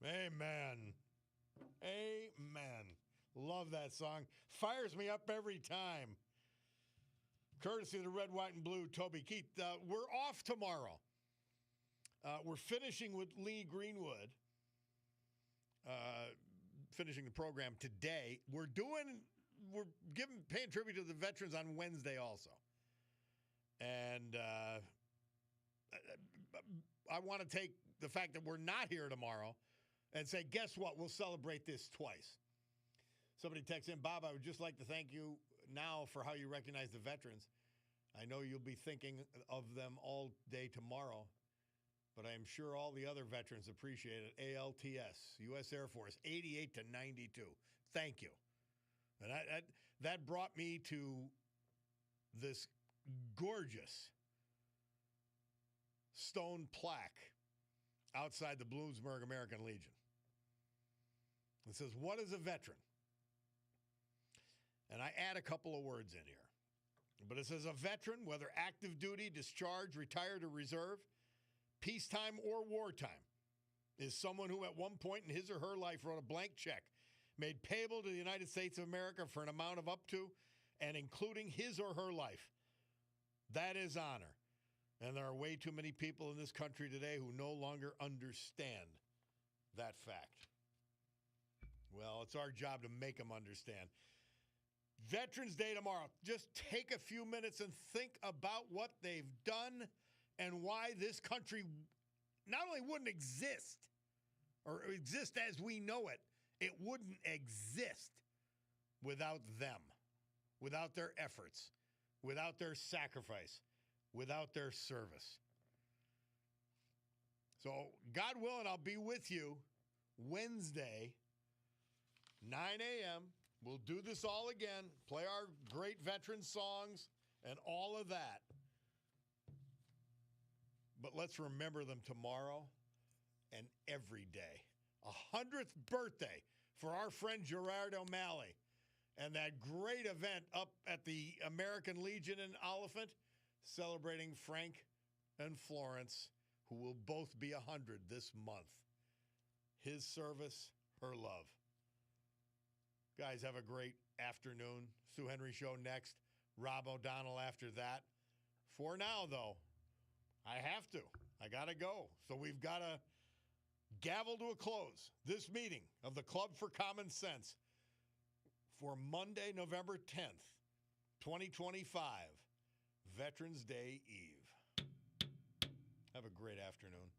Amen. Amen. Love that song. Fires me up every time. Courtesy of the Red, White, and Blue, Toby Keith. We're off tomorrow. We're finishing with Lee Greenwood. Finishing the program today. We're paying tribute to the veterans on Wednesday also. And I want to take the fact that we're not here tomorrow and say, guess what? We'll celebrate this twice. Somebody texts in, Bob, I would just like to thank you now for how you recognize the veterans. I know you'll be thinking of them all day tomorrow, but I am sure all the other veterans appreciate it. ALTS, U.S. Air Force, 88 to 92. Thank you. And that brought me to this gorgeous stone plaque outside the Bloomsburg American Legion. It says, what is a veteran? And I add a couple of words in here. But it says a veteran, whether active duty, discharged, retired, or reserve, peacetime or wartime, is someone who at one point in his or her life wrote a blank check made payable to the United States of America for an amount of up to and including his or her life. That is honor. And there are way too many people in this country today who no longer understand that fact. Well, it's our job to make them understand. Veterans Day tomorrow. Just take a few minutes and think about what they've done and why this country not only wouldn't exist or exist as we know it, it wouldn't exist without them, without their efforts, without their sacrifice, without their service. So, God willing, I'll be with you Wednesday, 9 a.m. We'll do this all again, play our great veteran songs and all of that. But let's remember them tomorrow and every day. 100th birthday for our friend Gerard O'Malley and that great event up at the American Legion in Oliphant celebrating Frank and Florence, who will both be 100 this month. His service, her love. Guys, have a great afternoon. Sue Henry Show next. Rob O'Donnell after that. For now, though, I have to. I got to go. So we've got to gavel to a close this meeting of the Club for Common Sense for Monday, November 10th, 2025, Veterans Day Eve. Have a great afternoon.